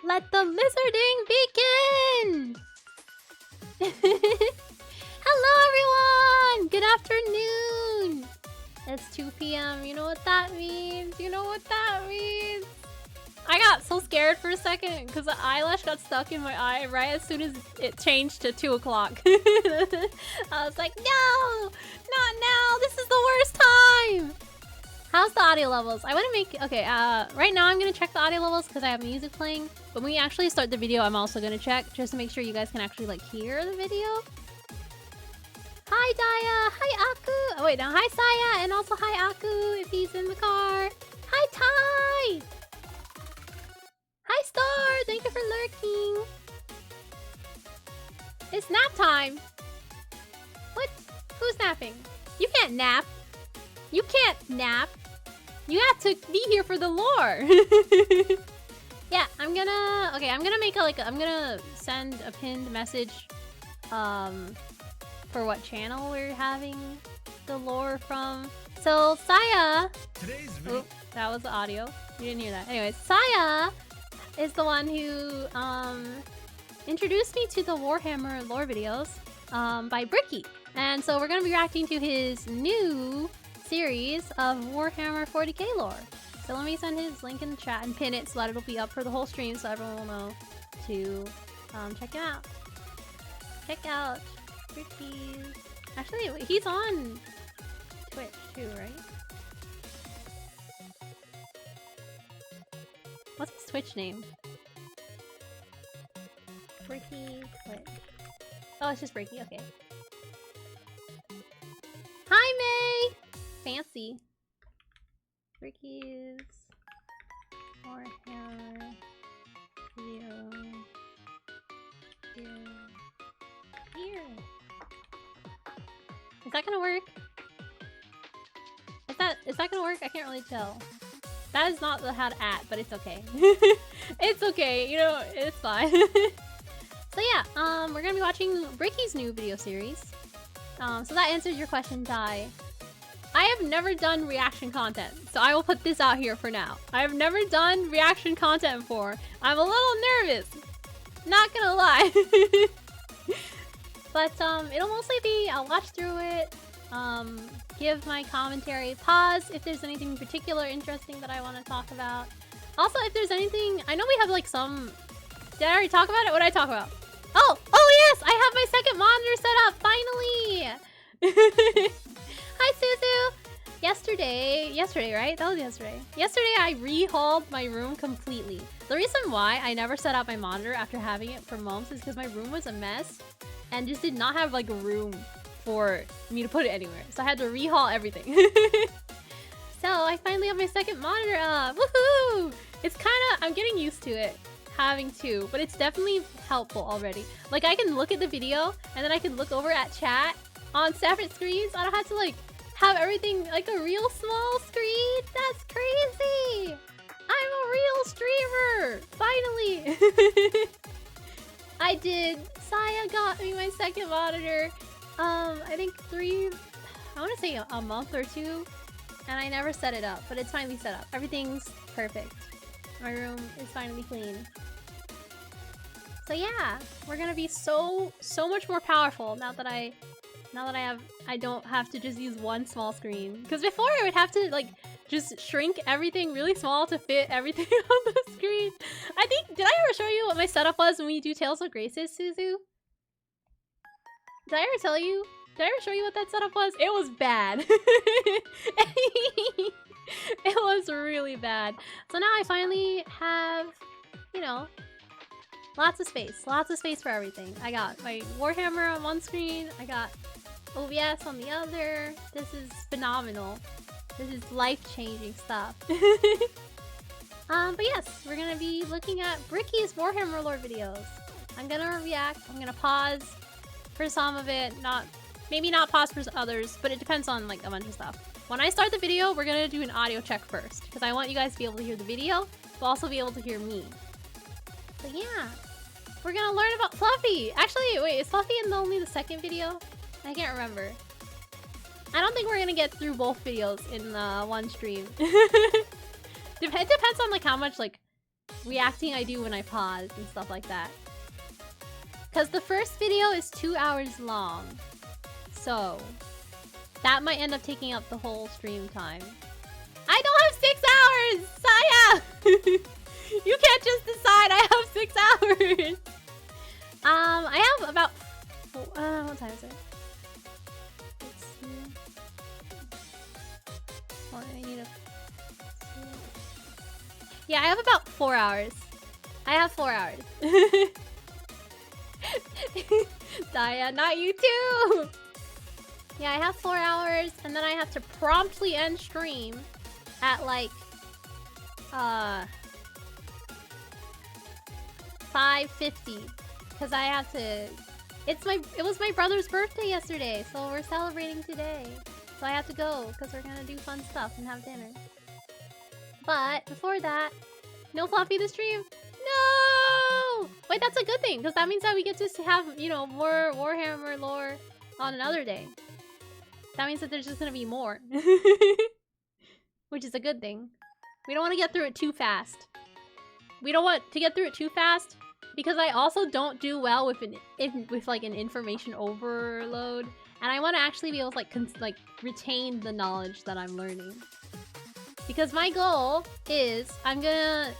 Let the lizarding begin! Hello everyone! Good afternoon! It's 2 p.m. You know what that means? You know what that means? I got so scared for a second because the eyelash got stuck in my eye right as soon as it changed to 2 o'clock. I was like, no! Not now! This is the worst time! How's the audio levels? I want to make... Okay, right now I'm going to check the audio levels because I have music playing. But when we actually start the video, I'm also going to check just to make sure you guys can actually, like, hear the video. Hi, Daya! Hi, Aku! Oh, wait, no. Hi, Saya! And also hi, Aku, if he's in the car. Hi, Tai! Hi, Star! Thank you for lurking. It's nap time. What? Who's napping? You can't nap. You can't nap. You have to be here for the lore. Yeah, I'm gonna make a, I'm gonna send a pinned message for what channel we're having the lore from. So Saya, oh, that was the audio. You didn't hear that. Anyways, Saya is the one who introduced me to the Warhammer lore videos by Bricky. And so we're gonna be reacting to his new series of Warhammer 40k lore. So let me send his link in the chat and pin it so that it'll be up for the whole stream so everyone will know to check it out. Check out Bricky's... Actually, wait, he's on Twitch too, right? What's his Twitch name? Bricky Twitch. Oh, it's just Bricky, okay. Hi, May! Fancy. Bricky's Warhammer video here. Is that gonna work? Is that gonna work? I can't really tell. That is not the how to at, but it's okay. It's okay, you know, it's fine. So yeah, we're gonna be watching Bricky's new video series. So that answers your question, Dai. I have never done reaction content, so I will put this out here for now. I have never done reaction content before. I'm a little nervous. Not gonna lie. But it'll mostly be, I'll watch through it, give my commentary, pause if there's anything particular interesting that I want to talk about. Also, if there's anything, I know we have like some, did I already talk about it? What did I talk about? Oh yes, I have my second monitor set up, finally! Hi, Suzu! Yesterday, right? That was yesterday. Yesterday, I rehauled my room completely. The reason why I never set up my monitor after having it for months is because my room was a mess and just did not have like a room for me to put it anywhere. So I had to rehaul everything. So I finally have my second monitor up. Woohoo! It's kind of, I'm getting used to it, having two, but it's definitely helpful already. Like I can look at the video and then I can look over at chat on separate screens. I don't have to like have everything like a real small screen. That's crazy! I'm a real streamer! Finally! I did. Saya got me my second monitor. I think I want to say a month or two. And I never set it up, but it's finally set up. Everything's perfect. My room is finally clean. So yeah, we're gonna be so much more powerful now that I don't have to just use one small screen. Because before I would have to like just shrink everything really small to fit everything on the screen. I think, did I ever show you what my setup was when we do Tales of Graces, Suzu? Did I ever tell you? Did I ever show you what that setup was? It was bad. It was really bad. So now I finally have, you know, lots of space for everything. I got my Warhammer on one screen, I got OBS on the other. This is phenomenal. This is life-changing stuff. But yes, we're gonna be looking at Bricky's Warhammer lore videos. I'm gonna react, I'm gonna pause for some of it, maybe not pause for others, but it depends on like a bunch of stuff. When I start the video, we're gonna do an audio check first, because I want you guys to be able to hear the video, but also be able to hear me. So yeah, we're gonna learn about Fluffy! Actually, wait, is Fluffy in only the second video? I can't remember. I don't think we're gonna get through both videos in one stream. It depends on like how much like reacting I do when I pause and stuff like that. Because the first video is 2 hours long. So, that might end up taking up the whole stream time. I don't have 6 hours! Saya! You can't just decide I have 6 hours! I have about... what time is it? Let's see. Oh, I need a... Yeah, I have about 4 hours. I have 4 hours. Daya, not you too! Yeah, I have 4 hours, and then I have to promptly end stream at like 5:50, because I have to. It was my brother's birthday yesterday, so we're celebrating today. So I have to go because we're gonna do fun stuff and have dinner. But before that, no Fluffy the stream. No! Wait, that's a good thing, because that means that we get to have, you know, more Warhammer lore on another day. That means that there's just gonna be more. Which is a good thing. We don't want to get through it too fast. We don't want to get through it too fast, because I also don't do well with like an information overload. And I want to actually be able to like retain the knowledge that I'm learning. Because my goal is I'm gonna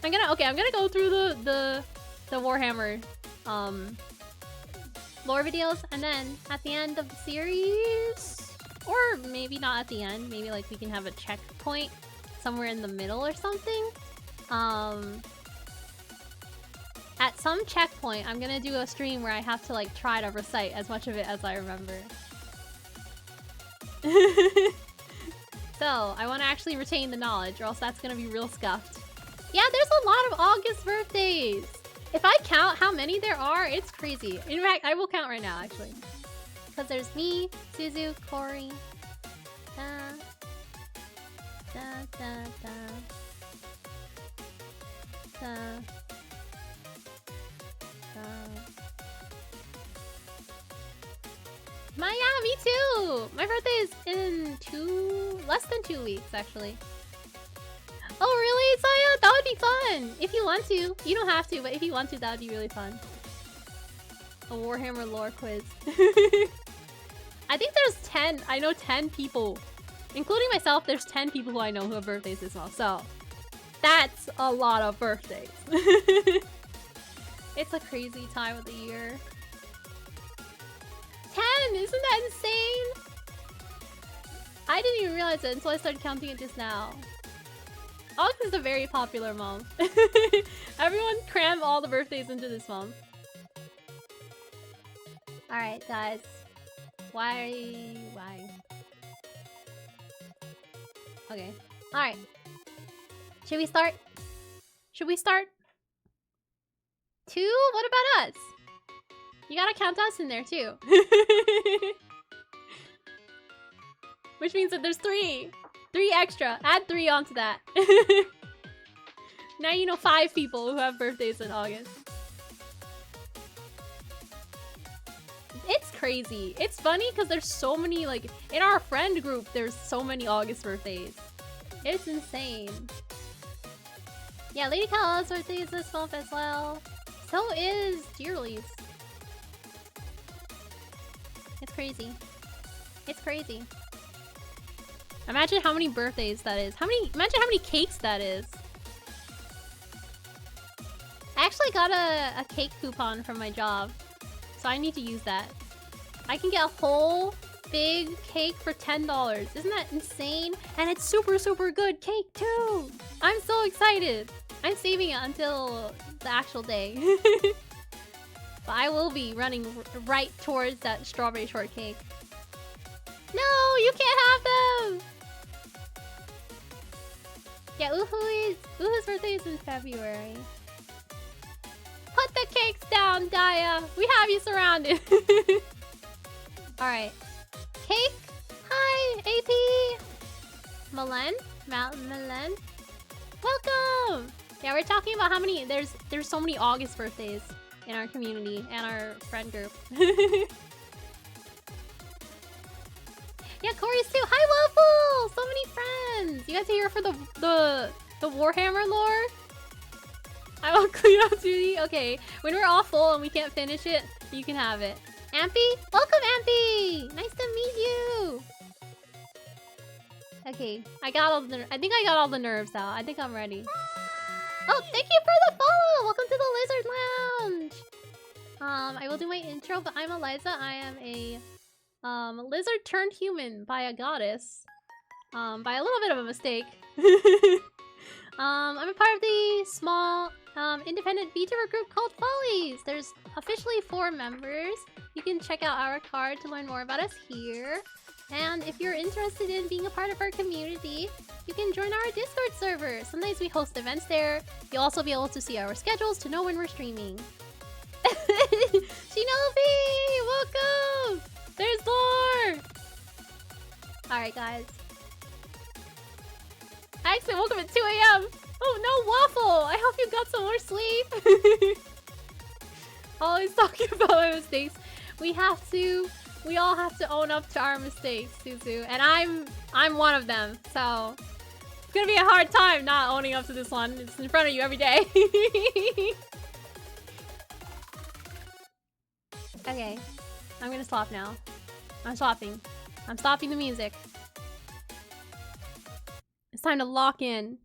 I'm gonna go through the Warhammer lore videos, and then at the end of the series, or maybe not at the end, maybe like we can have a checkpoint somewhere in the middle or something. At some checkpoint, I'm gonna do a stream where I have to like try to recite as much of it as I remember. So, I want to actually retain the knowledge, or else that's gonna be real scuffed. Yeah, there's a lot of August birthdays! If I count how many there are, it's crazy. In fact, I will count right now, actually. Because there's me, Suzu, Corey, yeah, me too! My birthday is in less than 2 weeks, actually. Oh, really, Saya? That would be fun! If you want to. You don't have to, but if you want to, that would be really fun. A Warhammer lore quiz. I think there's 10. I know 10 people. Including myself, there's 10 people who I know who have birthdays this month. So, that's a lot of birthdays. It's a crazy time of the year. 10! Isn't that insane? I didn't even realize it until I started counting it just now. August is a very popular month. Everyone cram all the birthdays into this month. Alright, guys. Why? Okay. Alright. Should we start? Should we start? 2? What about us? You gotta count us in there too. Which means that there's 3. 3 extra. Add 3 onto that. Now you know 5 people who have birthdays in August. It's crazy. It's funny because there's so many, like, in our friend group, there's so many August birthdays. It's insane. Yeah, Lady Kala's birthday is this month as well. So is Dearly's. It's crazy. It's crazy. Imagine how many birthdays that is. Imagine how many cakes that is. I actually got a cake coupon from my job, so I need to use that. I can get a whole big cake for $10. Isn't that insane? And it's super, super good cake too! I'm so excited! I'm saving it until the actual day. But I will be running right towards that strawberry shortcake. No, you can't have them! Yeah, Uhu's birthday is in February. Put the cakes down, Daya! We have you surrounded! Alright. Cake? Hi, AP! Malen? Malen? Welcome! Yeah, we're talking about how many... There's so many August birthdays in our community and our friend group. Yeah, Corey's too. Hi, Waffle! So many friends! You guys are here for The Warhammer lore? I will clean up duty. Okay, when we're all full and we can't finish it, you can have it. Ampy? Welcome, Ampy! Nice to meet you! Okay, I got all the... I think I got all the nerves out. I think I'm ready. Oh, thank you for the follow! Welcome to the Lizard Lounge! I will do my intro, but I'm Eliza. I am a lizard turned human by a goddess. By a little bit of a mistake. I'm a part of the small independent VTuber group called Follies. There's officially 4 members. You can check out our card to learn more about us here. And if you're interested in being a part of our community, you can join our Discord server. Sometimes we host events there. You'll also be able to see our schedules to know when we're streaming. Shinobi! Welcome! There's more! Alright, guys. I actually woke up at 2 AM! Oh no, Waffle! I hope you got some more sleep! Always talking about my mistakes. We all have to own up to our mistakes, Suzu. And I'm one of them, so... It's gonna be a hard time not owning up to this one. It's in front of you every day. Okay, I'm gonna swap now. I'm swapping. I'm stopping the music. It's time to lock in.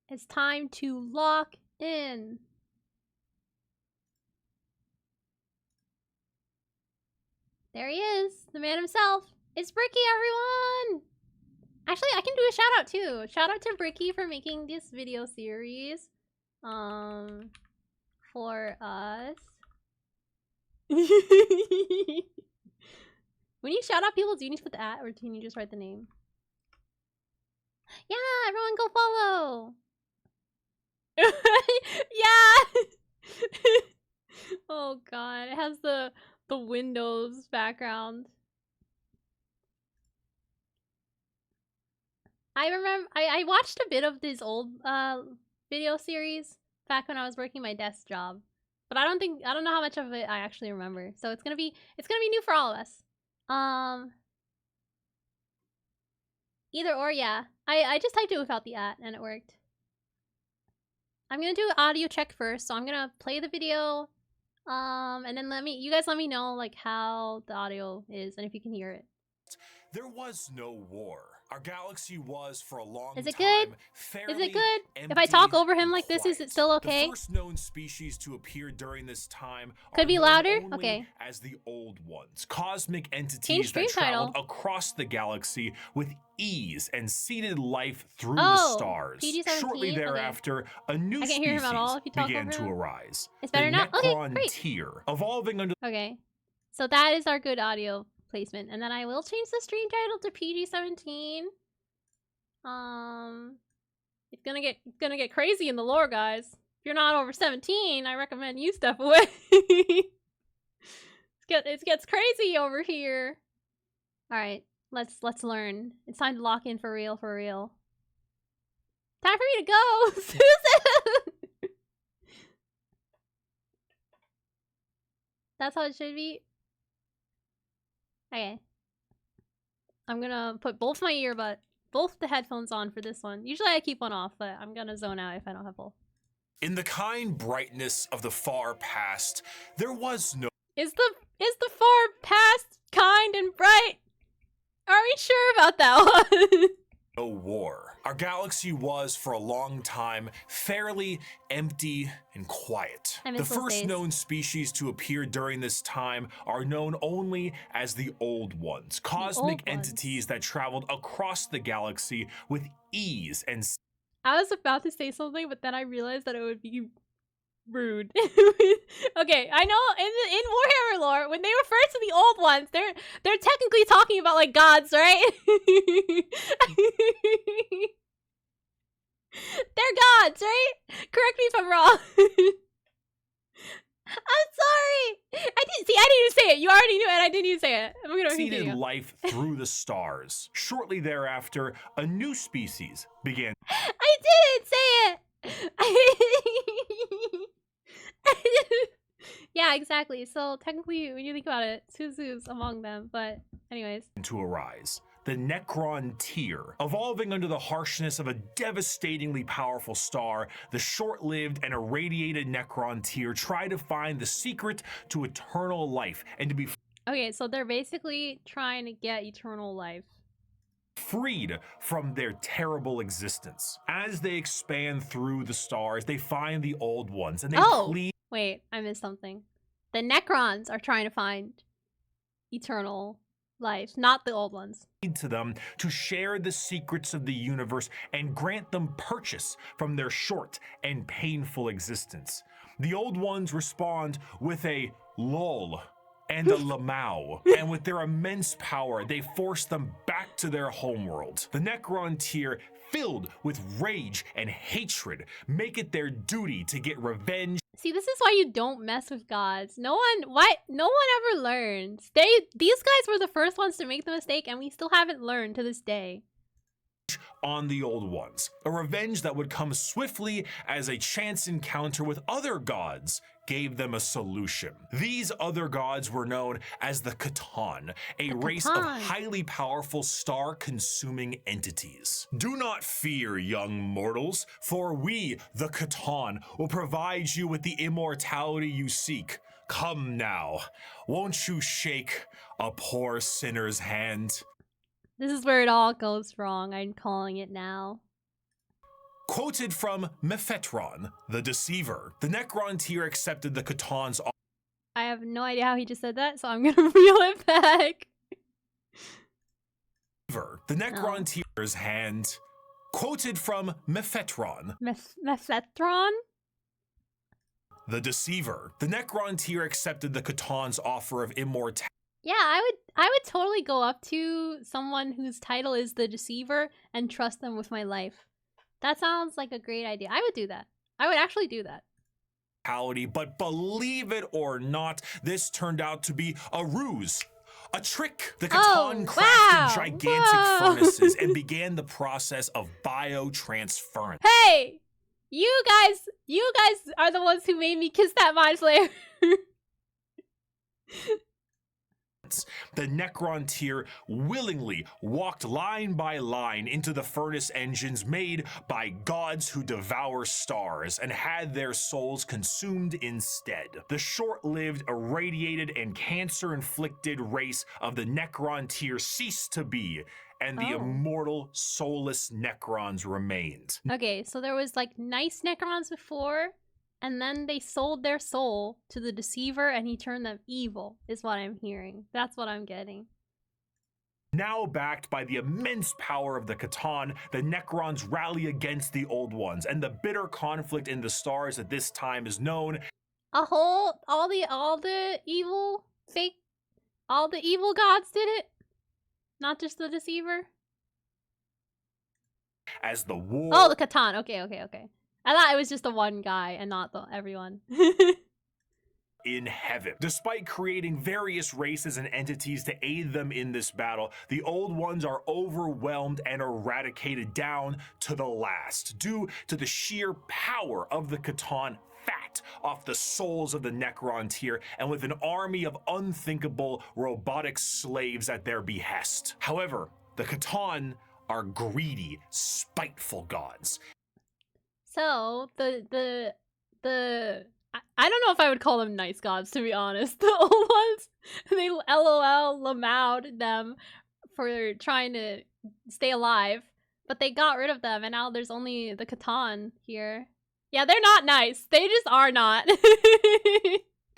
It's time to lock in. There he is, the man himself. It's Bricky, everyone! Actually, I can do a shout out too. Shout out to Bricky for making this video series. For us. When you shout out people, do you need to put the @ or can you just write the name? Yeah, everyone go follow! Yeah! Oh god, it has the Windows background. I remember I watched a bit of this old video series back when I was working my desk job. But I don't know how much of it I actually remember. So it's gonna be new for all of us. Either or, yeah. I just typed it without the @ and it worked. I'm gonna do an audio check first, so I'm gonna play the video. And then you guys let me know like how the audio is and if you can hear it. There was no war. Our galaxy was for a long time. Is it good? Is it good? If I talk over him like this, is it still okay? The first known species to appear during this time could be louder. Okay. As the old ones, cosmic entities that traveled across the galaxy with ease and seeded life through the stars. PG-17? Shortly thereafter, a new species began to arise. It's better now. Okay, great. Tier, evolving under. Okay, so that is our good audio placement, and then I will change the stream title to PG-17. It's gonna get crazy in the lore, guys. If you're not over 17, I recommend you step away. It gets crazy over here. All right, let's learn. It's time to lock in for real, for real. Time for me to go, Susan. That's how it should be. Okay. I'm gonna put both the headphones on for this one. Usually I keep one off, but I'm gonna zone out if I don't have both. In the kind brightness of the far past, there was no. Is the far past kind and bright? Are we sure about that one? No war. Our galaxy was, for a long time, fairly empty and quiet. The first known species to appear during this time are known only as the Old Ones, cosmic entities that traveled across the galaxy with ease and... I was about to say something, but then I realized that it would be rude. Okay, I know in Warhammer lore, when they refer to the Old Ones, they're technically talking about like gods, right? They're gods, right? Correct me if I'm wrong. I'm sorry. I didn't even say it. You already knew it. I didn't even say it. I'm gonna continue. Life through the stars. Shortly thereafter, a new species began. I didn't say it. Yeah, exactly. So technically, when you think about it, Suzu's among them. But anyways. To arise. the Necron Tier. Evolving under the harshness of a devastatingly powerful star, the short-lived and irradiated Necron Tier try to find the secret to eternal life and to be okay, so they're basically trying to get eternal life. Freed from their terrible existence. As they expand through the stars, they find the old ones and they plead. Wait, I missed something. The Necrons are trying to find eternal life, not the old ones. To them to share the secrets of the universe and grant them purchase from their short and painful existence. The old ones respond with a lol and a lamau, and with their immense power, they force them back to their homeworld. The Necron Tier, filled with rage and hatred, make it their duty to get revenge. See, this is why you don't mess with gods. No one ever learns. These guys were the first ones to make the mistake, and we still haven't learned to this day. On the old ones, a revenge that would come swiftly as a chance encounter with other gods gave them a solution. These other gods were known as the Catan, a race of highly powerful star-consuming entities. Do not fear, young mortals, for we, the Catan, will provide you with the immortality you seek. Come now, won't you shake a poor sinner's hand? This is where it all goes wrong. I'm calling it now. Quoted from Mephetron, the Deceiver, the Necron Tier accepted the Catan's offer. I have no idea how he just said that, so I'm gonna reel it back. The Necron Tier's hand. Quoted from Mephetron. Mephetron? The Deceiver, the Necron Tier accepted the Catan's offer of immortality. Yeah, I would totally go up to someone whose title is the Deceiver and trust them with my life. That sounds like a great idea. I would do that. I would actually do that. But believe it or not, this turned out to be a ruse. A trick. The Catan crafted gigantic furnaces and began the process of biotransference. Hey! You guys are the ones who made me kiss that mind flayer. The Necron Tier willingly walked line by line into the furnace engines made by gods who devour stars and had their souls consumed instead. The short-lived, irradiated, and cancer-inflicted race of the Necron Tier ceased to be, and the immortal, soulless Necrons remained. Okay, so there was like nice Necrons before, and then they sold their soul to the Deceiver and he turned them evil, is what I'm hearing. That's what I'm getting. Now backed by the immense power of the Catan, the Necrons rally against the Old Ones, and the bitter conflict in the stars at this time is known. All the evil gods did it? Not just the Deceiver? As the war. Oh, the Catan. Okay. I thought it was just the one guy and not everyone. In heaven. Despite creating various races and entities to aid them in this battle, the Old Ones are overwhelmed and eradicated down to the last, due to the sheer power of the Catan fat off the souls of the Necron Tier, and with an army of unthinkable robotic slaves at their behest. However, the Catan are greedy, spiteful gods. So I don't know if I would call them nice gods, to be honest. The old ones, they lamaued them for trying to stay alive, but they got rid of them, and now there's only the Catan here. Yeah, they're not nice. They just are not.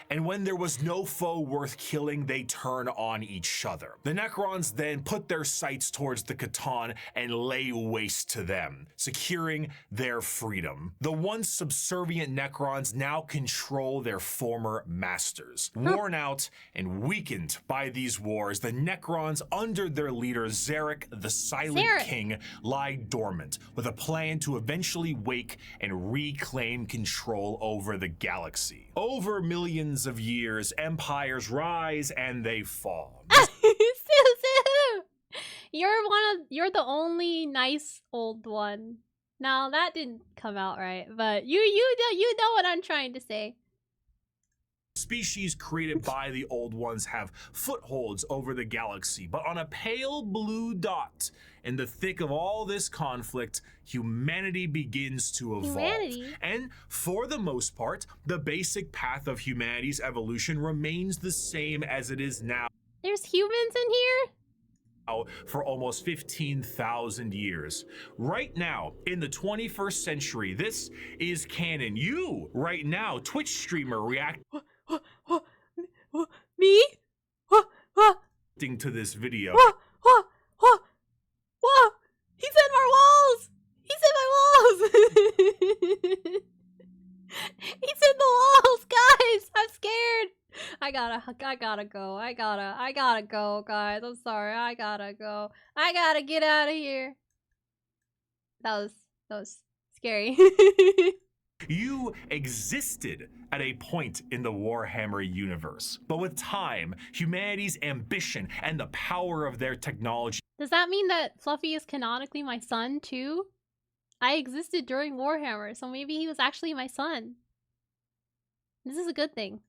And when there was no foe worth killing, they turn on each other. The Necrons then put their sights towards the Catan and lay waste to them, securing their freedom. The once subservient Necrons now control their former masters. Worn out and weakened by these wars, the Necrons, under their leader Zarek, the Silent King, lie dormant, with a plan to eventually wake and reclaim control over the galaxy. Over millions of years, empires rise and they fall. You're the only nice old one. Now that didn't come out right, but you know what I'm trying to say. Species created by the old ones have footholds over the galaxy, but on a pale blue dot in the thick of all this conflict, humanity begins to evolve. And for the most part, the basic path of humanity's evolution remains the same as it is now. There's humans in here? For almost 15,000 years. Right now, in the 21st century, this is canon. You, right now, Twitch streamer reacting Me? to this video. He's in our walls! He's in my walls! He's in the walls, guys! I'm scared! I gotta go. I gotta go, guys. I'm sorry. I gotta go. I gotta get out of here. That was scary. You existed at a point in the Warhammer universe, but with time, humanity's ambition and the power of their technology. Does that mean that Fluffy is canonically my son too? I existed during Warhammer, so maybe he was actually my son. This is a good thing.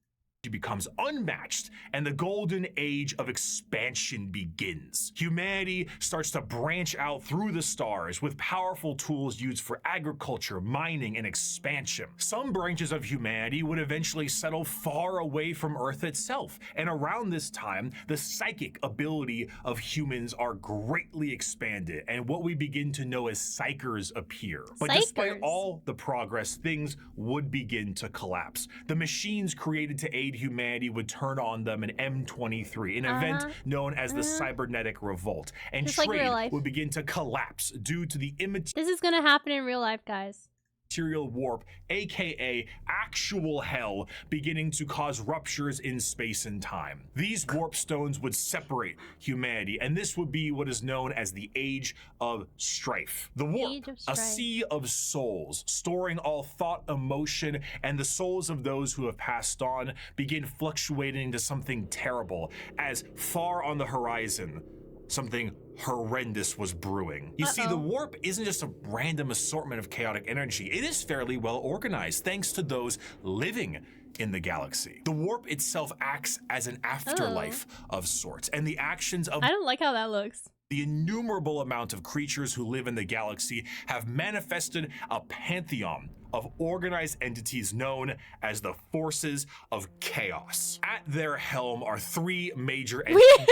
Becomes unmatched and the golden age of expansion begins. Humanity starts to branch out through the stars with powerful tools used for agriculture, mining, and expansion. Some branches of humanity would eventually settle far away from Earth itself, and around this time, the psychic ability of humans are greatly expanded, and what we begin to know as psychers appear. But despite all the progress, things would begin to collapse. The machines created to aid humanity would turn on them in M23, an event known as the Cybernetic Revolt, and just trade like would begin to collapse due to the This is gonna happen in real life, guys. Material warp, aka actual hell, beginning to cause ruptures in space and time. These warp stones would separate humanity, and this would be what is known as the Age of Strife. The warp, a sea of souls, storing all thought, emotion, and the souls of those who have passed on, begin fluctuating into something terrible, as far on the horizon, something horrendous was brewing. You see, the warp isn't just a random assortment of chaotic energy. It is fairly well organized thanks to those living in the galaxy. The warp itself acts as an afterlife of sorts, and the actions of— I don't like how that looks. The innumerable amount of creatures who live in the galaxy have manifested a pantheon of organized entities known as the Forces of Chaos. At their helm are three major entities.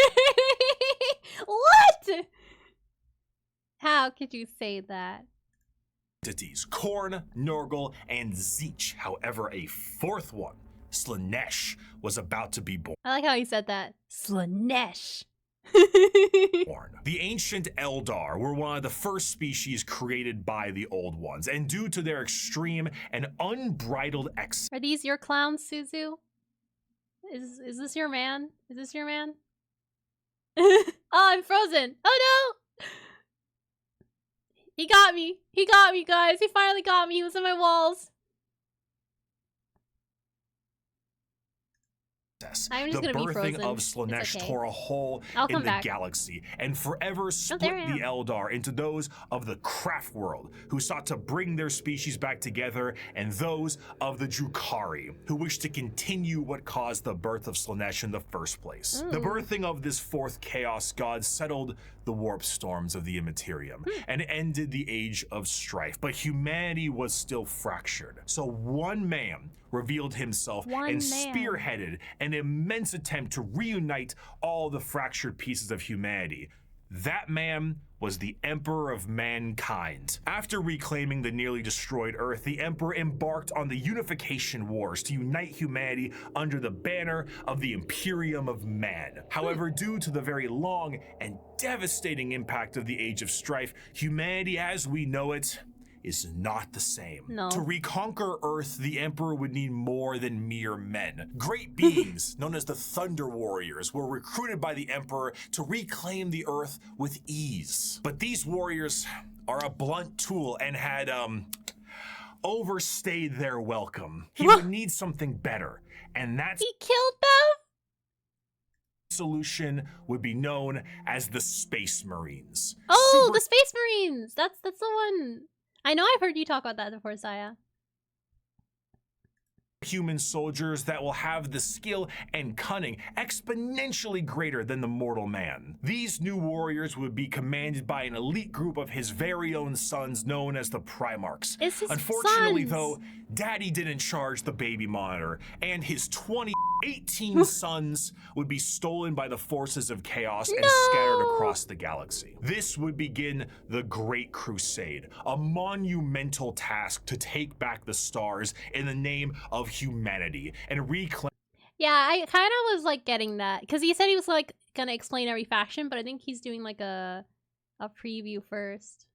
What? How could you say that? Entities: Korn, Nurgle, and Zeech. However, a fourth one, Slaanesh, was about to be born. I like how he said that. Slaanesh. The ancient Eldar were one of the first species created by the old ones, and due to their extreme and unbridled Are these your clowns, Suzu? Is this your man? Is this your man? Oh, I'm frozen. Oh no! He got me. He got me, guys. He finally got me. He was in my walls. I'm just the birthing of Slaanesh tore a hole in the galaxy and forever split the Eldar into those of the Craft world, who sought to bring their species back together, and those of the Drukhari, who wished to continue what caused the birth of Slaanesh in the first place. The birthing of this fourth chaos god settled the warp storms of the Immaterium and ended the Age of Strife, but humanity was still fractured. So one man revealed himself and spearheaded an immense attempt to reunite all the fractured pieces of humanity. That man was the Emperor of Mankind. After reclaiming the nearly destroyed Earth, the Emperor embarked on the Unification Wars to unite humanity under the banner of the Imperium of Man. However, due to the very long and devastating impact of the Age of Strife, humanity as we know it is not the same. To reconquer Earth, the Emperor would need more than mere men. Great beings, known as the Thunder Warriors, were recruited by the Emperor to reclaim the Earth with ease. But these warriors are a blunt tool and had, overstayed their welcome. He would need something better, and that's— He killed them? Solution would be known as the Space Marines. Oh, the Space Marines! That's the one. I know I've heard you talk about that before, Saya. human soldiers that will have the skill and cunning exponentially greater than the mortal man. These new warriors would be commanded by an elite group of his very own sons known as the Primarchs. It's his Unfortunately, sons. though, Daddy didn't charge the baby monitor, and his 18 sons would be stolen by the forces of chaos and scattered across the galaxy. This would begin the Great Crusade, a monumental task to take back the stars in the name of humanity and reclaim. Yeah, I kind of was like getting that because he said he was like gonna explain every faction, but I think he's doing like a preview first.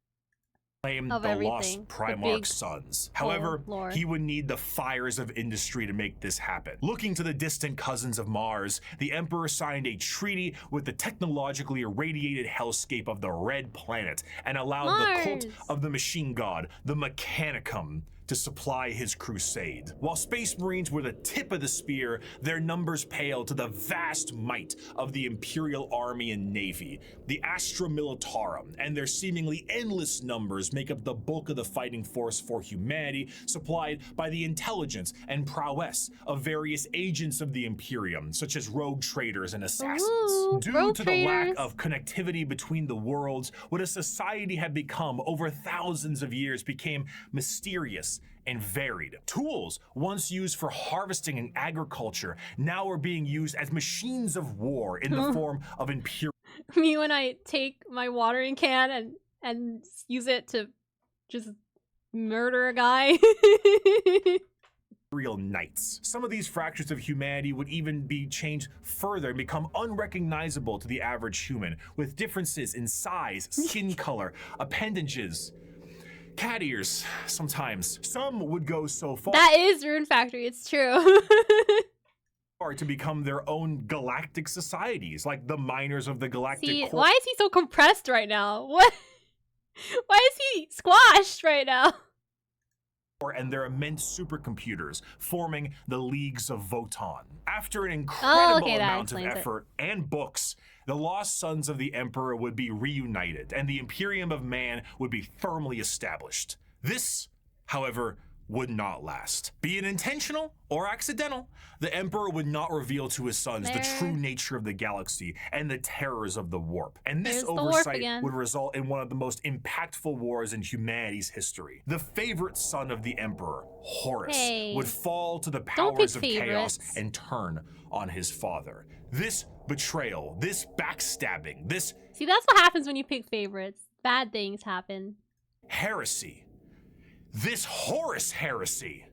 Of the lost Primarch sons. However, he would need the fires of industry to make this happen. Looking to the distant cousins of Mars, the Emperor signed a treaty with the technologically irradiated hellscape of the Red Planet and allowed the cult of the machine god, the Mechanicum, to supply his crusade. While Space Marines were the tip of the spear, their numbers paled to the vast might of the Imperial Army and Navy. The Astra Militarum and their seemingly endless numbers make up the bulk of the fighting force for humanity, supplied by the intelligence and prowess of various agents of the Imperium, such as rogue traders and assassins. Due to the lack of connectivity between the worlds, what a society had become over thousands of years became mysterious and varied. Tools once used for harvesting and agriculture now are being used as machines of war in the form of Imperial. Me when I take my watering can and use it to just murder a guy. Real knights. Some of these fractures of humanity would even be changed further and become unrecognizable to the average human, with differences in size, skin color, appendages, cat ears, sometimes. Some would go so far. That is Rune Factory, it's true. To become their own galactic societies, like the miners of the galactic. Why is he so compressed right now? What? Why is he squashed right now? And their immense supercomputers, forming the Leagues of Votan. After an incredible amount of effort and books, the lost sons of the Emperor would be reunited, and the Imperium of Man would be firmly established. This, however, would not last. Be it intentional or accidental, the Emperor would not reveal to his sons the true nature of the galaxy and the terrors of the warp. And this oversight would result in one of the most impactful wars in humanity's history. The favorite son of the Emperor, Horus, would fall to the powers of chaos and turn on his father. This betrayal, this backstabbing, this... See, that's what happens when you pick favorites. Bad things happen. Heresy. This Horus heresy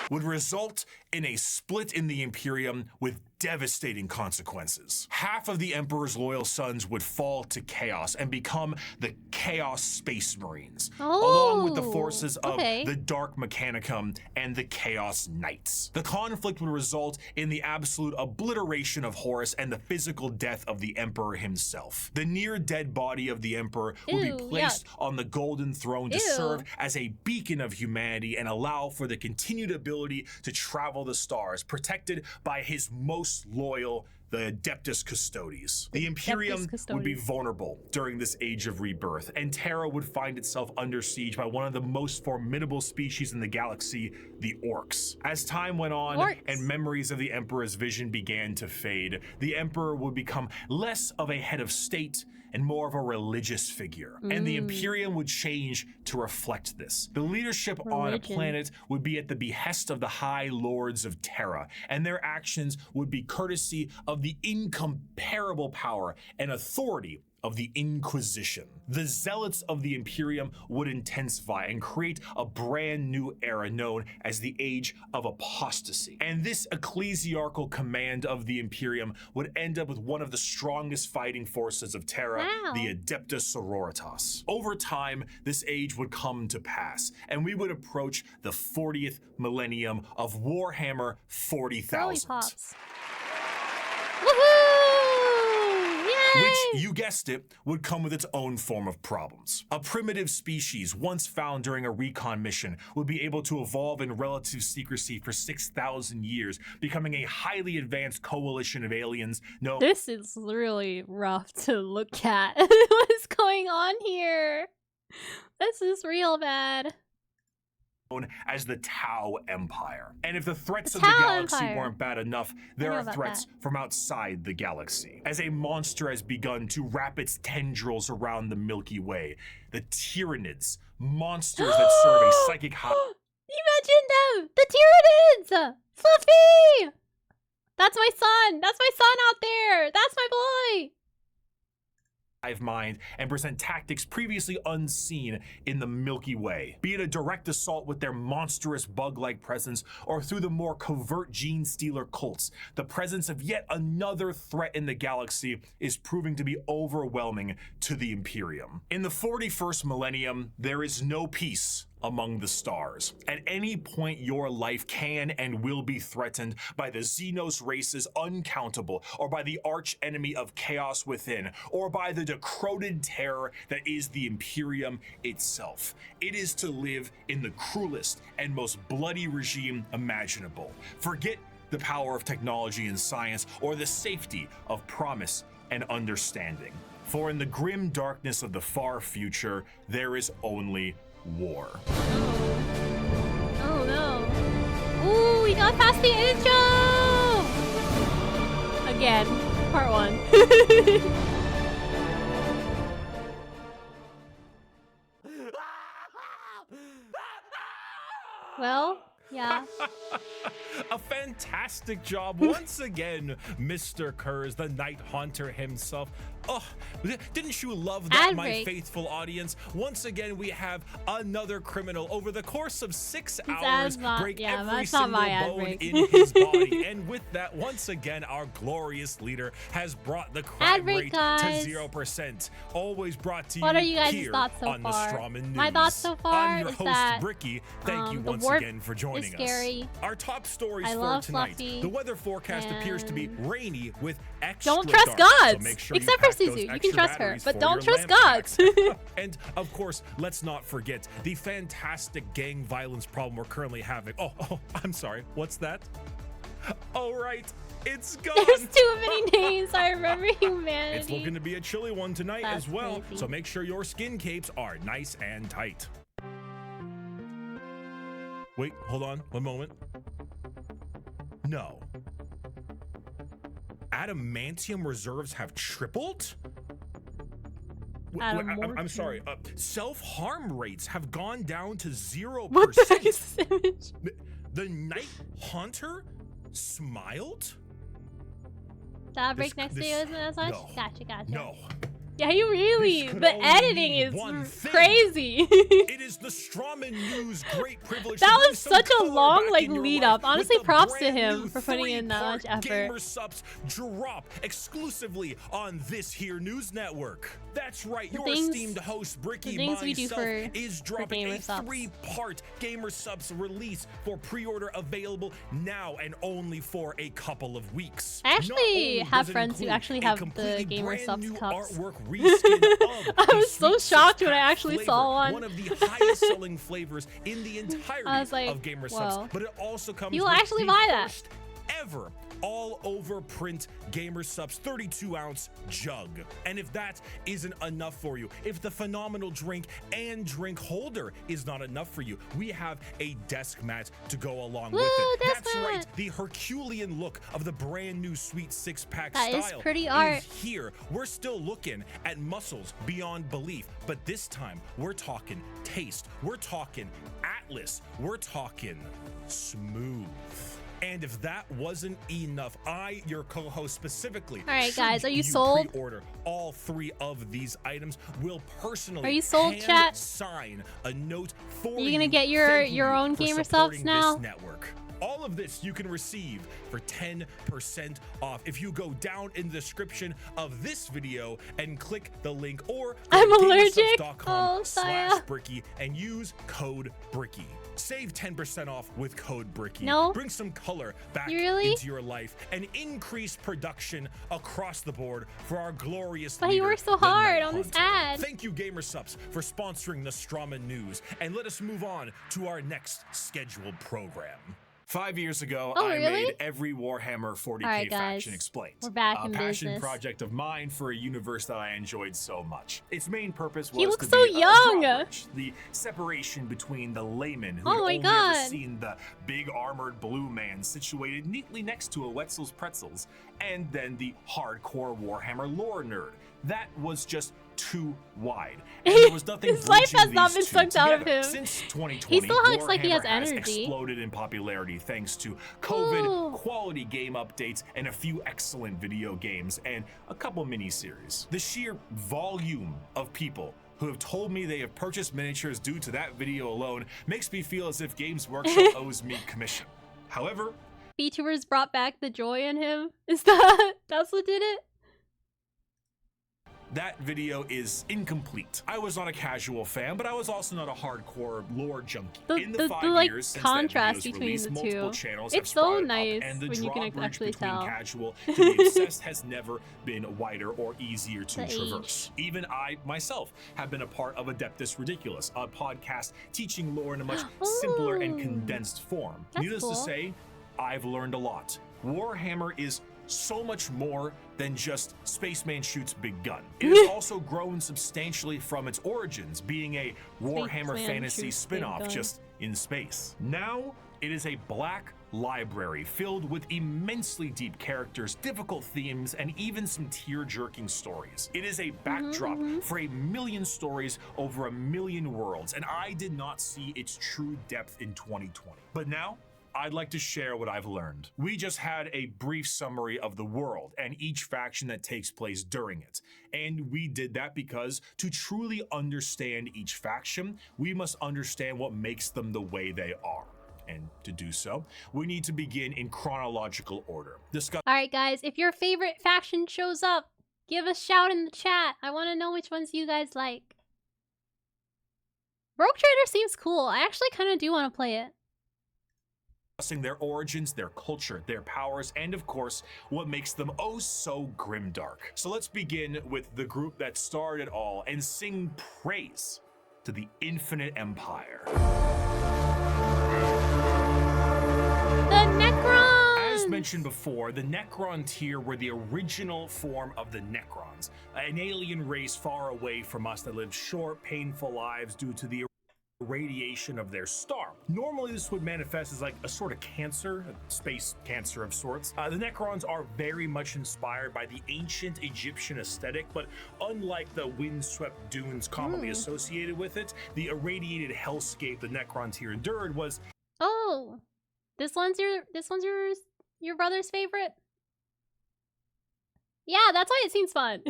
would result in a split in the Imperium with devastating consequences. Half of the Emperor's loyal sons would fall to chaos and become the Chaos Space Marines, along with the forces of the Dark Mechanicum and the Chaos Knights. The conflict would result in the absolute obliteration of Horus and the physical death of the Emperor himself. The near-dead body of the Emperor would be placed on the Golden Throne to serve as a beacon of humanity and allow for the continued ability to travel the stars, protected by his most loyal, the Adeptus Custodes. The Imperium would be vulnerable during this age of rebirth, and Terra would find itself under siege by one of the most formidable species in the galaxy, the Orcs. As time went on and memories of the Emperor's vision began to fade, the Emperor would become less of a head of state and more of a religious figure. And the Imperium would change to reflect this. The leadership on a planet would be at the behest of the High Lords of Terra, and their actions would be courtesy of the incomparable power and authority of the Inquisition. The zealots of the Imperium would intensify and create a brand new era known as the Age of Apostasy. And this ecclesiarchal command of the Imperium would end up with one of the strongest fighting forces of Terra, the Adeptus Sororitas. Over time, this age would come to pass, and we would approach the 40th millennium of Warhammer 40,000. Which, you guessed it, would come with its own form of problems. A primitive species once found during a recon mission would be able to evolve in relative secrecy for 6,000 years, becoming a highly advanced coalition of aliens known— This is really rough to look at. What is going on here? This is real bad. as the Tau Empire. And if the threats of the galaxy weren't bad enough, there are threats from outside the galaxy. As a monster has begun to wrap its tendrils around the Milky Way, the Tyranids, monsters that serve a psychic high. You mentioned them! The Tyranids! Fluffy! That's my son! That's my son out there! That's my boy! Hive mind and present tactics previously unseen in the Milky Way. Be it a direct assault with their monstrous bug-like presence or through the more covert gene stealer cults, the presence of yet another threat in the galaxy is proving to be overwhelming to the Imperium. In the 41st millennium, there is no peace among the stars. At any point, your life can and will be threatened by the Xenos races uncountable, or by the arch enemy of chaos within, or by the decroded terror that is the Imperium itself. It is to live in the cruelest and most bloody regime imaginable. Forget the power of technology and science, or the safety of promise and understanding. For in the grim darkness of the far future, there is only war. Oh no. Ooh, we got past the intro! Again, part 1. Well, yeah. A fantastic job once again, Mr. Kurz, the Night Haunter himself. Oh, didn't you love that, my faithful audience? Once again, we have another criminal over the course of 6 hours break every single bone in his body. And with that, once again, our glorious leader has brought the crime rate to 0%. Always brought to you what are you guys' here thoughts so on far? the Strawman News. My thoughts so far I'm your is host, that Bricky. Thank you once again for joining us. Our top stories for tonight. Fluffy, the weather forecast appears to be rainy with extra don't trust dark, gods! So make sure except for Suzu. You can trust her, but don't trust gods. And of course, let's not forget the fantastic gang violence problem we're currently having. Oh, I'm sorry. What's that? Oh, right. It's gone. There's too many names. I remember humanity. It's looking to be a chilly one tonight as well. Crazy. So make sure your skin capes are nice and tight. Wait, hold on. One moment. No. Adamantium reserves have tripled? I'm sorry. Self-harm rates have gone down to 0%. What the heck is this image? The Night Haunter smiled? That break next to you isn't as much? No, Gotcha. No. Yeah, you really. The editing is crazy. It is the Strawman News great privilege. That was such a long lead up. Honestly, props to him for putting in that much effort. Gamer Subs drop exclusively on this here news network. That's right. Your esteemed host Bricky myself is dropping a 3-part Gamer Subs release for pre-order, available now and only for a couple of weeks. I actually have friends who actually have the Gamer Subs cups. I was so shocked when I actually saw one of the highest selling flavors in the entirety of Gamer Subs, but it also comes you will with actually the buy that first ever all over print Gamer Subs 32-ounce jug. And if that isn't enough for you, if the phenomenal drink and drink holder is not enough for you, we have a desk mat to go along with it. That's right, the Herculean look of the brand new Sweet 6-pack style is pretty art. Here. We're still looking at muscles beyond belief, but this time we're talking taste, we're talking Atlas, we're talking smooth. And if that wasn't enough, I, your co-host specifically, all right, guys, are you sold? Pre-order all 3 of these items, will personally are you sold, chat? Sign a note for you. Are you gonna get your own Gamer Subs now? This network. All of this you can receive for 10% off if you go down in the description of this video and click the link, or I'm allergic. /Bricky and use code Bricky. Save 10% off with code Bricky. No. Bring some color back into your life and increase production across the board for our glorious But he worked so hard on this ad. Thank you, Gamer Subs, for sponsoring the Strawman News. And let us move on to our next scheduled program. 5 years ago, Oh, I really? made every Warhammer 40k right, faction explained. We're back a in passion business. project of mine for a universe that I enjoyed so much. Its main purpose was He looks to so be a young. drawbridge, the separation between the layman who Oh had my only God. ever seen the big armored blue man situated neatly next to a Wetzel's Pretzels, and then the hardcore Warhammer lore nerd. That was just too wide. And there was nothing His life has not been two sucked out of together. him. Since 2020, He still looks like he has Warhammer energy. exploded in popularity thanks to COVID, Ooh. quality game updates, and a few excellent video games, and a couple miniseries. The sheer volume of people who have told me they have purchased miniatures due to that video alone makes me feel as if Games Workshop owes me commission. However, VTubers brought back the joy in him. That's what did it? that video is incomplete. I was not a casual fan, but I was also not a hardcore lore junkie. In the 5 like years since contrast that video's between release, the multiple two. channels It's have so sprouted nice up, and the when you can drawbridge actually between tell. casual to the obsessed has never been wider or easier to The traverse. Even I myself have been a part of Adeptus Ridiculous, a podcast teaching lore in a much simpler and Ooh. condensed form. That's Needless cool. to say, I've learned a lot. Warhammer is so much more than just Spaceman shoots big gun. It has also grown substantially from its origins, being a Warhammer Spaceman fantasy shoots big spin-off gun. just in space. Now, it is a black library filled with immensely deep characters, difficult themes, and even some tear-jerking stories. It is a backdrop for a million stories over a million worlds, and I did not see its true depth in 2020. But now, I'd like to share what I've learned. We just had a brief summary of the world and each faction that takes place during it. And we did that because to truly understand each faction, we must understand what makes them the way they are. And to do so, we need to begin in chronological order. Alright guys, if your favorite faction shows up, give a shout in the chat. I want to know which ones you guys like. Rogue Trader seems cool. I actually kind of do want to play it. Discussing their origins, their culture, their powers, and of course, what makes them oh so grimdark. So let's begin with the group that started it all and sing praise to the Infinite Empire. The Necrons! As mentioned before, the Necron tier were the original form of the Necrons, an alien race far away from us that lived short, painful lives due to the radiation of their star. Normally this would manifest as like a sort of cancer, a space cancer of sorts. The Necrons are very much inspired by the ancient Egyptian aesthetic, but unlike the windswept dunes commonly associated with it, the irradiated hellscape the Necron tier endured was... Oh, this one's your brother's favorite? Yeah, that's why it seems fun.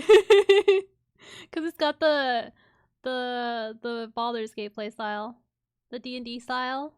Cause it's got the Baldur's Gate play style, the D&D style.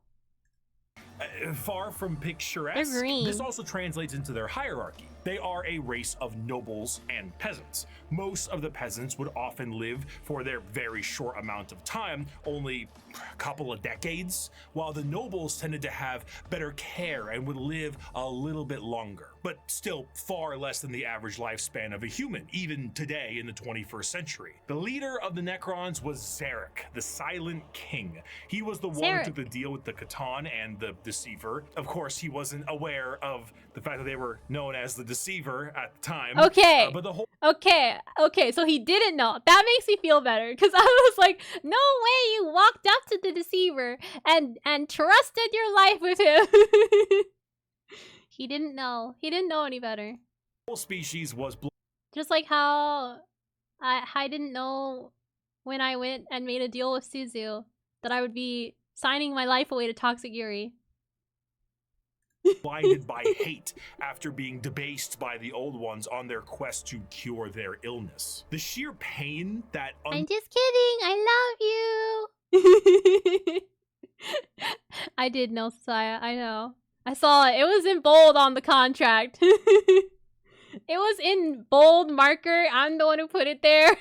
Far from picturesque, They're green. this also translates into their hierarchy. They are a race of nobles and peasants. Most of the peasants would often live for their very short amount of time, only a couple of decades, while the nobles tended to have better care and would live a little bit longer, but still far less than the average lifespan of a human, even today in the 21st century. The leader of the Necrons was Zarek, the Silent King. He was the one who took the deal with the Catan and the Deceiver. Of course, he wasn't aware of the fact that they were known as the Deceiver at the time. Okay. But the whole Okay, so he didn't know. That makes me feel better, because I was like, no way you walked up to the Deceiver and trusted your life with him. He didn't know. He didn't know any better. whole species was Just like how I didn't know when I went and made a deal with Suzu that I would be signing my life away to Toxic Yuri. blinded by hate after being debased by the old ones on their quest to cure their illness. The sheer pain that I'm just kidding. I love you. I did know, Saya. I know. I saw it. It was in bold on the contract. It was in bold marker. I'm the one who put it there.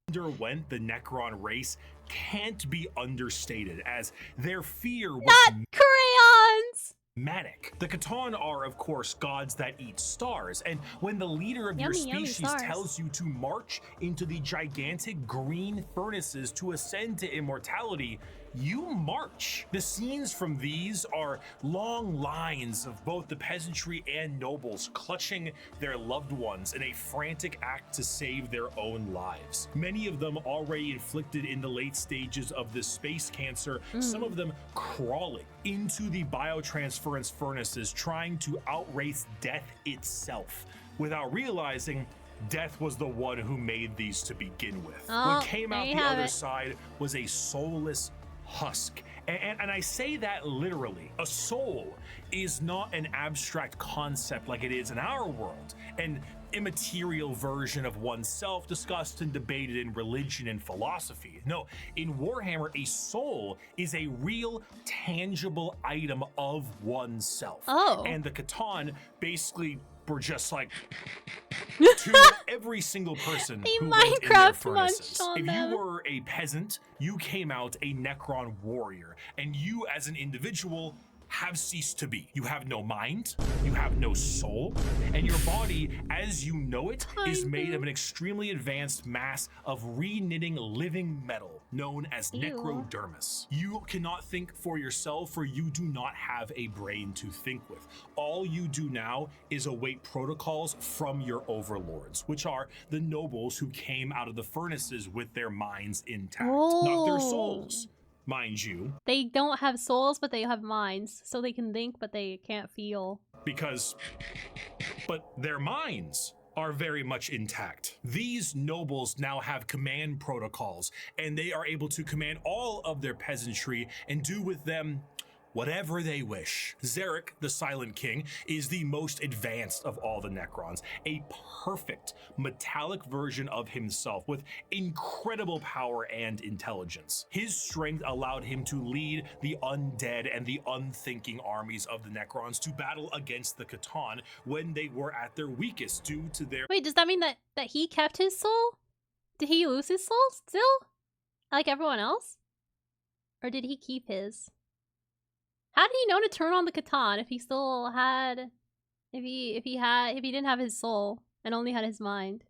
underwent the Necron race can't be understated, as their fear was Not crayons! manic. The Catan are, of course, gods that eat stars, and when the leader of your Yummy species stars. tells you to march into the gigantic green furnaces to ascend to immortality, you march. The scenes from these are long lines of both the peasantry and nobles clutching their loved ones in a frantic act to save their own lives. Many of them already inflicted in the late stages of the space cancer, some of them crawling into the biotransference furnaces, trying to outrace death itself without realizing death was the one who made these to begin with. What came out the other side was a soulless husk. And I say that literally. A soul is not an abstract concept like it is in our world, an immaterial version of oneself discussed and debated in religion and philosophy. No, in Warhammer, a soul is a real, tangible item of oneself. And the Catan basically were just like to every single person who went in their furnaces. If you were a peasant, you came out a Necron warrior, and you as an individual have ceased to be. You have no mind, you have no soul, and your body, as you know it, is made of an extremely advanced mass of re-knitting living metal known as necrodermis. You cannot think for yourself, for you do not have a brain to think with. All you do now is await protocols from your overlords, which are the nobles who came out of the furnaces with their minds intact, not their souls. Mind you. They don't have souls, but they have minds, so they can think, but they can't feel. But their minds are very much intact. These nobles now have command protocols, and they are able to command all of their peasantry and do with them whatever they wish. Zarek, the Silent King, is the most advanced of all the Necrons, a perfect metallic version of himself with incredible power and intelligence. His strength allowed him to lead the undead and the unthinking armies of the Necrons to battle against the Catan when they were at their weakest due to their— Wait, does that mean that he kept his soul? Did he lose his soul still? Like everyone else? Or did he keep his? How did he know to turn on the Catan if he still had, if he didn't have his soul and only had his mind?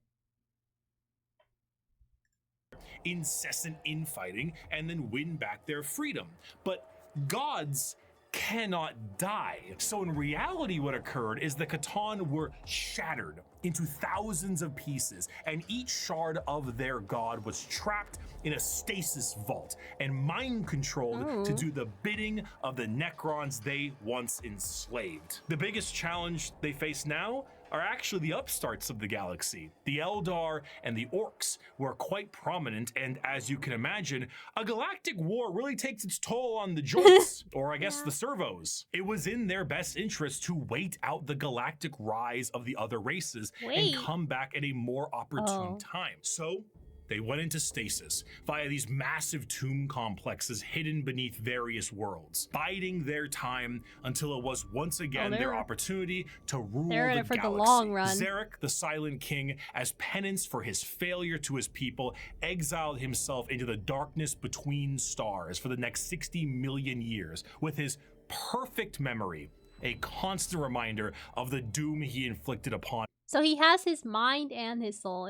Incessant infighting and then win back their freedom. But gods cannot die. So in reality, what occurred is the Catan were shattered into thousands of pieces, and each shard of their god was trapped in a stasis vault and mind controlled to do the bidding of the Necrons they once enslaved. The biggest challenge they face now are actually the upstarts of the galaxy. The Eldar and the Orcs were quite prominent, and as you can imagine, a galactic war really takes its toll on the joints, or I guess the servos. It was in their best interest to wait out the galactic rise of the other races and come back at a more opportune time. So they went into stasis via these massive tomb complexes hidden beneath various worlds, biding their time until it was once again their opportunity to rule the galaxy. The long run. Zarek, the Silent King, as penance for his failure to his people, exiled himself into the darkness between stars for the next 60 million years, with his perfect memory a constant reminder of the doom he inflicted upon. So he has his mind and his soul,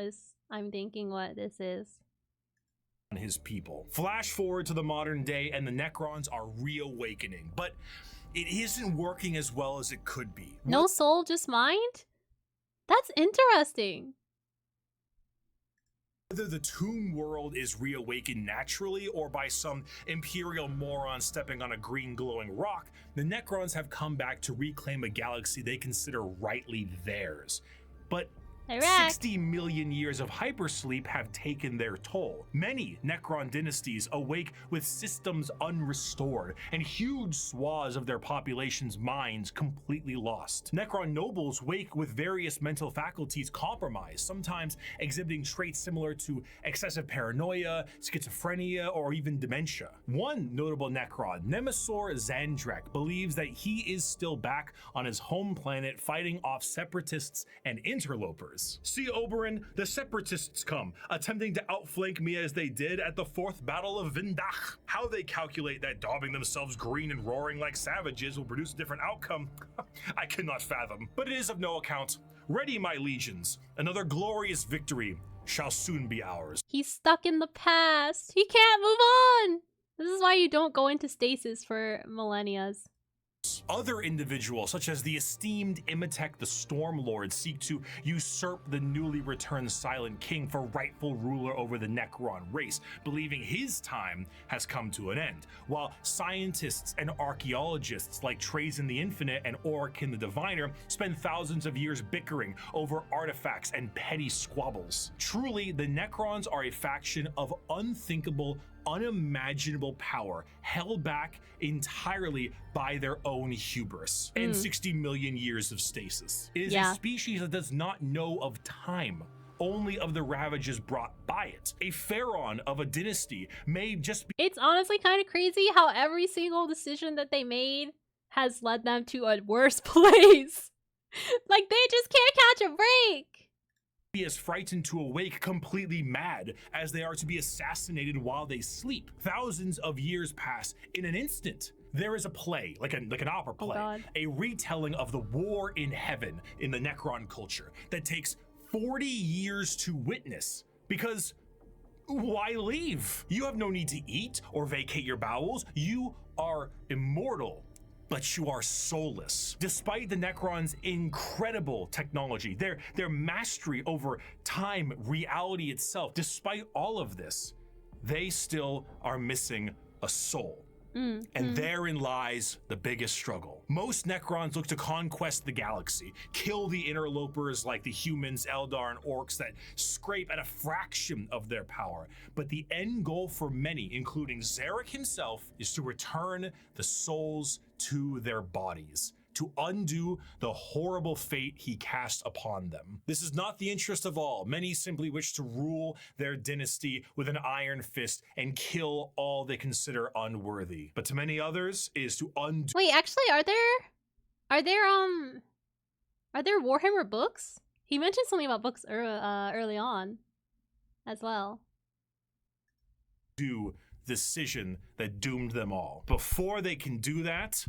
I'm thinking what this is. His people. Flash forward to the modern day, and the Necrons are reawakening, but it isn't working as well as it could be. No soul, just mind? That's interesting. Whether the tomb world is reawakened naturally or by some imperial moron stepping on a green glowing rock, the Necrons have come back to reclaim a galaxy they consider rightly theirs. But 60 million years of hypersleep have taken their toll. Many Necron dynasties awake with systems unrestored and huge swaths of their population's minds completely lost. Necron nobles wake with various mental faculties compromised, sometimes exhibiting traits similar to excessive paranoia, schizophrenia, or even dementia. One notable Necron, Nemesaur Zandrek, believes that he is still back on his home planet fighting off separatists and interlopers. See, Oberyn, the separatists come, attempting to outflank me as they did at the 4th Battle of Vindach. How they calculate that daubing themselves green and roaring like savages will produce a different outcome, I cannot fathom. But it is of no account. Ready, my legions. Another glorious victory shall soon be ours. He's stuck in the past. He can't move on. This is why you don't go into stasis for millennia. Other individuals, such as the esteemed Imhotep the Stormlord, seek to usurp the newly returned Silent King for rightful ruler over the Necron race, believing his time has come to an end, while scientists and archaeologists like Trazen the Infinite and Orikin the Diviner spend thousands of years bickering over artifacts and petty squabbles. Truly, the Necrons are a faction of unthinkable, unimaginable power, held back entirely by their own hubris and 60 million years of stasis. It is a species that does not know of time, only of the ravages brought by it. A pharaoh of a dynasty may just be— It's honestly kind of crazy how every single decision that they made has led them to a worse place. Like, they just can't catch a break. Be as frightened to awake completely mad as they are to be assassinated while they sleep. Thousands of years pass in an instant. There is a play, like an opera play, a retelling of the War in Heaven in the Necron culture that takes 40 years to witness, because why leave? You have no need to eat or vacate your bowels. You are immortal, but you are soulless. Despite the Necrons' incredible technology, their mastery over time, reality itself, despite all of this, they still are missing a soul. And therein lies the biggest struggle. Most Necrons look to conquest the galaxy, kill the interlopers like the humans, Eldar, and orcs that scrape at a fraction of their power. But the end goal for many, including Zarek himself, is to return the souls to their bodies, to undo the horrible fate he cast upon them. This is not the interest of all. Many simply wish to rule their dynasty with an iron fist and kill all they consider unworthy. But to many others, it is to undo— Wait, actually, are there Warhammer books? He mentioned something about books early on as well. Do the decision that doomed them all. Before they can do that,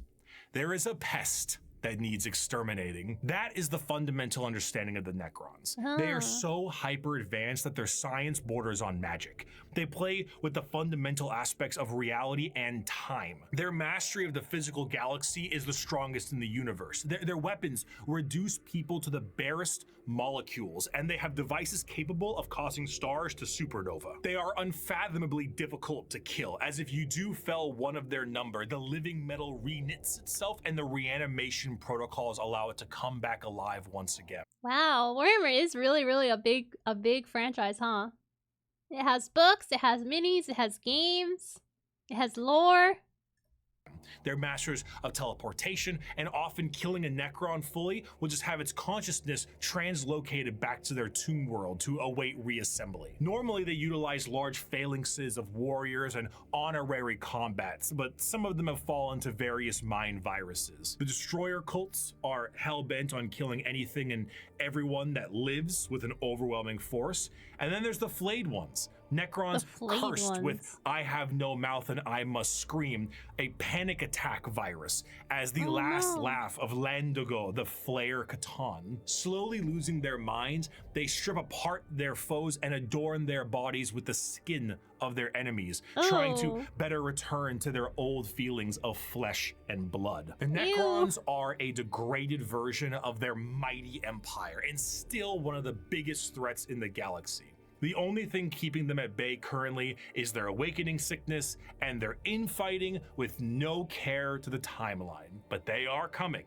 there is a pest that needs exterminating. That is the fundamental understanding of the Necrons. They are so hyper advanced that their science borders on magic. They play with the fundamental aspects of reality and time. Their mastery of the physical galaxy is the strongest in the universe. Their weapons reduce people to the barest molecules, and they have devices capable of causing stars to supernova. They are unfathomably difficult to kill, as if you do fell one of their number, the living metal reknits itself and the reanimation protocols allow it to come back alive once again. Wow, Warhammer is really a big franchise, huh? It has books, it has minis, it has games, it has lore. They're masters of teleportation, and often killing a Necron fully will just have its consciousness translocated back to their tomb world to await reassembly. Normally, they utilize large phalanxes of warriors and honorary combats, but some of them have fallen to various mind viruses. The destroyer cults are hell-bent on killing anything and everyone that lives with an overwhelming force. And then there's the flayed ones. Necrons cursed with "I have no mouth and I must scream," a panic attack virus, as the last laugh of Landogo, the Flayer Catan. Slowly losing their minds, they strip apart their foes and adorn their bodies with the skin of their enemies, trying to better return to their old feelings of flesh and blood. The Necrons are a degraded version of their mighty empire, and still one of the biggest threats in the galaxy. The only thing keeping them at bay currently is their awakening sickness and their infighting with no care to the timeline. But they are coming,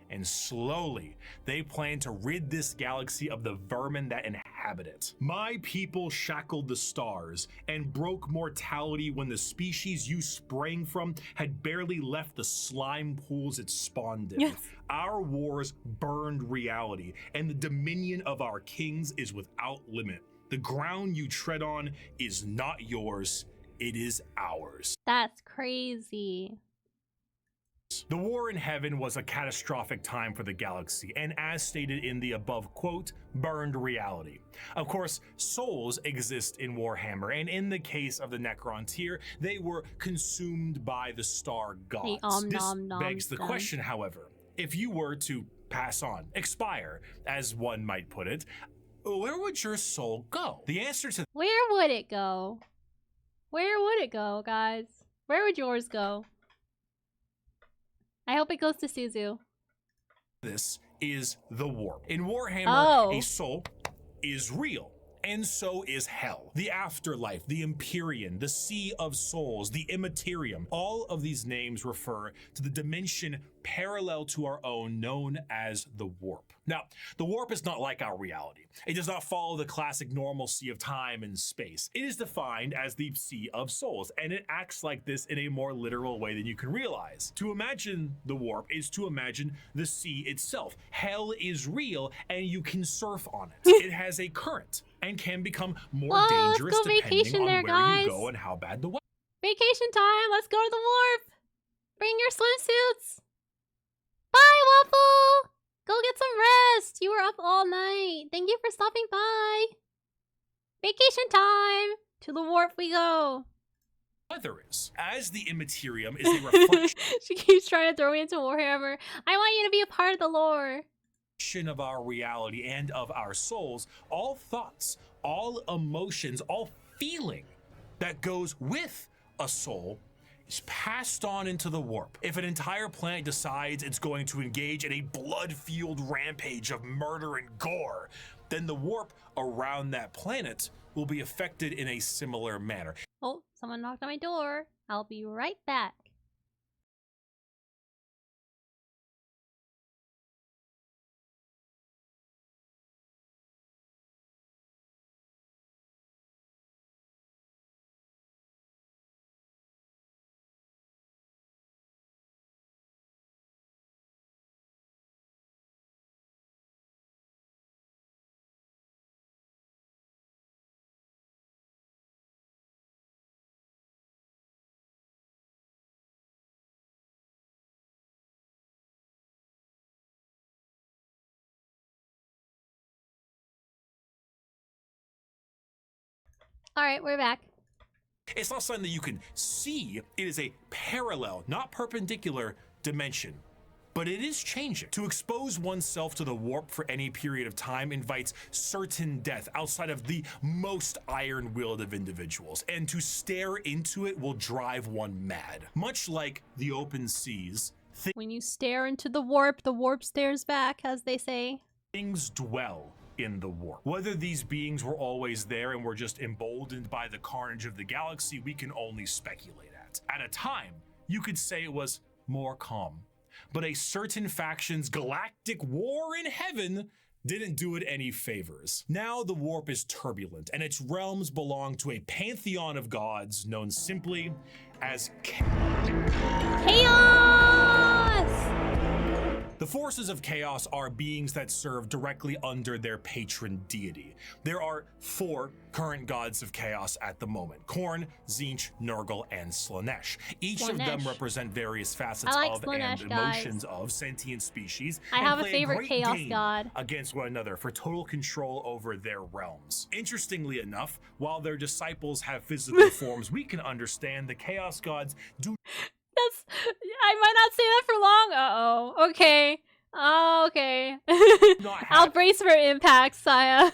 and slowly they plan to rid this galaxy of the vermin that inhabit it. My people shackled the stars and broke mortality when the species you sprang from had barely left the slime pools it spawned in. Our wars burned reality, and the dominion of our kings is without limit. The ground you tread on is not yours, it is ours. That's crazy. The War in Heaven was a catastrophic time for the galaxy, and as stated in the above quote, burned reality. Of course, souls exist in Warhammer, and in the case of the Necron tier, they were consumed by the star gods. This begs the question, however, if you were to pass on, expire, as one might put it, where would your soul go? The answer to— Where would it go? Where would it go, guys? Where would yours go? I hope it goes to Suzu. This is the warp. In Warhammer, a soul is real. And so is hell. The afterlife, the Empyrean, the Sea of Souls, the Immaterium. All of these names refer to the dimension parallel to our own known as the warp. Now, the warp is not like our reality. It does not follow the classic normalcy of time and space. It is defined as the Sea of Souls, and it acts like this in a more literal way than you can realize. To imagine the warp is to imagine the sea itself. Hell is real, and you can surf on it. It has a current and can become more dangerous depending on where you go and how bad the weather. Vacation time! Let's go to the warp! Bring your swimsuits! Bye, Waffle! Go get some rest! You were up all night. Thank you for stopping by. Vacation time! To the warp we go. Weather is. As the Immaterium is a reflection. She keeps trying to throw me into Warhammer. I want you to be a part of the lore. Of our reality and of our souls, all thoughts, all emotions, all feeling that goes with a soul is passed on into the warp. If an entire planet decides it's going to engage in a blood-fueled rampage of murder and gore, then the warp around that planet will be affected in a similar manner. Oh, someone knocked on my door. I'll be right back. All right, we're back. It's not something that you can see. It is a parallel, not perpendicular dimension. But it is changing. To expose oneself to the warp for any period of time invites certain death outside of the most iron-willed of individuals, and to stare into it will drive one mad. Much like the open seas, when you stare into the warp stares back, as they say. Things dwell in the warp. Whether these beings were always there and were just emboldened by the carnage of the galaxy, we can only speculate at. At a time, you could say it was more calm. But a certain faction's galactic war in heaven didn't do it any favors. Now the warp is turbulent, and its realms belong to a pantheon of gods known simply as Chaos! The forces of chaos are beings that serve directly under their patron deity. There are 4 current gods of chaos at the moment: Khorne, Tzeentch, Nurgle, and Slaanesh. Each of them represent various facets of and emotions of sentient species. I have a favorite chaos god against one another for total control over their realms. Interestingly enough, while their disciples have physical forms we can understand, the chaos gods do. I might not say that for long. Uh-oh. Okay. Okay. I'll brace for impact, Saya.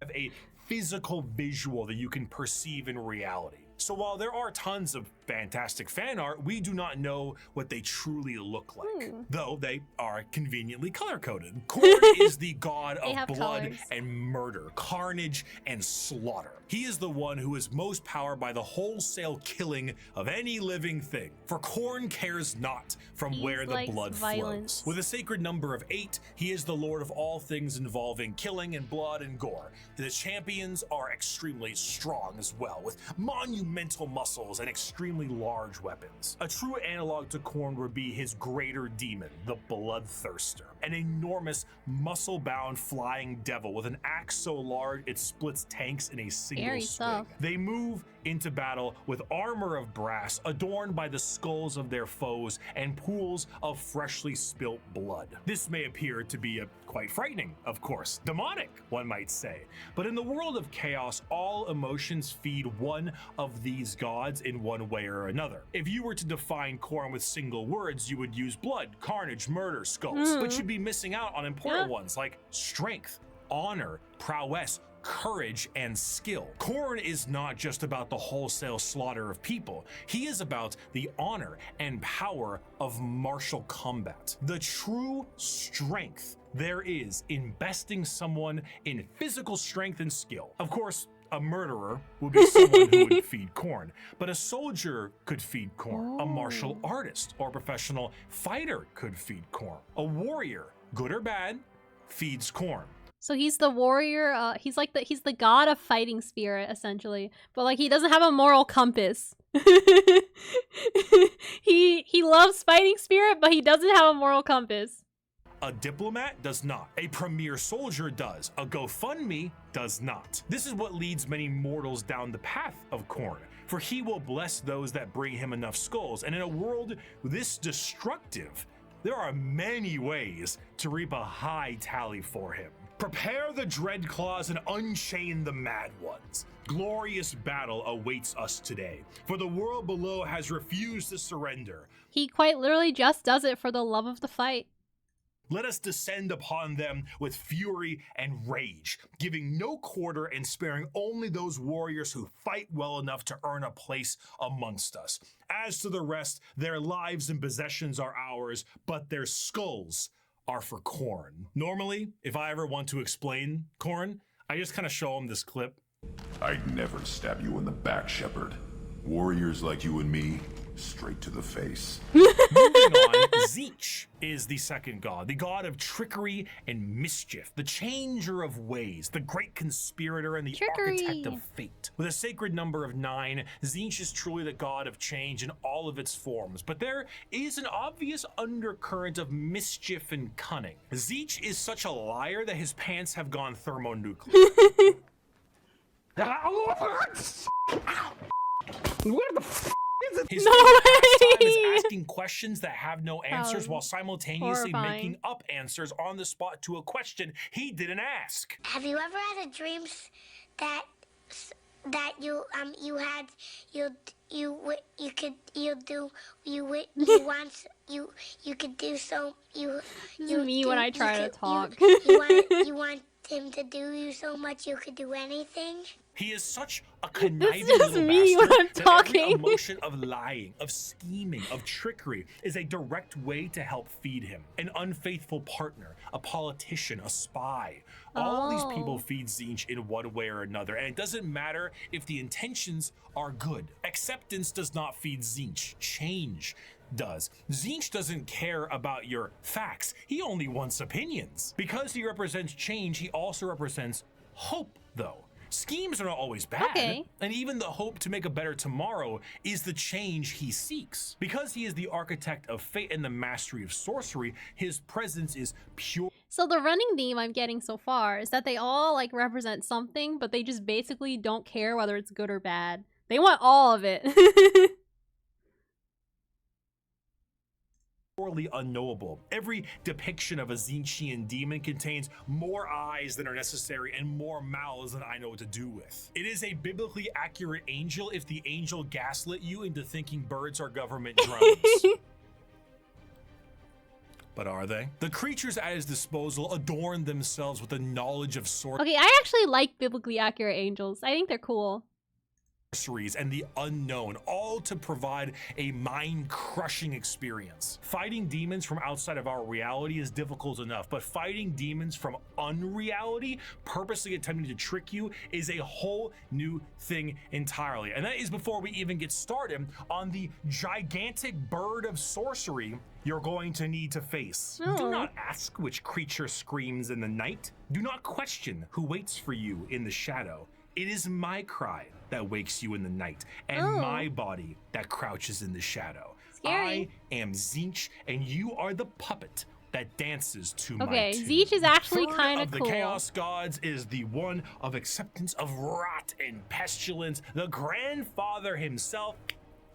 Have a physical visual that you can perceive in reality. So while there are tons of fantastic fan art, we do not know what they truly look like, though they are conveniently color-coded. Khorne is the god of blood and murder, carnage and slaughter. He is the one who is most powered by the wholesale killing of any living thing. For Khorne cares not from where the blood flows. With a sacred number of 8, he is the lord of all things involving killing and blood and gore. The champions are extremely strong as well, with monumental muscles and extremely large weapons. A true analog to Khorne would be his greater demon, the Bloodthirster, an enormous muscle-bound flying devil with an axe so large it splits tanks in a single swing. They move into battle with armor of brass adorned by the skulls of their foes and pools of freshly spilt blood. This may appear to be quite frightening, of course, demonic, one might say, but in the world of chaos, all emotions feed one of these gods in one way or another. If you were to define Khorne with single words, you would use blood, carnage, murder, skulls, but you'd be missing out on important ones like strength, honor, prowess, courage and skill. Khorne is not just about the wholesale slaughter of people. He is about the honor and power of martial combat. The true strength there is in besting someone in physical strength and skill. Of course, a murderer would be someone who would feed Khorne, but a soldier could feed Khorne. A martial artist or professional fighter could feed Khorne. A warrior, good or bad, feeds Khorne. So he's the warrior, he's the god of fighting spirit, essentially. But like he doesn't have a moral compass. he loves fighting spirit, but he doesn't have a moral compass. A diplomat does not. A premier soldier does. A GoFundMe does not. This is what leads many mortals down the path of Khorne, for he will bless those that bring him enough skulls. And in a world this destructive, there are many ways to reap a high tally for him. Prepare the dread claws and unchain the mad ones. Glorious battle awaits us today, for the world below has refused to surrender. He quite literally just does it for the love of the fight. Let us descend upon them with fury and rage, giving no quarter and sparing only those warriors who fight well enough to earn a place amongst us. As to the rest, their lives and possessions are ours, but their skulls are for Khorne. Normally, if I ever want to explain Khorne, I just kind of show him this clip. I'd never stab you in the back, Shepard. Warriors like you and me, straight to the face. Moving on, Tzeentch is the second god, the god of trickery and mischief, the changer of ways, the great conspirator and the architect of fate. With a sacred number of 9, Tzeentch is truly the god of change in all of its forms, but there is an obvious undercurrent of mischief and cunning. Tzeentch is such a liar that his pants have gone thermonuclear. Where the f is it? His pastime is asking questions that have no answers while simultaneously making up answers on the spot to a question he didn't ask. Have you ever had a dream that you could do so you This is me when I try to talk. you want him to do you so much you could do anything? He is such a conniving This is little me bastard when I'm that talking. every emotion of lying, of scheming, of trickery is a direct way to help feed him. An unfaithful partner, a politician, a spy. All these people feed Tzeentch in one way or another, and it doesn't matter if the intentions are good. Acceptance does not feed Tzeentch. Change does. Tzeentch doesn't care about your facts. He only wants opinions. Because he represents change, he also represents hope, though. Schemes are not always bad, and even the hope to make a better tomorrow is the change he seeks. Because he is the architect of fate and the mastery of sorcery, his presence is pure. So the running theme I'm getting so far is that they all like represent something, but they just basically don't care whether it's good or bad. They want all of it. Purely unknowable. Every depiction of a Tzeentchian demon contains more eyes than are necessary and more mouths than I know what to do with. It is a biblically accurate angel if the angel gaslit you into thinking birds are government drones. But are they? The creatures at his disposal adorn themselves with the knowledge of Okay, I actually like biblically accurate angels. I think they're cool. Sorceries and the unknown, all to provide a mind-crushing experience. Fighting demons from outside of our reality is difficult enough, but fighting demons from unreality, purposely attempting to trick you, is a whole new thing entirely. And that is before we even get started on the gigantic bird of sorcery you're going to need to face. Do not ask which creature screams in the night. Do not question who waits for you in the shadow. It is my cry that wakes you in the night, and my body that crouches in the shadow. Scary. I am Tzeentch, and you are the puppet that dances to my tune. Okay, Tzeentch is actually kind of cool. The Chaos Gods is the one of acceptance of rot and pestilence, the grandfather himself,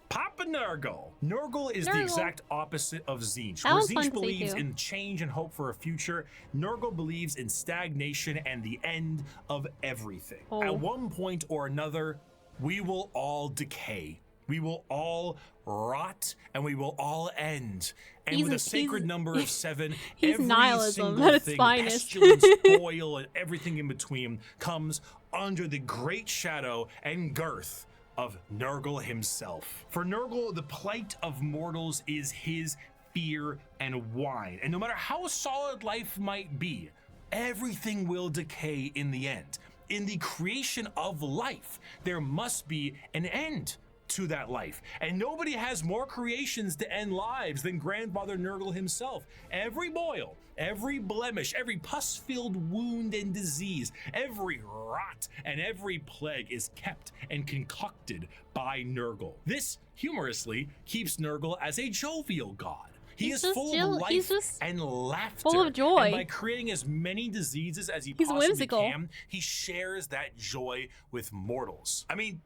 Papa Nurgle. Nurgle is the exact opposite of Tzeentch. Where Tzeentch believes in change and hope for a future, Nurgle believes in stagnation and the end of everything. At one point or another, we will all decay. We will all rot and we will all end. And with a sacred number of 7, every nihilism single at its thing, finest. pestilence, toil, and everything in between comes under the great shadow and girth of Nurgle himself. For Nurgle, the plight of mortals is his fear and wine. And no matter how solid life might be, everything will decay in the end. In the creation of life, there must be an end to that life. And nobody has more creations to end lives than Grandfather Nurgle himself. Every boil, every blemish, every pus-filled wound and disease, every rot and every plague is kept and concocted by Nurgle. This, humorously, keeps Nurgle as a jovial god. He is full of life and laughter. Full of joy. And by creating as many diseases as he possibly can, he shares that joy with mortals. I mean,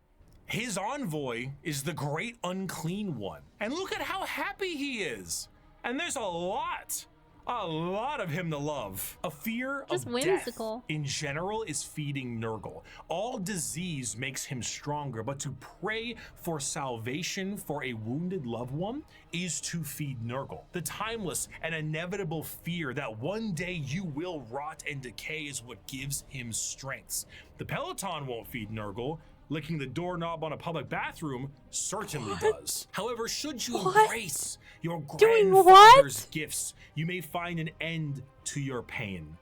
his envoy is the great unclean one. And look at how happy he is. And there's a lot of him to love. A fear of whimsical. Death in general is feeding Nurgle. All disease makes him stronger, but to pray for salvation for a wounded loved one is to feed Nurgle. The timeless and inevitable fear that one day you will rot and decay is what gives him strength. The Peloton won't feed Nurgle. Licking the doorknob on a public bathroom certainly does. However, should you embrace your grandfather's gifts, you may find an end to your pain.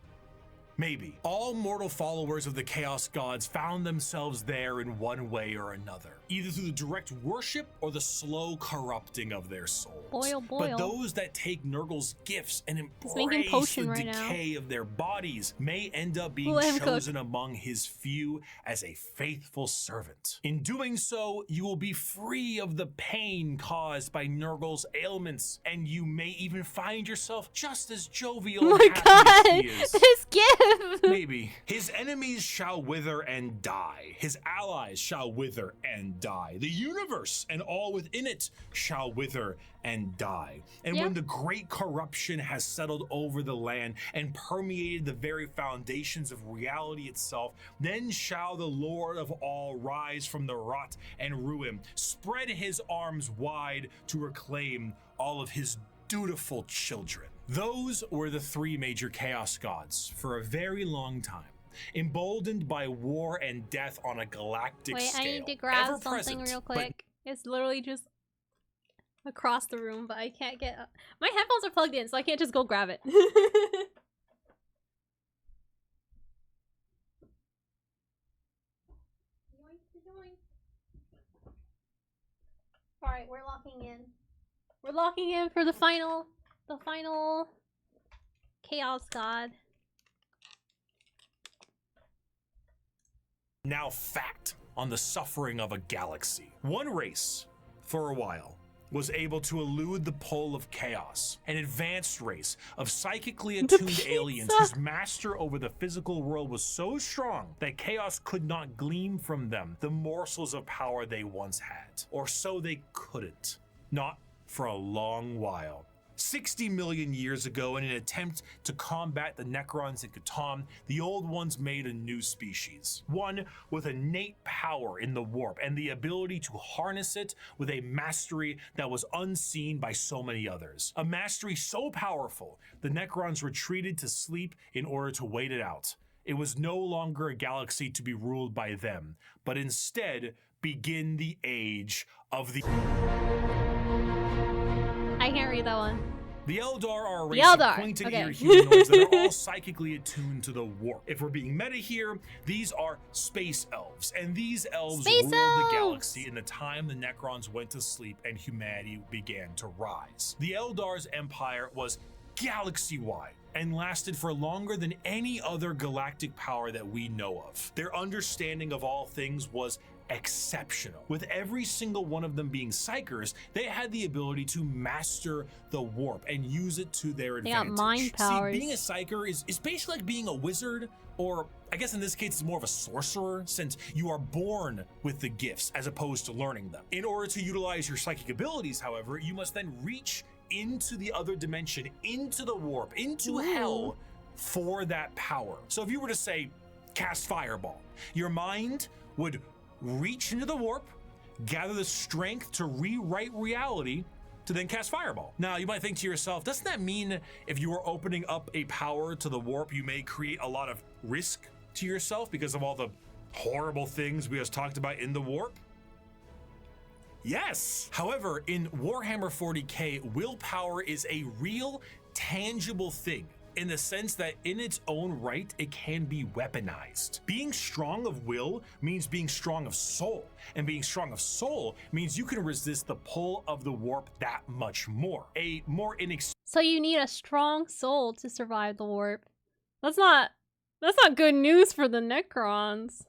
Maybe. All mortal followers of the Chaos Gods found themselves there in one way or another, either through the direct worship or the slow corrupting of their souls. Boil. But those that take Nurgle's gifts and embrace the decay of their bodies may end up being chosen among his few as a faithful servant. In doing so, you will be free of the pain caused by Nurgle's ailments, and you may even find yourself just as jovial and happy as he is. This gift! Maybe. His enemies shall wither and die. His allies shall wither and die. The universe and all within it shall wither and die. And when the great corruption has settled over the land and permeated the very foundations of reality itself, then shall the Lord of all rise from the rot and ruin, spread his arms wide to reclaim all of his dutiful children. Those were the 3 major chaos gods for a very long time, emboldened by war and death on a galactic scale. Wait, I need to grab something real quick. It's literally just across the room, but I can't get up. My headphones are plugged in, so I can't just go grab it. Alright, we're locking in. We're locking in for the final Chaos God. Now fact on the suffering of a galaxy. One race, for a while, was able to elude the pull of chaos. An advanced race of psychically attuned aliens whose master over the physical world was so strong that chaos could not glean from them the morsels of power they once had. Or so they couldn't. Not for a long while. 60 million years ago, in an attempt to combat the Necrons in Catan, the old ones made a new species. One with innate power in the warp and the ability to harness it with a mastery that was unseen by so many others. A mastery so powerful, the Necrons retreated to sleep in order to wait it out. It was no longer a galaxy to be ruled by them, but instead begin the age of the... I can't read that one. The Eldar are a race of pointed-ear humanoids that are all psychically attuned to the warp. If we're being meta here, these are space elves, and these elves ruled the galaxy in the time the Necrons went to sleep and humanity began to rise. The Eldar's empire was galaxy-wide and lasted for longer than any other galactic power that we know of. Their understanding of all things was exceptional. With every single one of them being psychers, they had the ability to master the warp and use it to their advantage. They got mind powers. See, being a psyker is basically like being a wizard, or I guess in this case it's more of a sorcerer, since you are born with the gifts as opposed to learning them. In order to utilize your psychic abilities, however, you must then reach into the other dimension, into the warp, into hell for that power. So if you were to say, cast Fireball, your mind would reach into the warp, gather the strength to rewrite reality to then cast Fireball. Now, you might think to yourself, doesn't that mean if you are opening up a power to the warp, you may create a lot of risk to yourself because of all the horrible things we just talked about in the warp? Yes. However, in Warhammer 40k, willpower is a real, tangible thing, in the sense that in its own right, it can be weaponized. Being strong of will means being strong of soul, and being strong of soul means you can resist the pull of the warp that much more. A more So you need a strong soul to survive the warp. That's not good news for the Necrons.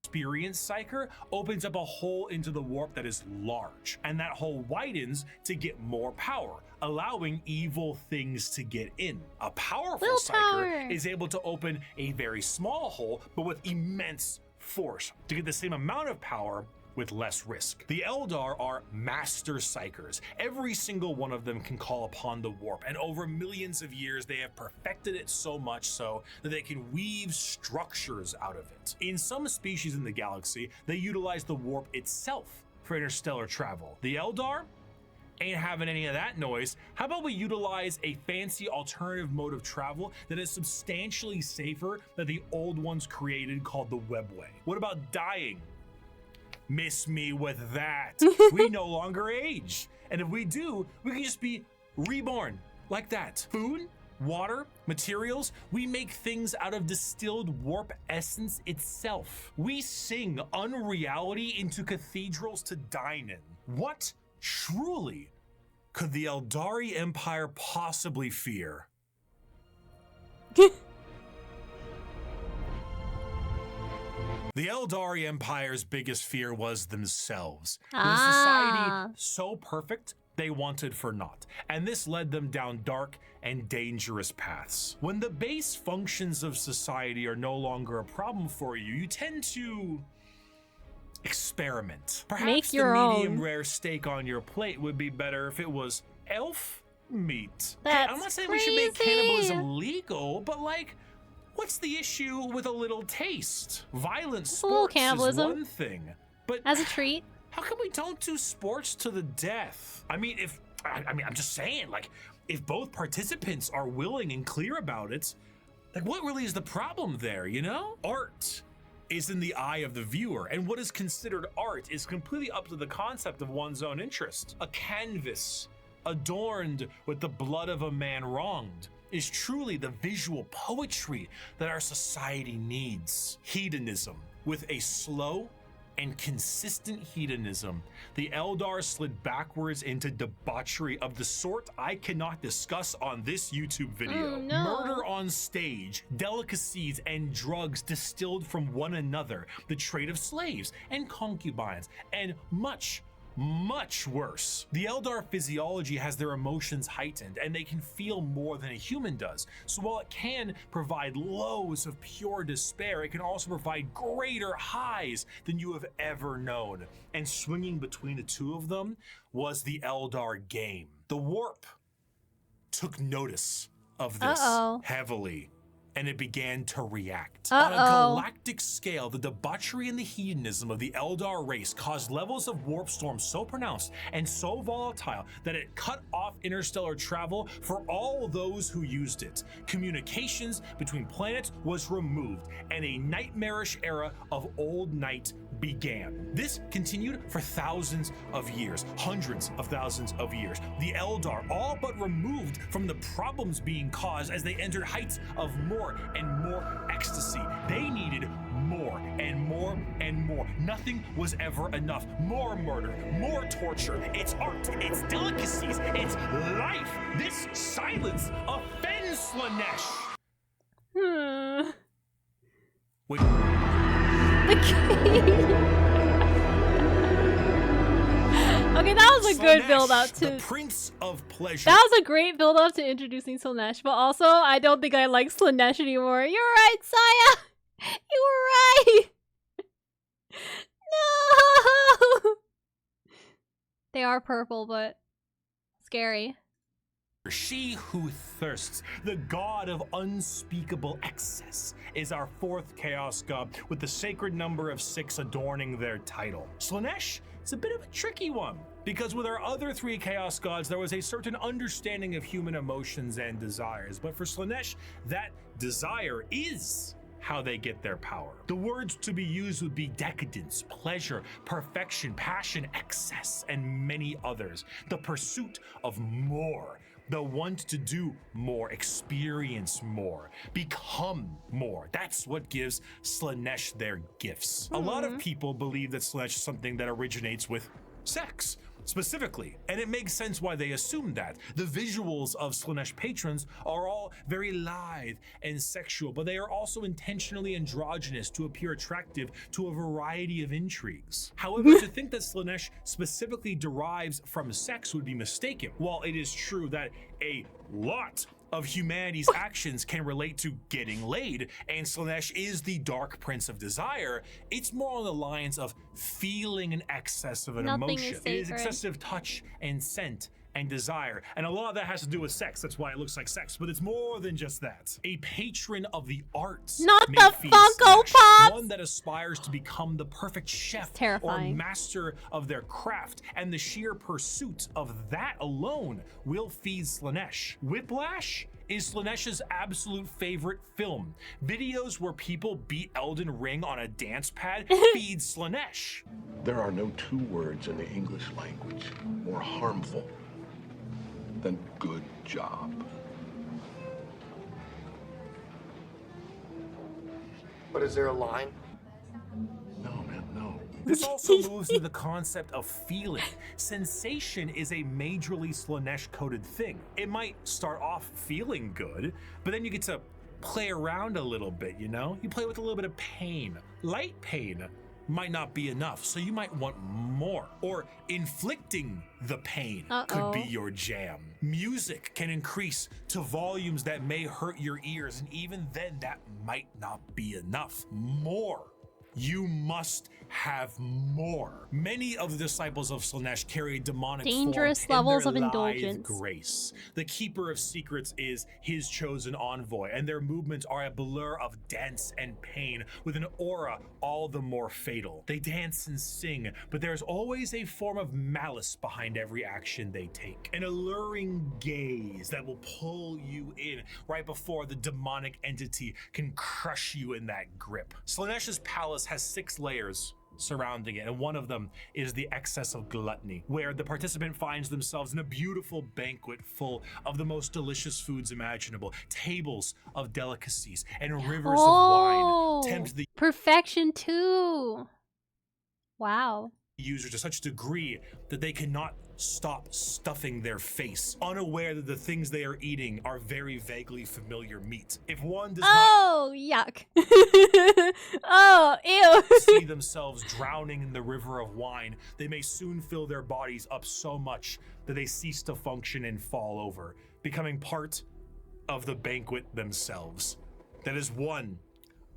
Experienced Psyker opens up a hole into the warp that is large, and that hole widens to get more power, allowing evil things to get in. A powerful Psyker is able to open a very small hole, but with immense force, to get the same amount of power with less risk. The Eldar are master Psykers. Every single one of them can call upon the warp, and over millions of years they have perfected it so much so that they can weave structures out of it. In some species in the galaxy, they utilize the warp itself for interstellar travel. The Eldar ain't having any of that noise. How about we utilize a fancy alternative mode of travel that is substantially safer than the old ones created, called the Webway? What about dying? Miss me with that. We no longer age. And if we do, we can just be reborn like that. Food, water, materials, we make things out of distilled warp essence itself. We sing unreality into cathedrals to dine in. What truly could the Eldari Empire possibly fear? The Eldari Empire's biggest fear was themselves. The society so perfect they wanted for naught, and this led them down dark and dangerous paths. When the base functions of society are no longer a problem for you, you tend to experiment. Perhaps make your the own medium rare steak on your plate would be better if it was elf meat. That's I'm not saying crazy. we should make cannibalism legal, but like, what's the issue with a little taste? Violent sports is one thing, but as a treat. How come we don't do sports to the death? I mean, I'm just saying, like, if both participants are willing and clear about it, like, what really is the problem there, you know? Art is in the eye of the viewer, and what is considered art is completely up to the concept of one's own interest. A canvas adorned with the blood of a man wronged is truly the visual poetry that our society needs. Hedonism. With a slow and consistent hedonism, the Eldar slid backwards into debauchery of the sort I cannot discuss on this YouTube video. Oh, no. Murder on stage, delicacies and drugs distilled from one another, the trade of slaves and concubines, and much worse. The Eldar physiology has their emotions heightened, and they can feel more than a human does. So while it can provide lows of pure despair, it can also provide greater highs than you have ever known. And swinging between the two of them was the Eldar game. The warp took notice of this heavily, and it began to react. On a galactic scale, the debauchery and the hedonism of the Eldar race caused levels of warp storm so pronounced and so volatile that it cut off interstellar travel for all those who used it. Communications between planets was removed, and a nightmarish era of old night began. This continued for thousands of years, hundreds of thousands of years. The Eldar all but removed from the problems being caused as they entered heights of more and more ecstasy. They needed more and more and more. Nothing was ever enough. More murder, more torture. It's art, it's delicacies, it's life. This silence offends Slaanesh. Wait. Okay, that was a good build up to the Prince of Pleasure. That was a great build up to introducing Slaanesh, but also I don't think I like Slaanesh anymore. You're right, Saya. You were right. No. They are purple, but scary. She who thirsts, the god of unspeakable excess, is our fourth chaos god with the sacred number of 6 adorning their title. Slaanesh is a bit of a tricky one, because with our other 3 chaos gods, there was a certain understanding of human emotions and desires, but for Slaanesh, that desire is how they get their power. The words to be used would be decadence, pleasure, perfection, passion, excess, and many others. The pursuit of more. The want to do more, experience more, become more. That's what gives Slaanesh their gifts. A lot of people believe that Slaanesh is something that originates with sex, specifically, and it makes sense why they assume that. The visuals of Slaanesh patrons are all very lithe and sexual, but they are also intentionally androgynous to appear attractive to a variety of intrigues. However, to think that Slaanesh specifically derives from sex would be mistaken. While it is true that a lot of humanity's actions can relate to getting laid, and Slaanesh is the dark prince of desire, it's more on the lines of feeling an excess of an emotion. It is excessive touch and scent and desire, and a lot of that has to do with sex. That's why it looks like sex, but it's more than just that. A patron of the arts, not the Funko Pops, one that aspires to become the perfect chef or master of their craft, and the sheer pursuit of that alone will feed Slaanesh. Whiplash is Slaanesh's absolute favorite film. Videos where people beat Elden Ring on a dance pad feed Slaanesh. There are no 2 words in the English language more harmful than good job. But is there a line? No, man, no. This also moves into the concept of feeling. Sensation is a majorly Slaanesh-coded thing. It might start off feeling good, but then you get to play around a little bit, you know? You play with a little bit of pain. Light pain might not be enough, so you might want more. Or inflicting the pain could be your jam. Music can increase to volumes that may hurt your ears, and even then that might not be enough. More. You must have more. Many of the disciples of Slaanesh carry a demonic dangerous form levels in their of indulgence. Grace. The keeper of secrets is his chosen envoy, and their movements are a blur of dance and pain with an aura all the more fatal. They dance and sing, but there's always a form of malice behind every action they take. An alluring gaze that will pull you in right before the demonic entity can crush you in that grip. Slaanesh's palace has 6 layers surrounding it, and one of them is the excess of gluttony, where the participant finds themselves in a beautiful banquet full of the most delicious foods imaginable, tables of delicacies, and rivers of wine tempt the perfection too. Wow. User to such a degree that they cannot stop stuffing their face, unaware that the things they are eating are very vaguely familiar meat. If one does not yuck. Oh, ew. see themselves drowning in the river of wine, they may soon fill their bodies up so much that they cease to function and fall over, becoming part of the banquet themselves. That is one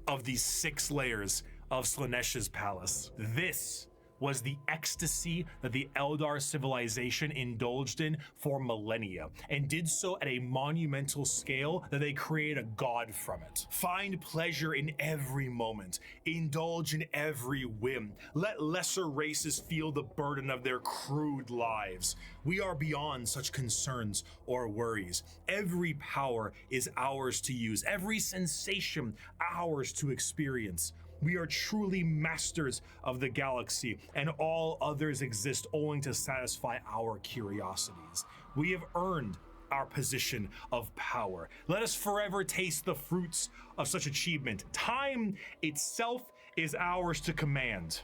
of these 6 layers of Slaanesh's palace. This was the ecstasy that the Eldar civilization indulged in for millennia, and did so at a monumental scale that they created a god from it. Find pleasure in every moment, indulge in every whim, let lesser races feel the burden of their crude lives. We are beyond such concerns or worries. Every power is ours to use, every sensation ours to experience. We are truly masters of the galaxy, and all others exist only to satisfy our curiosities. We have earned our position of power. Let us forever taste the fruits of such achievement. Time itself is ours to command.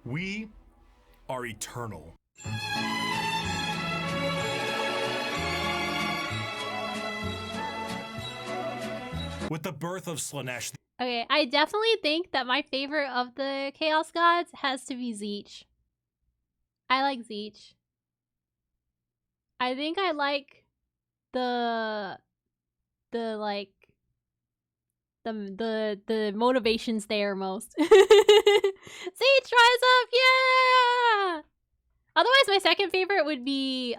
We are eternal. With the birth of Slaanesh, Okay, I definitely think that my favorite of the Chaos Gods has to be Zeech. I like Zeech. I think I like the motivations there most. Zeech, rise up, yeah! Otherwise, my second favorite would be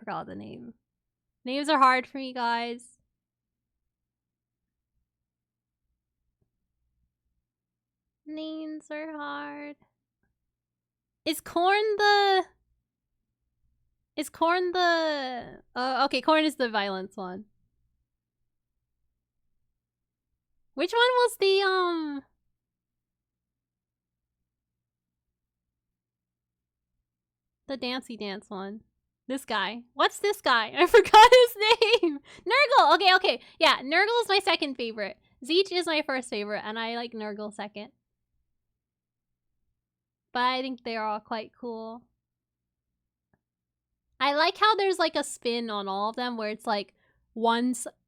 forgot the name. Names are hard for me, guys. Names are hard. Is Corn the... okay, Corn is the violence one. Which one was the dancey dance one? This guy. What's this guy? I forgot his name! Nurgle! Okay. Yeah, Nurgle is my second favorite. Zeech is my first favorite, and I like Nurgle second. But I think they're all quite cool. I like how there's like a spin on all of them where it's like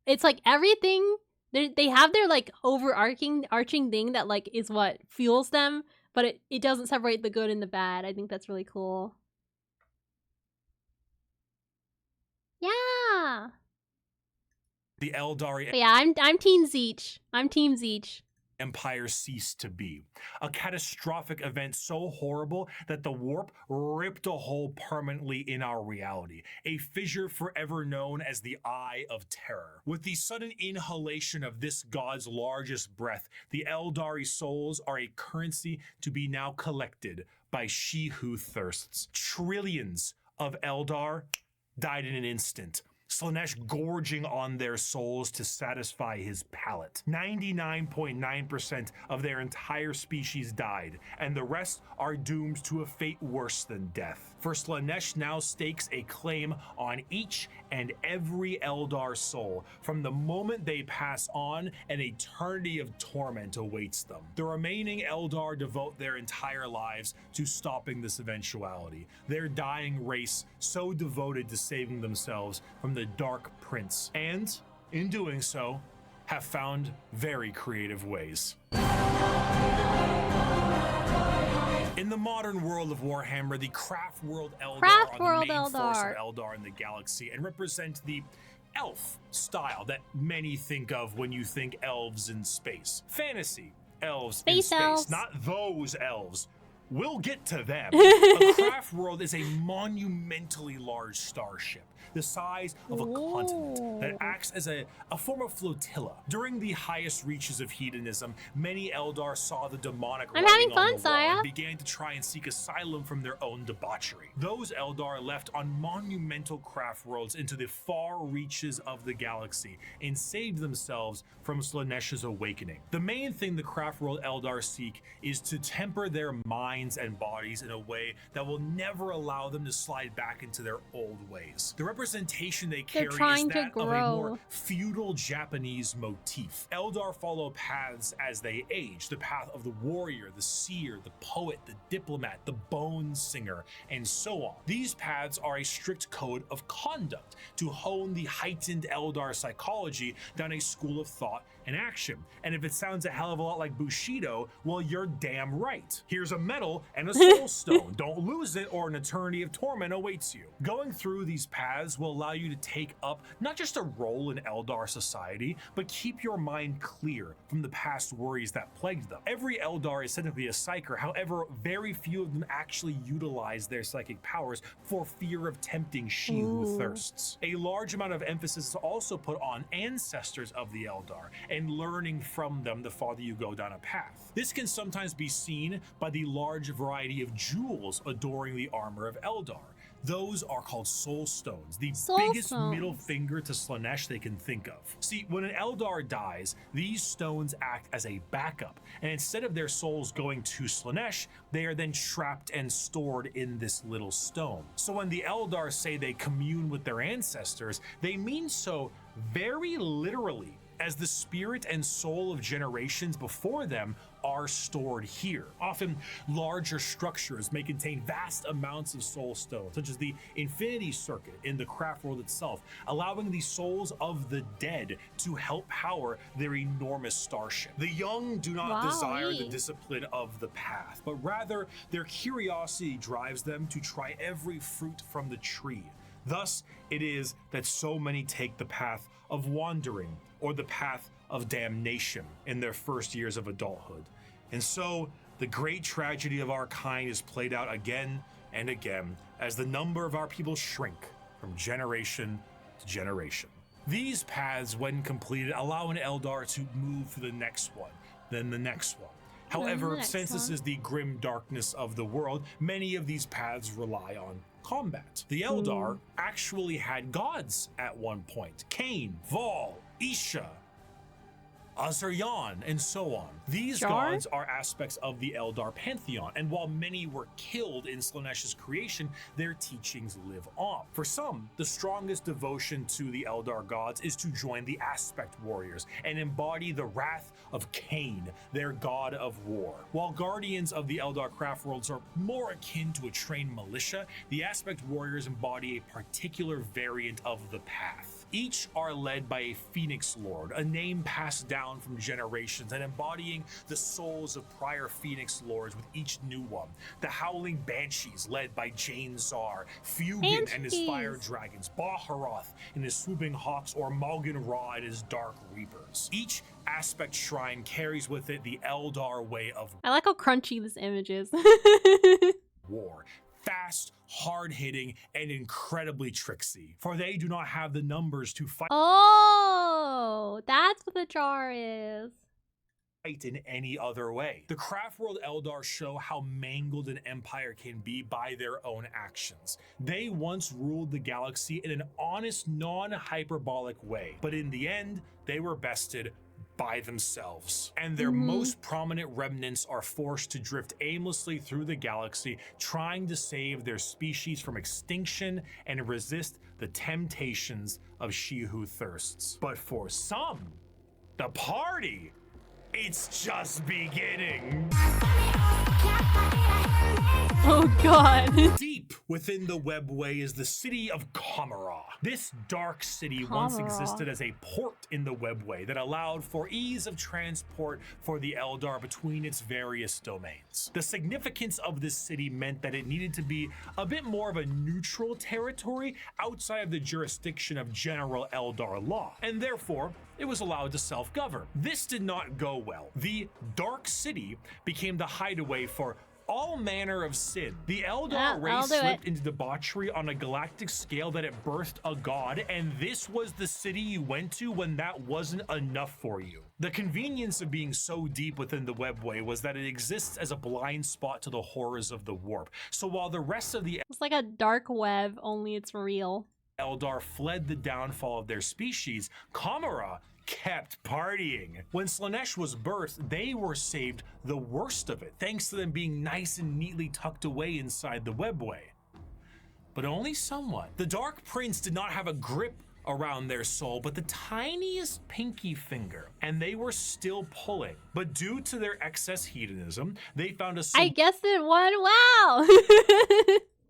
it's like everything, they have their like arching thing that like is what fuels them, but it doesn't separate the good and the bad. I think that's really cool. Yeah. The Eldari. But yeah, I'm Team Zeech. I'm Team Zeech. Empire ceased to be. A catastrophic event so horrible that the warp ripped a hole permanently in our reality. A fissure forever known as the Eye of Terror. With the sudden inhalation of this god's largest breath, the Eldari souls are a currency to be now collected by she who thirsts. Trillions of Eldar died in an instant. Slaanesh gorging on their souls to satisfy his palate. 99.9% of their entire species died, and the rest are doomed to a fate worse than death. For Slaanesh now stakes a claim on each and every Eldar soul. From the moment they pass on, an eternity of torment awaits them. The remaining Eldar devote their entire lives to stopping this eventuality. Their dying race so devoted to saving themselves from the Dark Prince, and in doing so, have found very creative ways. In the modern world of Warhammer, the Craft World Eldar are the main force of Eldar in the galaxy and represent the elf style that many think of when you think elves in space. Fantasy elves in space, elves. Not those elves. We'll get to them. A craft world is a monumentally large starship, the size of a continent, that acts as a form of flotilla. During the highest reaches of hedonism, many Eldar saw the demonic writing on the wall and began to try and seek asylum from their own debauchery. Those Eldar left on monumental craft worlds into the far reaches of the galaxy and saved themselves from Slaanesh's awakening. The main thing the craft world Eldar seek is to temper their minds and bodies in a way that will never allow them to slide back into their old ways. The representation they carry is that of a more feudal Japanese motif. Eldar follow paths as they age, the path of the warrior, the seer, the poet, the diplomat, the bone singer, and so on. These paths are a strict code of conduct to hone the heightened Eldar psychology down a school of thought and action. And if it sounds a hell of a lot like Bushido, well, you're damn right. Here's a medal and a soul stone. Don't lose it or an eternity of torment awaits you. Going through these paths will allow you to take up not just a role in Eldar society, but keep your mind clear from the past worries that plagued them. Every Eldar is said to be a psyker, however, very few of them actually utilize their psychic powers for fear of tempting she who thirsts. A large amount of emphasis is also put on ancestors of the Eldar and learning from them the farther you go down a path. This can sometimes be seen by the large variety of jewels adoring the armor of Eldar. Those are called soul stones, the biggest middle finger to Slaanesh they can think of. See, when an Eldar dies, these stones act as a backup, and instead of their souls going to Slaanesh, they are then trapped and stored in this little stone. So when the Eldar say they commune with their ancestors, they mean so very literally, as the spirit and soul of generations before them are stored here. Often, larger structures may contain vast amounts of soul stones, such as the Infinity Circuit in the craft world itself, allowing the souls of the dead to help power their enormous starship. The young do not desire the discipline of the path, but rather their curiosity drives them to try every fruit from the tree. Thus, it is that so many take the path of wandering or the path of damnation in their first years of adulthood. And so, the great tragedy of our kind is played out again and again as the number of our people shrink from generation to generation. These paths, when completed, allow an Eldar to move to the next one, then the next one. However, since this is the grim darkness of the world, many of these paths rely on combat. The Eldar actually had gods at one point. Cain, Vol, Isha, Azaryan, and so on. These gods are aspects of the Eldar pantheon, and while many were killed in Slaaneish's creation, their teachings live on. For some, the strongest devotion to the Eldar gods is to join the Aspect Warriors and embody the wrath of Cain, their god of war. While guardians of the Eldar craft worlds are more akin to a trained militia, the Aspect Warriors embody a particular variant of the path. Each are led by a Phoenix Lord, a name passed down from generations and embodying the souls of prior Phoenix Lords with each new one. The Howling Banshees, led by Jane Zar, Fugin and his Fire Dragons, Baharoth and his Swooping Hawks, or Malgan Ra and his Dark Reapers. Each aspect shrine carries with it the Eldar way of I like how crunchy this image is. war. Fast, hard-hitting, and incredibly tricksy, for they do not have the numbers to fight that's what the jar is. in any other way. The Craftworld Eldar show how mangled an empire can be by their own actions. They once ruled the galaxy in an honest, non-hyperbolic way, but in the end, they were bested by themselves, and their most prominent remnants are forced to drift aimlessly through the galaxy, trying to save their species from extinction and resist the temptations of she who thirsts. But for some, the party, it's just beginning. Oh god. Deep within the webway is the city of Kamara. This dark city once existed as a port in the webway that allowed for ease of transport for the Eldar between its various domains. The significance of this city meant that it needed to be a bit more of a neutral territory outside of the jurisdiction of general Eldar law, and therefore it was allowed to self-govern. This did not go well. The Dark City became the hideaway for all manner of sin. The Eldar race slipped into debauchery on a galactic scale that it birthed a god, and this was the city you went to when that wasn't enough for you. The convenience of being so deep within the webway was that it exists as a blind spot to the horrors of the warp. So while the rest of the It's like a dark web, only it's real. Eldar fled the downfall of their species, Kamara kept partying. When Slaanesh was birthed, they were saved the worst of it, thanks to them being nice and neatly tucked away inside the webway. But only somewhat. The Dark Prince did not have a grip around their soul, but the tiniest pinky finger, and they were still pulling. But due to their excess hedonism, they found a I guessed it one. Wow.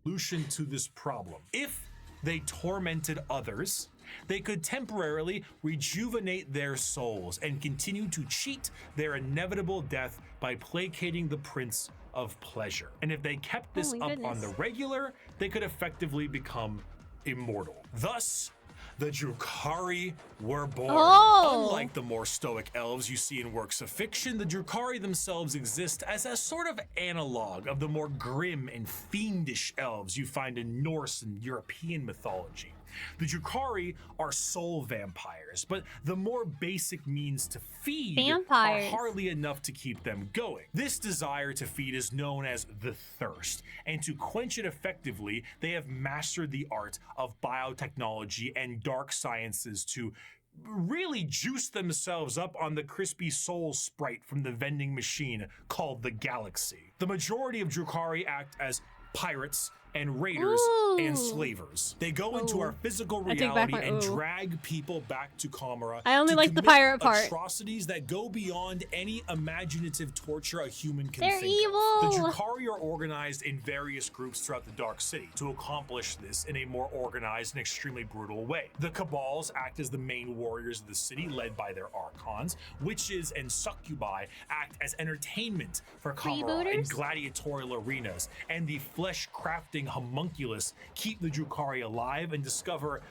solution to this problem. If they tormented others, they could temporarily rejuvenate their souls and continue to cheat their inevitable death by placating the Prince of Pleasure. And if they kept this up on the regular, they could effectively become immortal. Thus, the Drukhari were born. Unlike the more stoic elves you see in works of fiction, the Drukhari themselves exist as a sort of analog of the more grim and fiendish elves you find in Norse and European mythology. The Drukhari are soul vampires, but the more basic means to feed are hardly enough to keep them going. This desire to feed is known as the thirst, and to quench it effectively, they have mastered the art of biotechnology and dark sciences to really juice themselves up on the crispy soul sprite from the vending machine called the Galaxy. The majority of Drukhari act as pirates and raiders and slavers. They go into our physical reality and drag people back to Kamara. I only like the pirate part. Atrocities that go beyond any imaginative torture a human can They're think evil. of. The Drukhari are organized in various groups throughout the Dark City to accomplish this in a more organized and extremely brutal way. The Cabals act as the main warriors of the city, led by their archons. Witches and succubi act as entertainment for Kamara in gladiatorial arenas, and the flesh-crafting homunculus keep the Drukhari alive and discover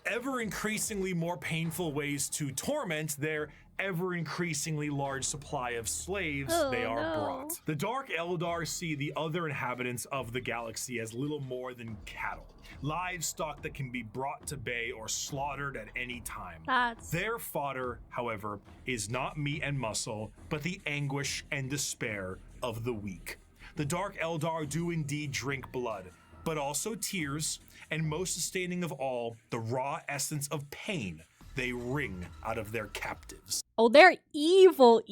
ever increasingly more painful ways to torment their ever-increasingly large supply of slaves they are brought. The Dark Eldar see the other inhabitants of the galaxy as little more than cattle, livestock that can be brought to bay or slaughtered at any time. Their fodder, however, is not meat and muscle, but the anguish and despair of the weak. The Dark Eldar do indeed drink blood, but also tears, and most sustaining of all, the raw essence of pain they wring out of their captives. Oh, they're evil.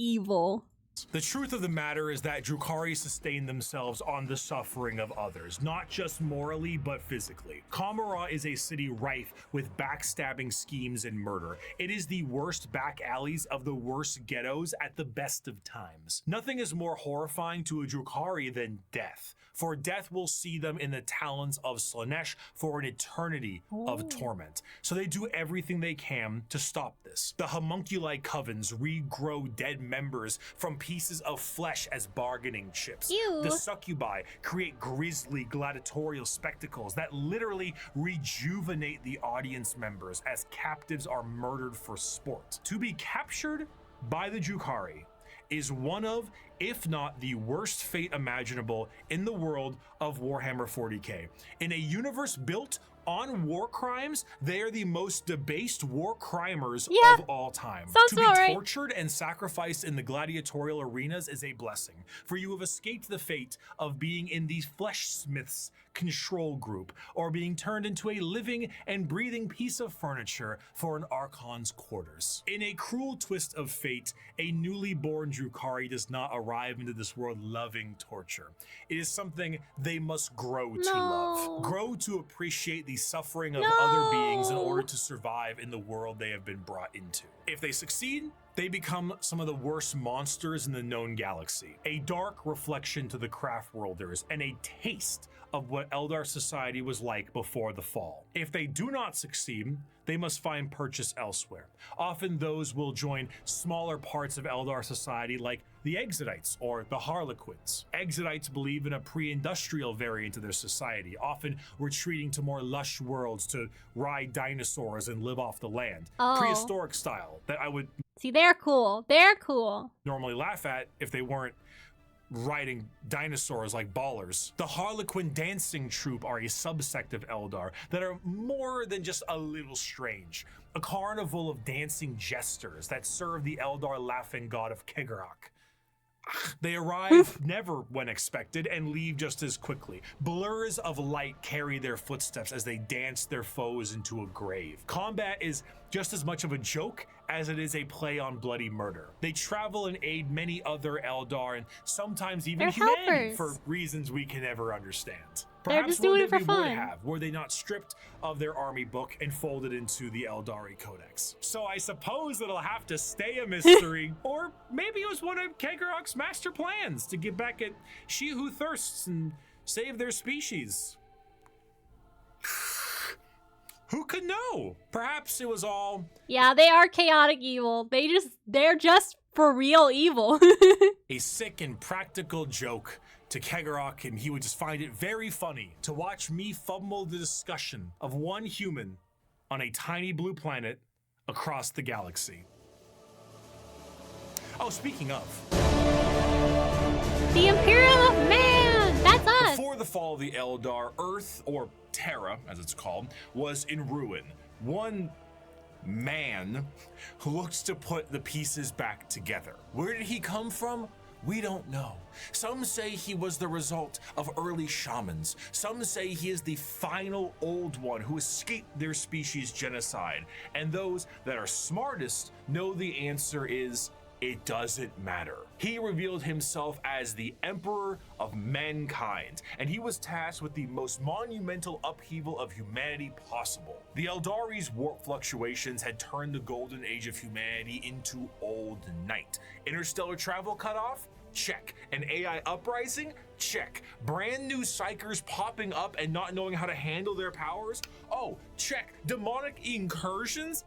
The truth of the matter is that Drukhari sustain themselves on the suffering of others, not just morally, but physically. Kamara is a city rife with backstabbing schemes and murder. It is the worst back alleys of the worst ghettos at the best of times. Nothing is more horrifying to a Drukhari than death, for death will see them in the talons of Slaanesh for an eternity of torment. So they do everything they can to stop this. The homunculi covens regrow dead members from pieces of flesh as bargaining chips. The succubi create grisly gladiatorial spectacles that literally rejuvenate the audience members as captives are murdered for sport. To be captured by the Drukhari is one of, if not the worst fate imaginable in the world of Warhammer 40k. In a universe built on war crimes, they are the most debased war crimers of all time. To be tortured and sacrificed in the gladiatorial arenas is a blessing, for you have escaped the fate of being in the flesh smith's control group, or being turned into a living and breathing piece of furniture for an Archon's quarters. In a cruel twist of fate, a newly born Drukhari does not arrive into this world loving torture. It is something they must grow to love. Grow to appreciate the suffering of other beings in order to survive in the world they have been brought into. If they succeed, they become some of the worst monsters in the known galaxy, a dark reflection to the Craftworlders, and a taste of what Eldar society was like before the fall. If they do not succeed, they must find purchase elsewhere. Often those will join smaller parts of Eldar society like the Exodites or the Harlequins. Exodites believe in a pre-industrial variant of their society, often retreating to more lush worlds to ride dinosaurs and live off the land. Prehistoric style that I would they're cool. Normally laugh at if they weren't riding dinosaurs like ballers. The Harlequin dancing troupe are a subsect of Eldar that are more than just a little strange. A carnival of dancing jesters that serve the Eldar laughing god of Kegarak. They arrive never when expected and leave just as quickly. Blurs of light carry their footsteps as they dance their foes into a grave. Combat is just as much of a joke as it is a play on bloody murder. They travel and aid many other Eldar and sometimes even humanity for reasons we can never understand. They're just doing it for fun. Were they not stripped of their army book and folded into the Eldari Codex? So I suppose it'll have to stay a mystery, or maybe it was one of Kegarak's master plans to get back at She Who Thirsts and save their species. Who could know? Perhaps it was all... Yeah, they are chaotic evil. They're just for real evil. a sick and practical joke to Kegarak, and he would just find it very funny to watch me fumble the discussion of one human on a tiny blue planet across the galaxy. Oh, speaking of... The Imperium of Man! That's us! Before the fall of the Eldar, Earth, or Terra, as it's called, was in ruin. One man who looks to put the pieces back together. Where did he come from? We don't know. Some say he was the result of early shamans. Some say he is the final old one who escaped their species' genocide. And those that are smartest know the answer is, it doesn't matter. He revealed himself as the Emperor of Mankind, and he was tasked with the most monumental upheaval of humanity possible. The Eldari's warp fluctuations had turned the golden age of humanity into old night. Interstellar travel cut off? Check. An AI uprising? Check. Brand new psychers popping up and not knowing how to handle their powers? Oh, check. Demonic incursions?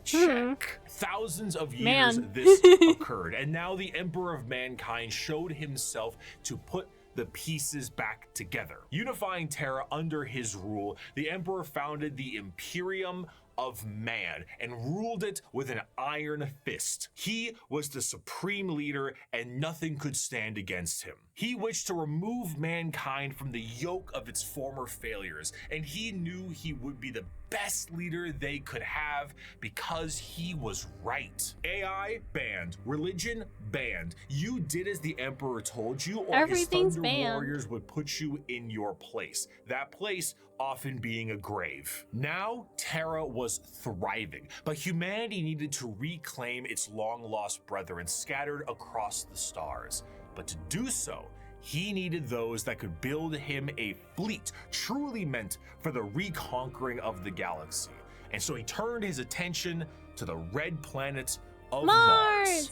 Check. Thousands of years this occurred, and now the Emperor of Mankind showed himself to put the pieces back together. Unifying Terra under his rule, the Emperor founded the Imperium of man and ruled it with an iron fist. He was the supreme leader and nothing could stand against him. He wished to remove mankind from the yoke of its former failures, and he knew he would be the best leader they could have because he was right. AI banned, religion banned. You did as the Emperor told you, or Everything's his Thunder banned. Warriors would put you in your place. That place often being a grave. Now, Terra was thriving, but humanity needed to reclaim its long-lost brethren scattered across the stars. But to do so, he needed those that could build him a fleet truly meant for the reconquering of the galaxy. And so he turned his attention to the red planet of Mars.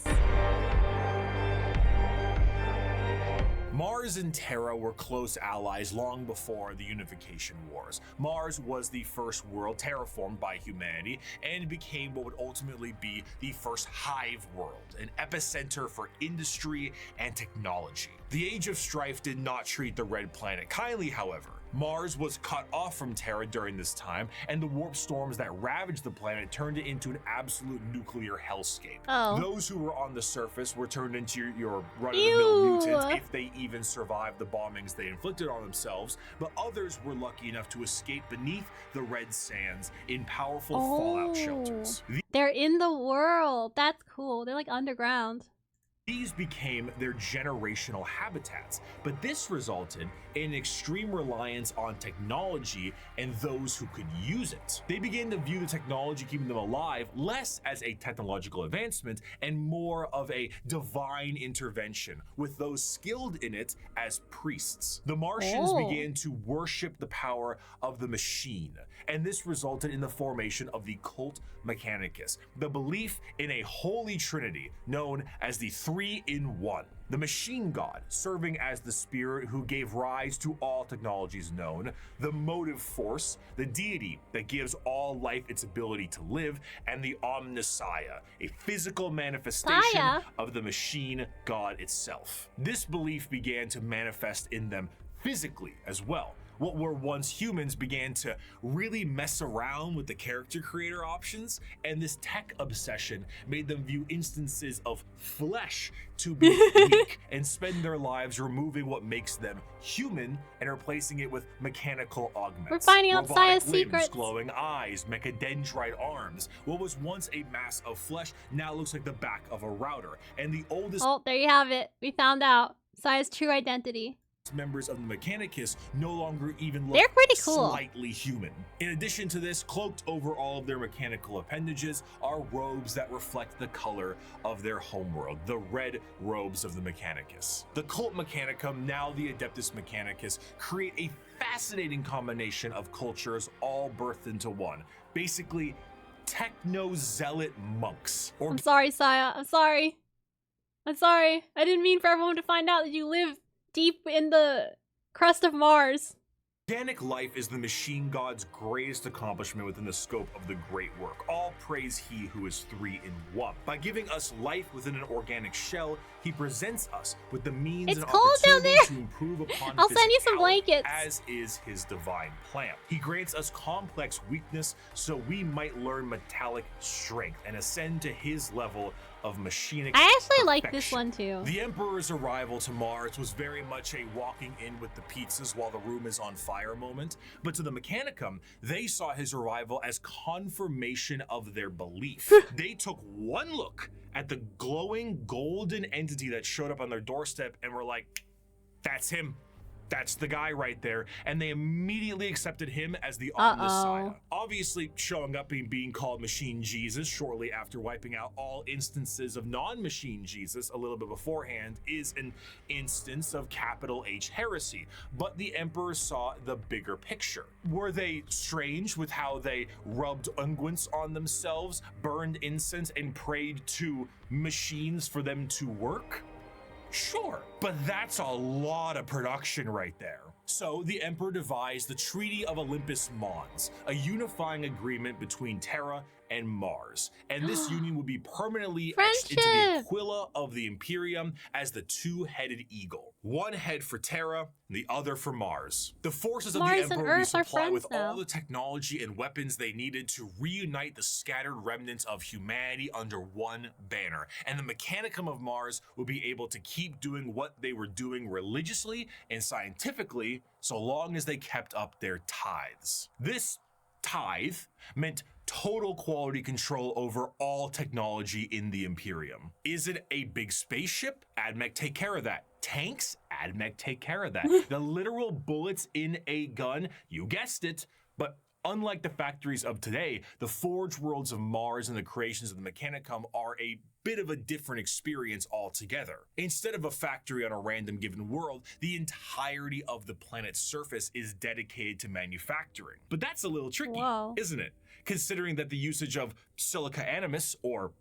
Mars and Terra were close allies long before the Unification Wars. Mars was the first world terraformed by humanity and became what would ultimately be the first hive world, an epicenter for industry and technology. The Age of Strife did not treat the red planet kindly, however. Mars was cut off from Terra during this time, and the warp storms that ravaged the planet turned it into an absolute nuclear hellscape. Those who were on the surface were turned into your run-of-the-mill mutants if they even survived the bombings they inflicted on themselves, but others were lucky enough to escape beneath the red sands in powerful fallout shelters. They're in the world. That's cool. They're like underground. These became their generational habitats, but this resulted in extreme reliance on technology and those who could use it. They began to view the technology keeping them alive less as a technological advancement and more of a divine intervention, with those skilled in it as priests. The Martians began to worship the power of the machine, and this resulted in the formation of the Cult Mechanicus, the belief in a holy trinity known as the Three-in-One. The machine god, serving as the spirit who gave rise to all technologies known, the motive force, the deity that gives all life its ability to live, and the Omnissiah, a physical manifestation of the machine god itself. This belief began to manifest in them physically as well. What were once humans began to really mess around with the character creator options, and this tech obsession made them view instances of flesh to be weak and spend their lives removing what makes them human and replacing it with mechanical augments. We're finding out Saya's secrets. Glowing eyes, mechadendrite arms. What was once a mass of flesh now looks like the back of a router. And the oldest— Oh, there you have it. We found out Saya's true identity. Members of the Mechanicus no longer even look They're pretty cool. Slightly human. In addition to this, cloaked over all of their mechanical appendages are robes that reflect the color of their homeworld, the red robes of the Mechanicus. The Cult Mechanicum, now the Adeptus Mechanicus, create a fascinating combination of cultures all birthed into one. Basically, techno-zealot monks. I'm sorry, Saya. I'm sorry. I'm sorry. I didn't mean for everyone to find out that you live deep in the crust of Mars. Organic life is the machine god's greatest accomplishment within the scope of the great work. All praise he who is Three-in-One. By giving us life within an organic shell, he presents us with the means and opportunity to improve upon I'll send you some blankets. as is his divine plan. He grants us complex weakness so we might learn metallic strength and ascend to his level of machinic I actually perfection. like this one too. The Emperor's arrival to Mars was very much a walking in with the pizzas while the room is on fire moment, but to the Mechanicum, they saw his arrival as confirmation of their belief. They took one look at the glowing golden entity that showed up on their doorstep and were like, that's him. That's the guy right there. And they immediately accepted him as the Omnissiah. Obviously showing up and being called Machine Jesus shortly after wiping out all instances of non-Machine Jesus a little bit beforehand is an instance of capital H heresy. But the Emperor saw the bigger picture. Were they strange with how they rubbed unguents on themselves, burned incense, and prayed to machines for them to work? Sure, but that's a lot of production right there. So the Emperor devised the Treaty of Olympus Mons, a unifying agreement between Terra and Mars, and this union would be permanently etched Friendship! into the aquila of the Imperium as the two-headed eagle. One head for Terra, the other for Mars. The forces of Mars the and Emperor would be Earth are supplied with friends now. all the technology and weapons they needed to reunite the scattered remnants of humanity under one banner, and the Mechanicum of Mars would be able to keep doing what they were doing religiously and scientifically so long as they kept up their tithes. This tithe meant total quality control over all technology in the Imperium. Is it a big spaceship? AdMech take care of that. Tanks? AdMech take care of that. The literal bullets in a gun? You guessed it. But unlike the factories of today, the forge worlds of Mars and the creations of the Mechanicum are a bit of a different experience altogether. Instead of a factory on a random given world, the entirety of the planet's surface is dedicated to manufacturing. But that's a little tricky, Whoa. isn't it? Considering that the usage of silica animus, or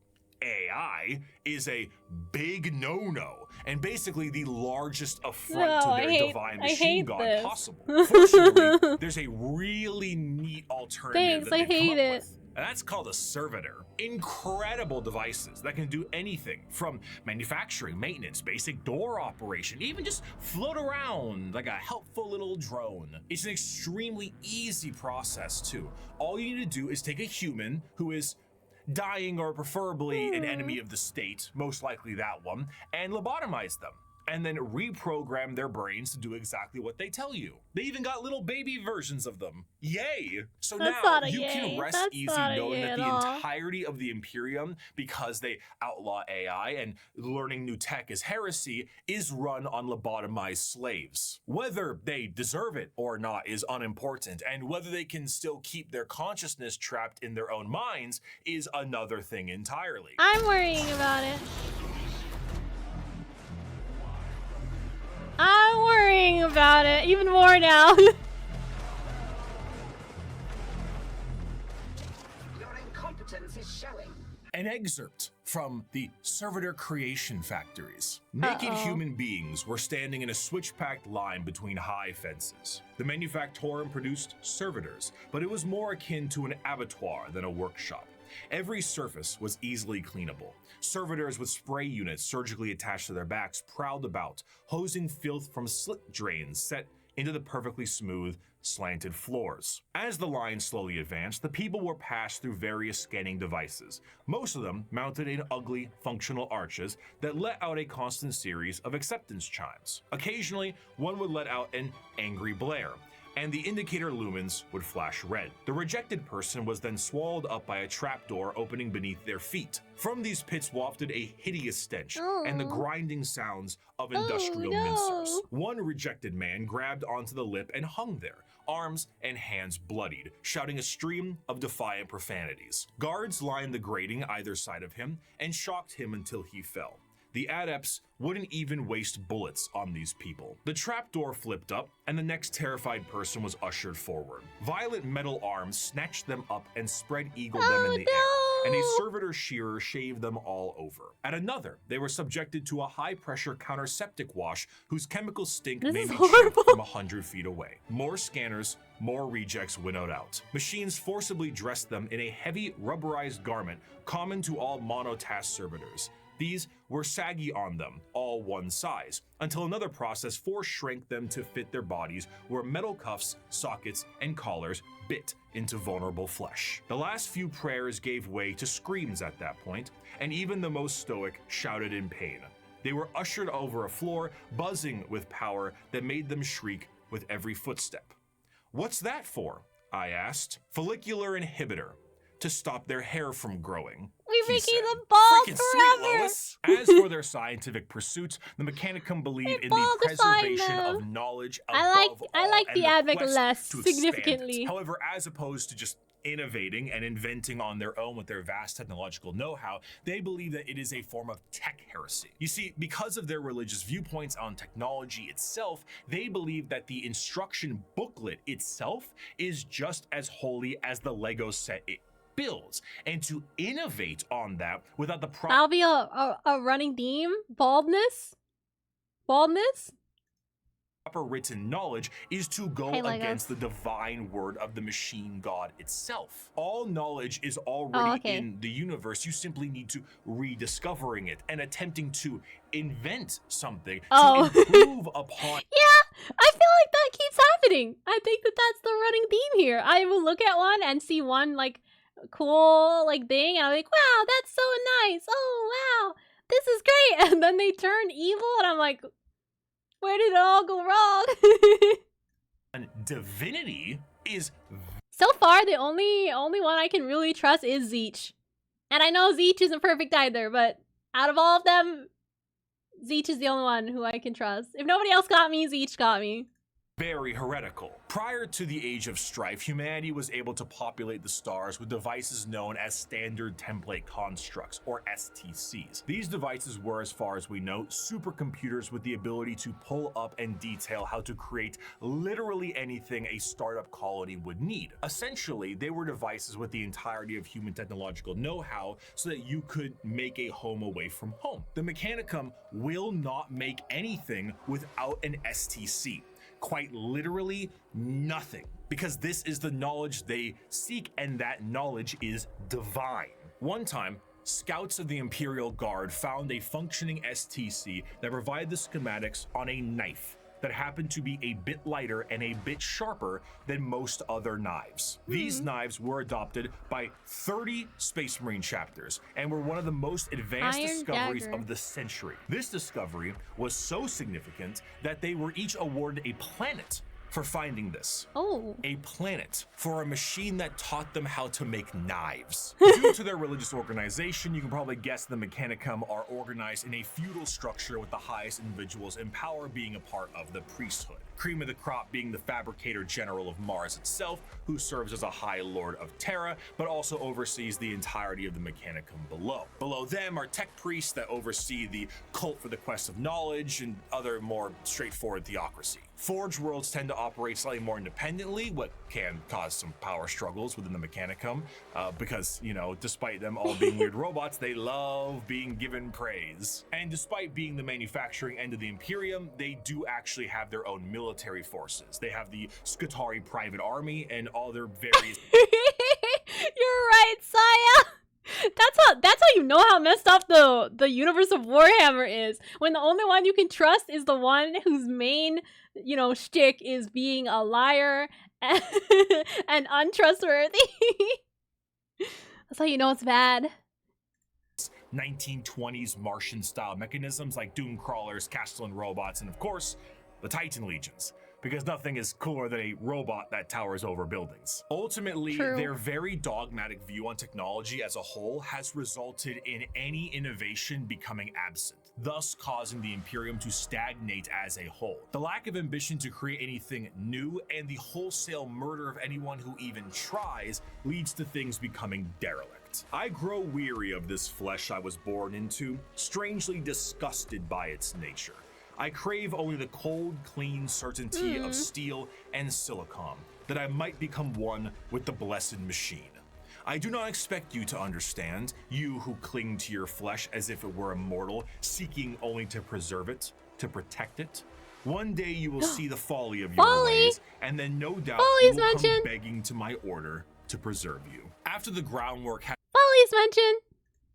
AI, is a big no-no, and basically the largest affront to their divine machine god possible. Fortunately, there's a really neat alternative that they've come up with. And that's called a servitor. Incredible devices that can do anything from manufacturing, maintenance, basic door operation, even just float around like a helpful little drone. It's an extremely easy process too. All you need to do is take a human who is dying or preferably an enemy of the state, most likely that one, and lobotomize them. And then reprogram their brains to do exactly what they tell you. They even got little baby versions of them. Yay! So That's now not a you yay. can rest That's easy not a knowing yay that at the all. entirety of the Imperium, because they outlaw AI and learning new tech is heresy, is run on lobotomized slaves. Whether they deserve it or not is unimportant, and whether they can still keep their consciousness trapped in their own minds is another thing entirely. I'm worrying about it. I'm worrying about it even more now. Your incompetence is showing. An excerpt from the Servitor Creation Factories. Naked human beings were standing in a switch-packed line between high fences. The Manufactorum produced servitors, but it was more akin to an abattoir than a workshop. Every surface was easily cleanable. Servitors with spray units surgically attached to their backs prowled about, hosing filth from slit drains set into the perfectly smooth, slanted floors. As the line slowly advanced, the people were passed through various scanning devices, most of them mounted in ugly, functional arches that let out a constant series of acceptance chimes. Occasionally, one would let out an angry blare, and the indicator lumens would flash red. The rejected person was then swallowed up by a trapdoor opening beneath their feet. From these pits wafted a hideous stench and the grinding sounds of industrial mincers. One rejected man grabbed onto the lip and hung there, arms and hands bloodied, shouting a stream of defiant profanities. Guards lined the grating either side of him and shocked him until he fell. The adepts wouldn't even waste bullets on these people. The trapdoor flipped up, and the next terrified person was ushered forward. Violent metal arms snatched them up and spread-eagled them in the air, and a servitor shearer shaved them all over. At another, they were subjected to a high-pressure counterseptic wash whose chemical stink made me choke from 100 feet away. More scanners, more rejects winnowed out. Machines forcibly dressed them in a heavy rubberized garment common to all monotask servitors. These were saggy on them, all one size, until another process force-shrank them to fit their bodies where metal cuffs, sockets, and collars bit into vulnerable flesh. The last few prayers gave way to screams at that point, and even the most stoic shouted in pain. They were ushered over a floor buzzing with power that made them shriek with every footstep. "What's that for?" I asked. "Follicular inhibitor. To stop their hair from growing." We're he making said. them bald Freaking forever. sweet, Lois. As for their scientific pursuits, the Mechanicum believed in the bald to find preservation them. of knowledge I like above the all, and AdMech quest less to expand significantly. it. However, as opposed to just innovating and inventing on their own with their vast technological know-how, they believe that it is a form of tech heresy. You see, because of their religious viewpoints on technology itself, they believe that the instruction booklet itself is just as holy as the Lego set it builds, and to innovate on that without the That'll be a running theme. Baldness. proper written knowledge is to go against the divine word of the machine god itself. All knowledge is already in the universe. You simply need to rediscovering it and attempting to invent something to improve upon. Yeah, I feel like that keeps happening. I think that that's the running theme here. I will look at one and see one like cool like thing and I'm like, wow, that's so nice. Oh wow, this is great. And then they turn evil and I'm like, where did it all go wrong? And divinity is so far the only one I can really trust is Zeech. And I know Zeech isn't perfect either, but out of all of them, Zeech is the only one who I can trust. If nobody else got me, Zeech got me. Very heretical. Prior to the Age of Strife, humanity was able to populate the stars with devices known as Standard Template Constructs, or STCs. These devices were, as far as we know, supercomputers with the ability to pull up and detail how to create literally anything a startup colony would need. Essentially, they were devices with the entirety of human technological know-how so that you could make a home away from home. The Mechanicum will not make anything without an STC. Quite literally nothing, because this is the knowledge they seek, and that knowledge is divine. One time, scouts of the Imperial Guard found a functioning STC that provided the schematics on a knife that happened to be a bit lighter and a bit sharper than most other knives. These knives were adopted by 30 Space Marine chapters and were one of the most advanced discoveries of the century. This discovery was so significant that they were each awarded a planet for finding this. A planet for a machine that taught them how to make knives. Due to their religious organization, you can probably guess the Mechanicum are organized in a feudal structure with the highest individuals in power being a part of the priesthood. Cream of the crop being the fabricator general of Mars itself, who serves as a high lord of Terra, but also oversees the entirety of the Mechanicum below. Below them are tech priests that oversee the cult for the quest of knowledge and other more straightforward theocracy. Forge worlds tend to operate slightly more independently, what can cause some power struggles within the Mechanicum, because, you know, despite them all being weird robots, they love being given praise. And despite being the manufacturing end of the Imperium, they do actually have their own military forces. They have the Skitarii Private Army and all their various... You're right, Saya! That's how you know how messed up the universe of Warhammer is. When the only one you can trust is the one whose main, you know, shtick is being a liar and untrustworthy. That's how you know it's bad. 1920s Martian style mechanisms like doom crawlers, Castellan robots, and of course, the Titan Legions. Because nothing is cooler than a robot that towers over buildings. Ultimately, their very dogmatic view on technology as a whole has resulted in any innovation becoming absent, thus causing the Imperium to stagnate as a whole. The lack of ambition to create anything new and the wholesale murder of anyone who even tries leads to things becoming derelict. I grow weary of this flesh I was born into, strangely disgusted by its nature. I crave only the cold, clean certainty of steel and silicon, that I might become one with the blessed machine. I do not expect you to understand, you who cling to your flesh as if it were immortal, seeking only to preserve it, to protect it. One day you will see the folly of your ways, and then no doubt you will come begging to my order to preserve you. After the groundwork had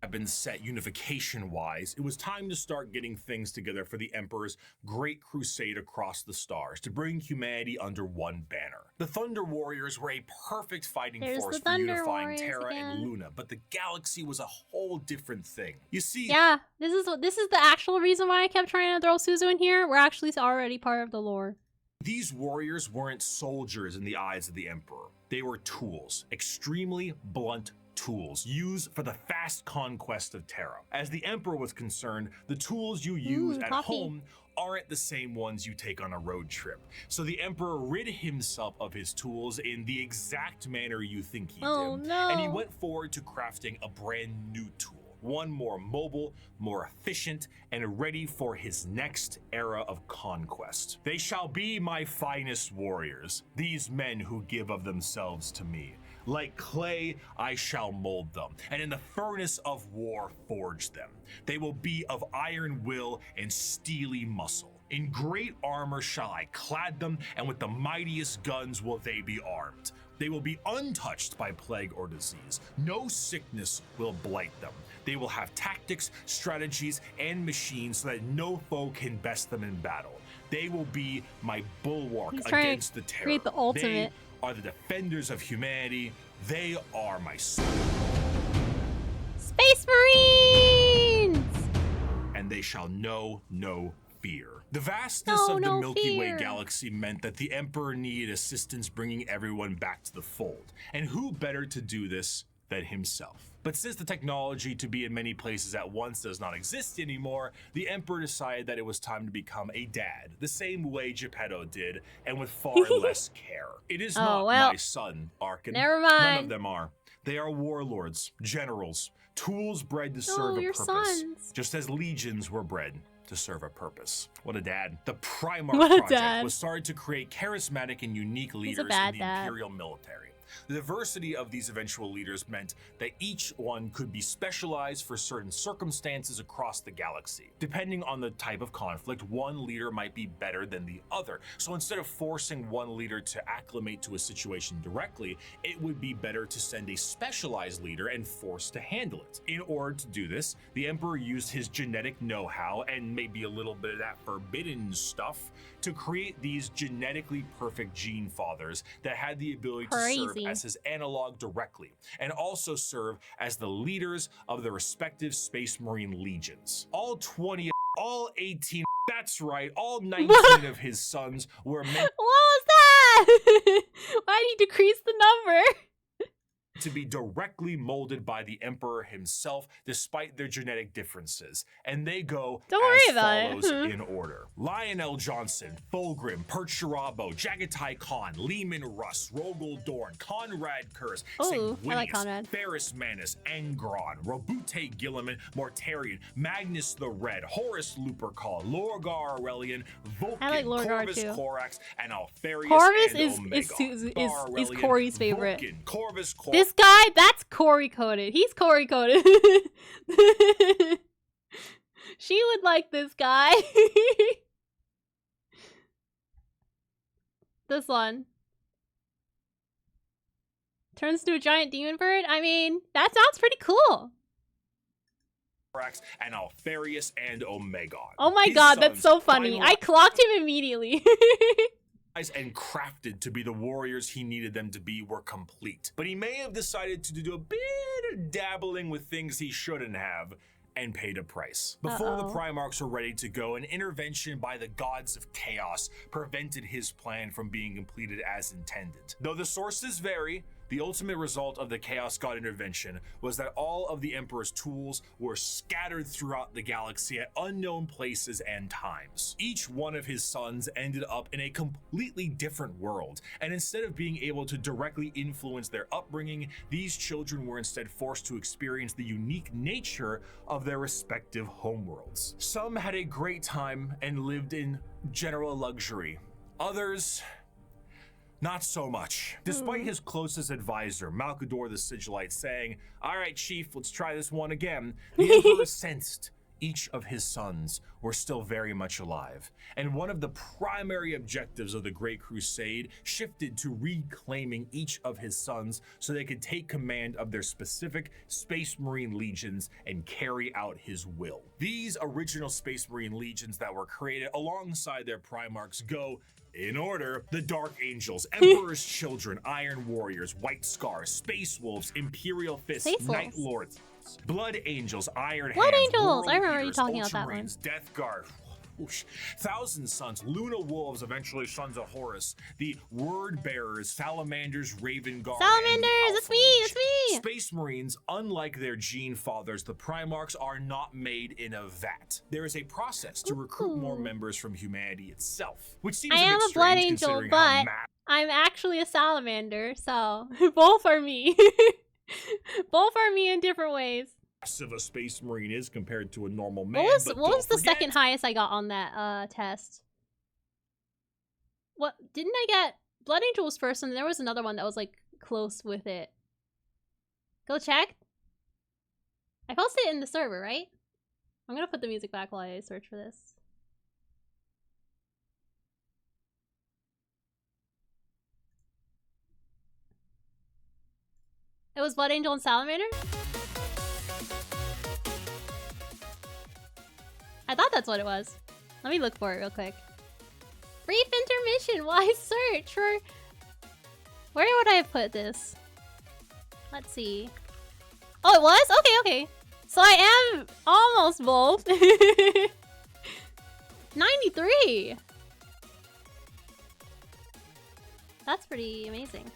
been set unification-wise, it was time to start getting things together for the Emperor's great crusade across the stars to bring humanity under one banner. The Thunder Warriors were a perfect fighting force for unifying Terra and Luna, but the galaxy was a whole different thing. You see... Yeah, this is the actual reason why I kept trying to throw Suzu in here. We're actually already part of the lore. These warriors weren't soldiers in the eyes of the Emperor. They were tools, extremely blunt tools used for the fast conquest of Terra. As the Emperor was concerned, the tools you use at home aren't the same ones you take on a road trip. So the Emperor rid himself of his tools in the exact manner you think he did. And he went forward to crafting a brand new tool. One more mobile, more efficient, and ready for his next era of conquest. They shall be my finest warriors, these men who give of themselves to me. Like clay, I shall mold them, and in the furnace of war forge them. They will be of iron will and steely muscle. In great armor shall I clad them, and with the mightiest guns will they be armed. They will be untouched by plague or disease. No sickness will blight them. They will have tactics, strategies, and machines so that no foe can best them in battle. They will be my bulwark against the terror. Create the ultimate. They are the defenders of humanity. They are my soul. Space Marines! And they shall know no fear. The vastness of the Milky Way galaxy meant that the Emperor needed assistance bringing everyone back to the fold. And who better to do this than himself? But since the technology to be in many places at once does not exist anymore, the Emperor decided that it was time to become a dad, the same way Geppetto did, and with far less care. It is not my son, Arkin. Never mind. None of them are. They are warlords, generals, tools bred to serve a purpose, sons. just as legions were bred to serve a purpose. What a dad. The Primarch Project was started to create charismatic and unique leaders in the Imperial military. The diversity of these eventual leaders meant that each one could be specialized for certain circumstances across the galaxy. Depending on the type of conflict, one leader might be better than the other. So instead of forcing one leader to acclimate to a situation directly, it would be better to send a specialized leader and force to handle it. In order to do this, the Emperor used his genetic know-how and maybe a little bit of that forbidden stuff to create these genetically perfect gene fathers that had the ability to serve as his analog directly, and also serve as the leaders of the respective Space Marine legions. All 20, all 18, that's right, all 19 of his sons were meant— What was that? Why did you decrease the number? to be directly molded by the Emperor himself, despite their genetic differences. And they go as follows in order. Lionel Johnson, Fulgrim, Percherabo, Jagatai Khan, Lehman Russ, Rogel Dorn, Conrad Kurz, Sanguinius, Ferris Manus, Angron, Robute Gilliman, Mortarion, Magnus the Red, Horus Lupercal, Lorgar Aurelian, Vulcan, Corvus Corax, and Alfarius Corvus and is Corey's favorite. Vulcan, Corvus Corax. This guy, that's Corey coded. He's Corey coded. She would like this guy. This one. Turns to a giant demon bird? I mean, that sounds pretty cool. And Alfarius and Omegon. Oh my god, that's so funny. I clocked him immediately. And crafted to be the warriors he needed them to be were complete. But he may have decided to do a bit of dabbling with things he shouldn't have, and paid a price. Before the Primarchs were ready to go, an intervention by the gods of chaos prevented his plan from being completed as intended. Though the sources vary, the ultimate result of the Chaos God intervention was that all of the Emperor's tools were scattered throughout the galaxy at unknown places and times. Each one of his sons ended up in a completely different world, and instead of being able to directly influence their upbringing, these children were instead forced to experience the unique nature of their respective homeworlds. Some had a great time and lived in general luxury. Others, not so much. Despite his closest advisor, Malkador the Sigillite, saying, "All right, Chief, let's try this one again," the Emperor sensed each of his sons were still very much alive. And one of the primary objectives of the Great Crusade shifted to reclaiming each of his sons so they could take command of their specific Space Marine legions and carry out his will. These original Space Marine legions that were created alongside their Primarchs go in order: the Dark Angels, Emperor's Children, Iron Warriors, White Scars, Space Wolves, Imperial Fists, Night Lords, Blood Angels, Iron Hands, Angels! I remember you Eaters, talking about that one. Ultramarines, Death Guard, Thousand Sons, Luna Wolves, eventually Sons of Horus, the Word Bearers, Salamanders, Raven Guard, Salamanders! It's me! It's me! Space Marines, unlike their gene fathers, the Primarchs are not made in a vat. There is a process to recruit more members from humanity itself, which seems I a am bit a Blood strange Angel, but I'm actually a Salamander, so both are me. Both are me in different ways. Massive a Space Marine is compared to a normal man. What was the second highest I got on that test? What didn't I get? Blood Angel was first, and there was another one that was like close with it. Go check. I posted it in the server, right? I'm gonna put the music back while I search for this. It was Blood Angel and Salamander? I thought that's what it was. Let me look for it real quick. Brief intermission. Why search for... Where would I have put this? Let's see. Oh, it was? Okay, okay. So I am almost both. 93. That's pretty amazing.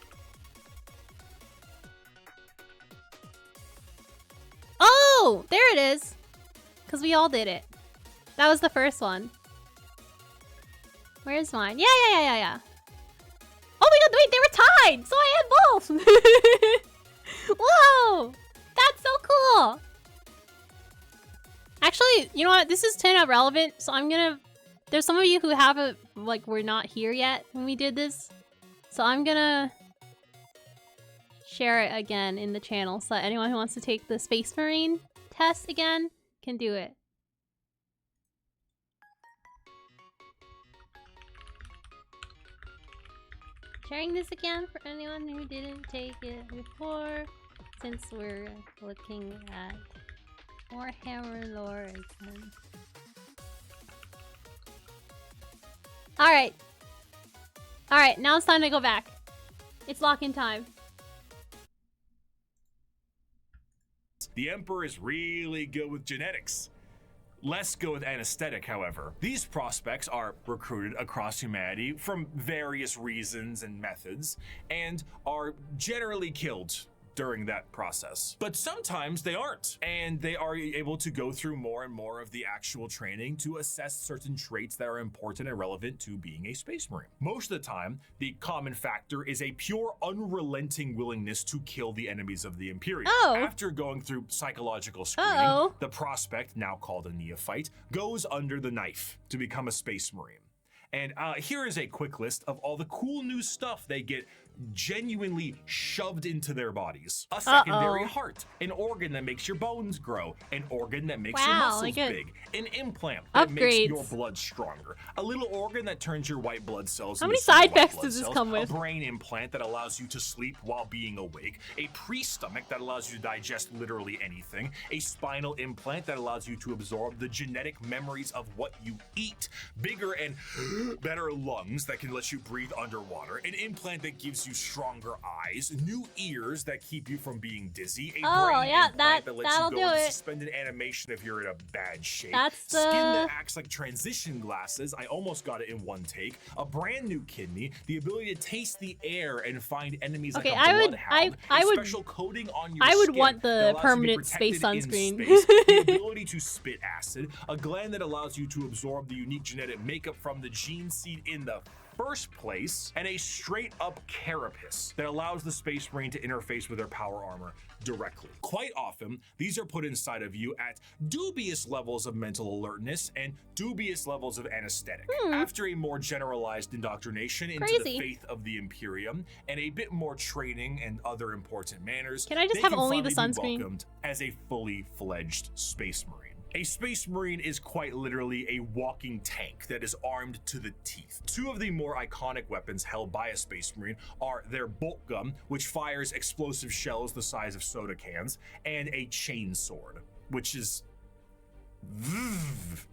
Oh, there it is. Because we all did it. That was the first one. Where's mine? Yeah. Oh my god, wait, they were tied! So I had both! Whoa! That's so cool! Actually, you know what? This is 10 relevant, so I'm gonna... There's some of you who haven't, like, were not here yet when we did this. So I'm gonna share it again in the channel so that anyone who wants to take the Space Marine test again can do it. Sharing this again for anyone who didn't take it before, since we're looking at Warhammer lore again. Alright. Alright, now it's time to go back. It's lock-in time. The Emperor is really good with genetics. Less good with anesthetic, however. These prospects are recruited across humanity from various reasons and methods, and are generally killed during that process. But sometimes they aren't, and they are able to go through more and more of the actual training to assess certain traits that are important and relevant to being a Space Marine. Most of the time, the common factor is a pure, unrelenting willingness to kill the enemies of the Imperium. After going through psychological screening, the prospect, now called a neophyte, goes under the knife to become a Space Marine. And here is a quick list of all the cool new stuff they get genuinely shoved into their bodies. A secondary heart, an organ that makes your bones grow, an organ that makes your muscles big, an implant that makes your blood stronger, a little organ that turns your white blood cells into side effects does this come with? A brain implant that allows you to sleep while being awake, a pre-stomach that allows you to digest literally anything, a spinal implant that allows you to absorb the genetic memories of what you eat, bigger and better lungs that can let you breathe underwater, an implant that gives you stronger eyes, new ears that keep you from being dizzy, a brain implant that lets you go into suspended animation if you're in a bad shape, skin that acts like transition glasses, I almost got it in one take, a brand new kidney, the ability to taste the air and find enemies like a bloodhound, special coating on your skin want the permanent space sunscreen. The ability to spit acid, a gland that allows you to absorb the unique genetic makeup from the gene seed in the first place, and a straight up carapace that allows the Space Marine to interface with their power armor directly. Quite often, these are put inside of you at dubious levels of mental alertness and dubious levels of anesthetic. After a more generalized indoctrination into the faith of the Imperium and a bit more training and other important manners, can I just have only the sunscreen? Welcomed as a fully fledged Space Marine. A Space Marine is quite literally a walking tank that is armed to the teeth. Two of the more iconic weapons held by a Space Marine are their bolt gun, which fires explosive shells the size of soda cans, and a chain sword, which is...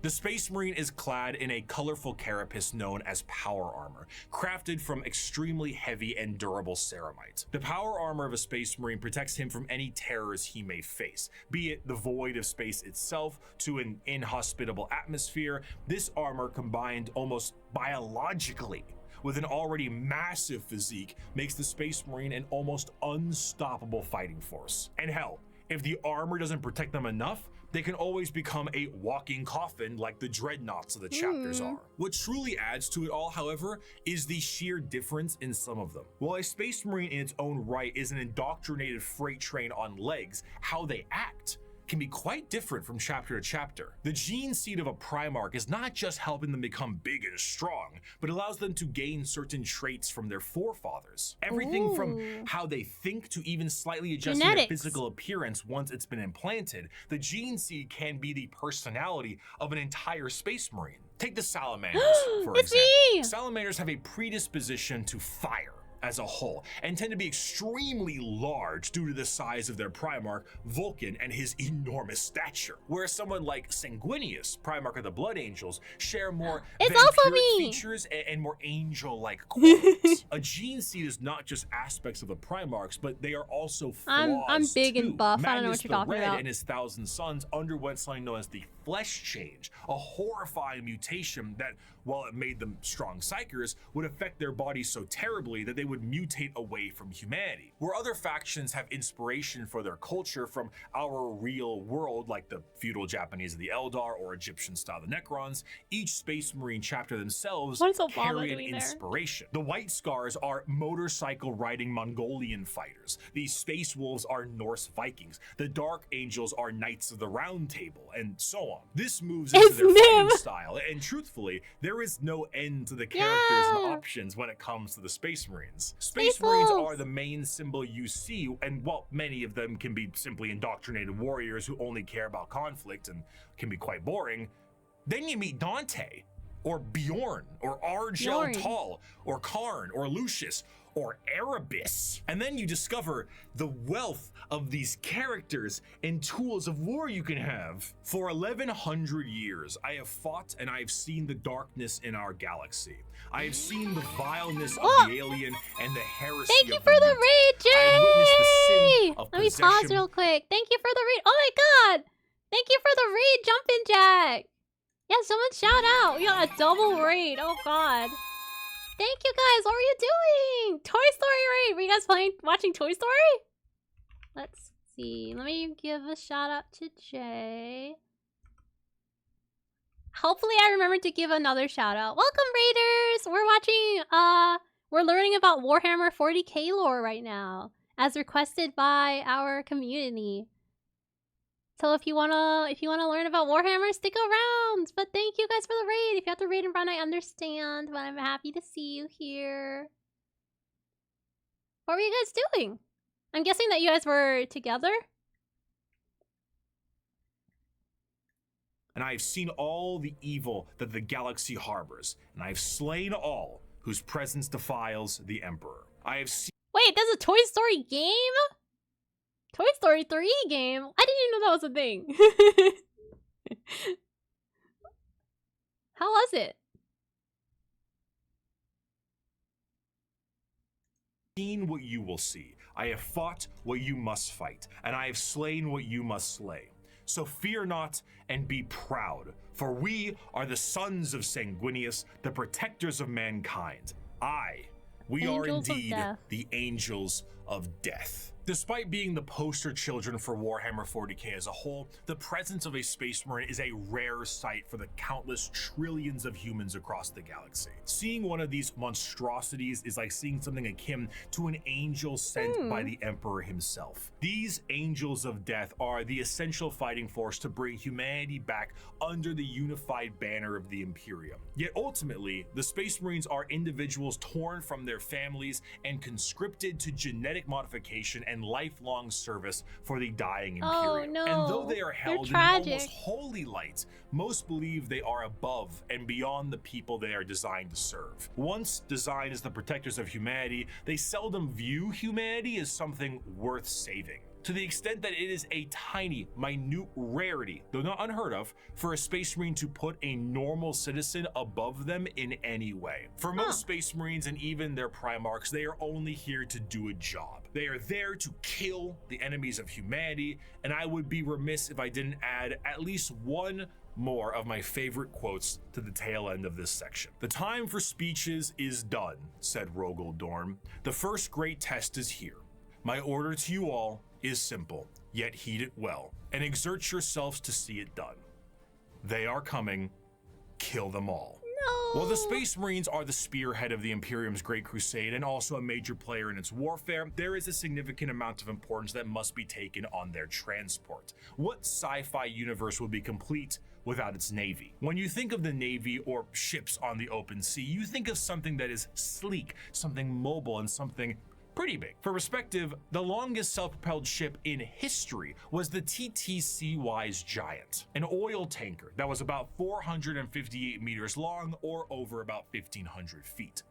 The Space Marine is clad in a colorful carapace known as power armor, crafted from extremely heavy and durable ceramite. The power armor of a Space Marine protects him from any terrors he may face, be it the void of space itself to an inhospitable atmosphere. This armor, combined almost biologically with an already massive physique, makes the Space Marine an almost unstoppable fighting force. And hell, if the armor doesn't protect them enough, they can always become a walking coffin like the dreadnoughts of the chapters are. What truly adds to it all, however, is the sheer difference in some of them. While a Space Marine in its own right is an indoctrinated freight train on legs, how they act can be quite different from chapter to chapter. The gene seed of a Primarch is not just helping them become big and strong, but allows them to gain certain traits from their forefathers. Everything from how they think to even slightly adjusting their physical appearance once it's been implanted. The gene seed can be the personality of an entire Space Marine. Take the Salamanders, for example. Salamanders have a predisposition to fire. as a whole, and tend to be extremely large due to the size of their Primarch, Vulcan, and his enormous stature. Whereas someone like Sanguinius, Primarch of the Blood Angels, share more vampiric features and more angel-like qualities. A gene seed is not just aspects of the Primarchs, but they are also flaws I'm big too. and buff. Magnus I don't know what you're talking about. and his 1,000 sons underwent something known as the flesh change, a horrifying mutation that, while it made them strong psychers, would affect their bodies so terribly that they would mutate away from humanity. Where other factions have inspiration for their culture from our real world, like the feudal Japanese of the Eldar or Egyptian style the Necrons, each Space Marine chapter themselves carry an inspiration. The White Scars are motorcycle riding Mongolian fighters. The Space Wolves are Norse Vikings. The Dark Angels are Knights of the Round Table, and so on. This moves into their fighting style, and truthfully, there is no end to the characters and options when it comes to the Space Marines. Space Marines are the main symbol you see, and while many of them can be simply indoctrinated warriors who only care about conflict and can be quite boring, then you meet Dante, or Bjorn, or Argel Tal, or Karn, or Lucius, or Erebus. And then you discover the wealth of these characters and tools of war you can have. For 1,100 years, I have fought and I have seen the darkness in our galaxy. I have seen the vileness of the alien and the heresy Thank you of for the mutant. raid, Jay! I have witnessed the sin of Let me pause real quick. Thank you for the raid. Oh my god! Thank you for the raid, Jumpin' Jack! Yeah, someone shout out. We got a double raid. Oh god. Thank you guys. What were you doing? Toy Story raid. Were you guys watching Toy Story? Let's see. Let me give a shout out to Jay. Hopefully I remember to give another shout out. Welcome Raiders. We're watching we're learning about Warhammer 40k lore right now, as requested by our community. So if you wanna learn about Warhammer, stick around. But thank you guys for the raid. If you have to raid and run, I understand, but I'm happy to see you here. What were you guys doing? I'm guessing that you guys were together. And I have seen all the evil that the galaxy harbors, and I have slain all whose presence defiles the Emperor. I have seen— Wait, there's a Toy Story game? Toy Story 3 game? I didn't even know that was a thing. How was it? seen what you will see. I have fought what you must fight, and I have slain what you must slay. So fear not and be proud, for we are the sons of Sanguinius, the protectors of mankind. We are indeed the Angels of Death. Despite being the poster children for Warhammer 40k as a whole, the presence of a Space Marine is a rare sight for the countless trillions of humans across the galaxy. Seeing one of these monstrosities is like seeing something akin to an angel sent by the Emperor himself. These Angels of Death are the essential fighting force to bring humanity back under the unified banner of the Imperium. Yet ultimately, the Space Marines are individuals torn from their families and conscripted to genetic modification and lifelong service for the dying Imperium. Oh, no. And though they are held in an almost holy light, most believe they are above and beyond the people they are designed to serve. Once designed as the protectors of humanity, they seldom view humanity as something worth saving, to the extent that it is a tiny, minute rarity, though not unheard of, for a Space Marine to put a normal citizen above them in any way. For most Space Marines and even their Primarchs, they are only here to do a job. They are there to kill the enemies of humanity, and I would be remiss if I didn't add at least one more of my favorite quotes to the tail end of this section. "The time for speeches is done," said Rogel Dorn. "The first great test is here. My order to you all is simple, yet heed it well, and exert yourselves to see it done. They are coming. Kill them all." No. While the Space Marines are the spearhead of the Imperium's Great Crusade and also a major player in its warfare, there is a significant amount of importance that must be taken on their transport. What sci-fi universe would be complete without its navy? When you think of the navy or ships on the open sea, you think of something that is sleek, something mobile, and something pretty big. For perspective, the longest self-propelled ship in history was the TTC Wise Giant, an oil tanker that was about 458 meters long or over about 1,500 feet.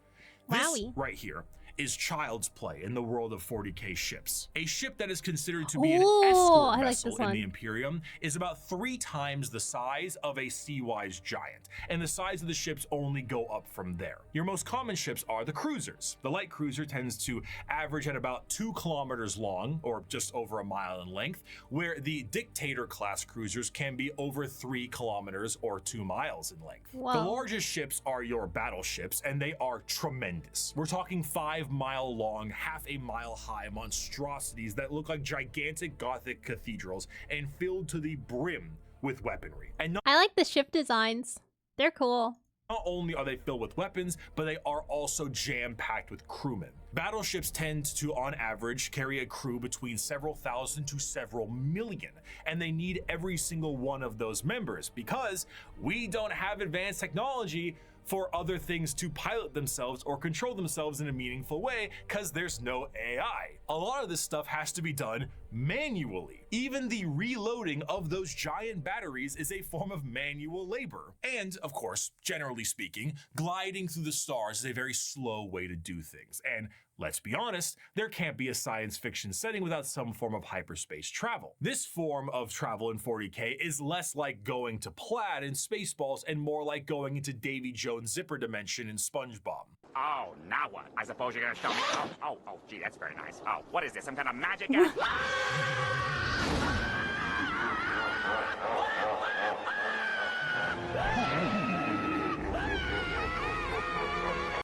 This right here is child's play in the world of 40k ships. A ship that is considered to be an escort vessel in the Imperium is about 3 times the size of a sea-wise giant, and the size of the ships only go up from there. Your most common ships are the cruisers. The light cruiser tends to average at about 2 kilometers long, or just over a mile in length, where the Dictator class cruisers can be over 3 kilometers or 2 miles in length. Wow. The largest ships are your battleships, and they are tremendous. We're talking 5-mile long, half a mile high monstrosities that look like gigantic Gothic cathedrals and filled to the brim with weaponry. And I like the ship designs. They're cool. Not only are they filled with weapons, but they are also jam-packed with crewmen. Battleships tend to, on average, carry a crew between several thousand to several million, and they need every single one of those members because we don't have advanced technology for other things to pilot themselves or control themselves in a meaningful way because there's no AI. A lot of this stuff has to be done manually. Even the reloading of those giant batteries is a form of manual labor. And of course, generally speaking, gliding through the stars is a very slow way to do things. And let's be honest, there can't be a science fiction setting without some form of hyperspace travel. This form of travel in 40k is less like going to Plaid in Spaceballs and more like going into Davy Jones' zipper dimension in SpongeBob. Oh, now what? I suppose you're gonna show me. Oh, gee, that's very nice. Oh, what is this? Some kind of magic?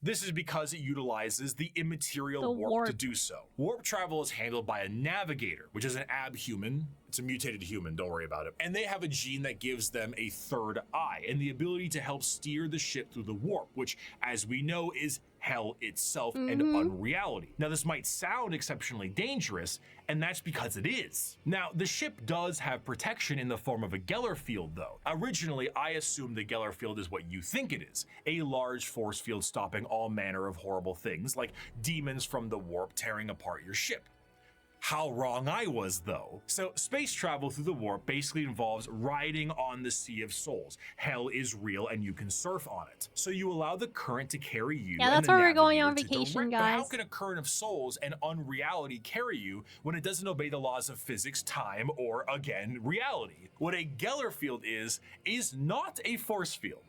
This is because it utilizes the immaterial warp to do so. Warp travel is handled by a navigator, which is an abhuman. It's a mutated human, don't worry about it. And they have a gene that gives them a third eye and the ability to help steer the ship through the warp, which, as we know, is hell itself and unreality. Now, this might sound exceptionally dangerous, and that's because it is. Now, the ship does have protection in the form of a Geller field, though. Originally, I assumed the Geller field is what you think it is, a large force field stopping all manner of horrible things, like demons from the warp tearing apart your ship. How wrong I was, though. So space travel through the warp basically involves riding on the Sea of Souls. Hell is real and you can surf on it. So you allow the current to carry you. Yeah, that's where we're going on vacation, guys. But how can a current of souls and unreality carry you when it doesn't obey the laws of physics, time, or, again, reality? What a Geller field is not a force field,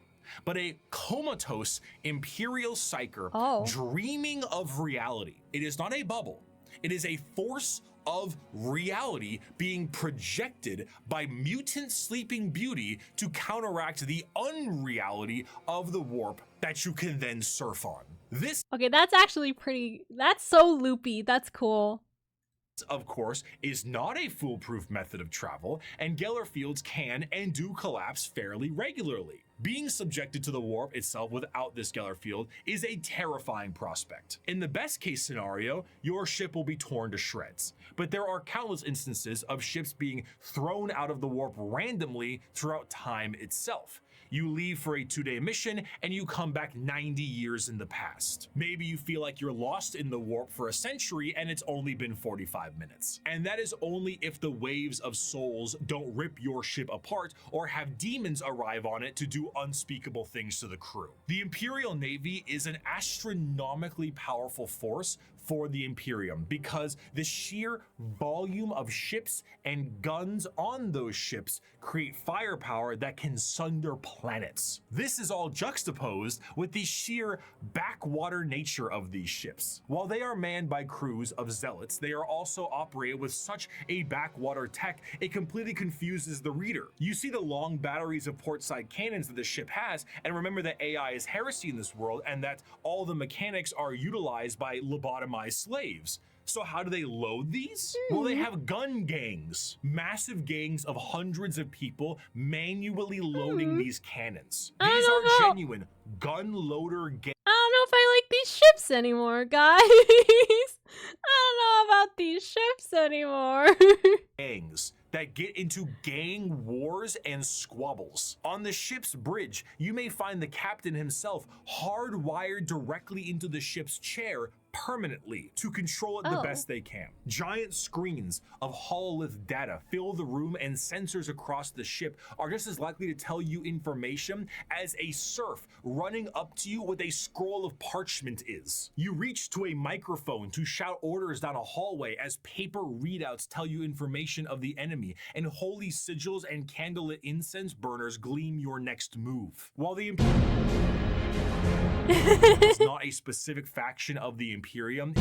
but a comatose imperial psyker dreaming of reality. It is not a bubble. It is a force of reality being projected by mutant Sleeping Beauty to counteract the unreality of the warp that you can then surf on. This, okay, that's actually that's so loopy. That's cool. Of course, is not a foolproof method of travel, and Geller fields can and do collapse fairly regularly. Being subjected to the warp itself without this Geller field is a terrifying prospect. In the best case scenario, your ship will be torn to shreds, but there are countless instances of ships being thrown out of the warp randomly throughout time itself. You leave for a 2-day mission and you come back 90 years in the past. Maybe you feel like you're lost in the warp for a century and it's only been 45 minutes. And that is only if the waves of souls don't rip your ship apart or have demons arrive on it to do unspeakable things to the crew. The Imperial Navy is an astronomically powerful force for the Imperium because the sheer volume of ships and guns on those ships create firepower that can sunder planets. This is all juxtaposed with the sheer backwater nature of these ships. While they are manned by crews of zealots, they are also operated with such a backwater tech, it completely confuses the reader. You see the long batteries of portside cannons that the ship has, and remember that AI is heresy in this world and that all the mechanics are utilized by lobotomized slaves. So how do they load these? Well, they have gun gangs, massive gangs of hundreds of people manually loading these cannons. These are genuine gun loader gangs. I don't know if I like these ships anymore, guys. I don't know about these ships anymore. Gangs that get into gang wars and squabbles. On the ship's bridge, you may find the captain himself hardwired directly into the ship's chair permanently to control it the best they can. Giant screens of hololith data fill the room, and sensors across the ship are just as likely to tell you information as a serf running up to you with a scroll of parchment is. You reach to a microphone to shout orders down a hallway as paper readouts tell you information of the enemy, and holy sigils and candlelit incense burners gleam your next move. While the it's not a specific faction of the Imperium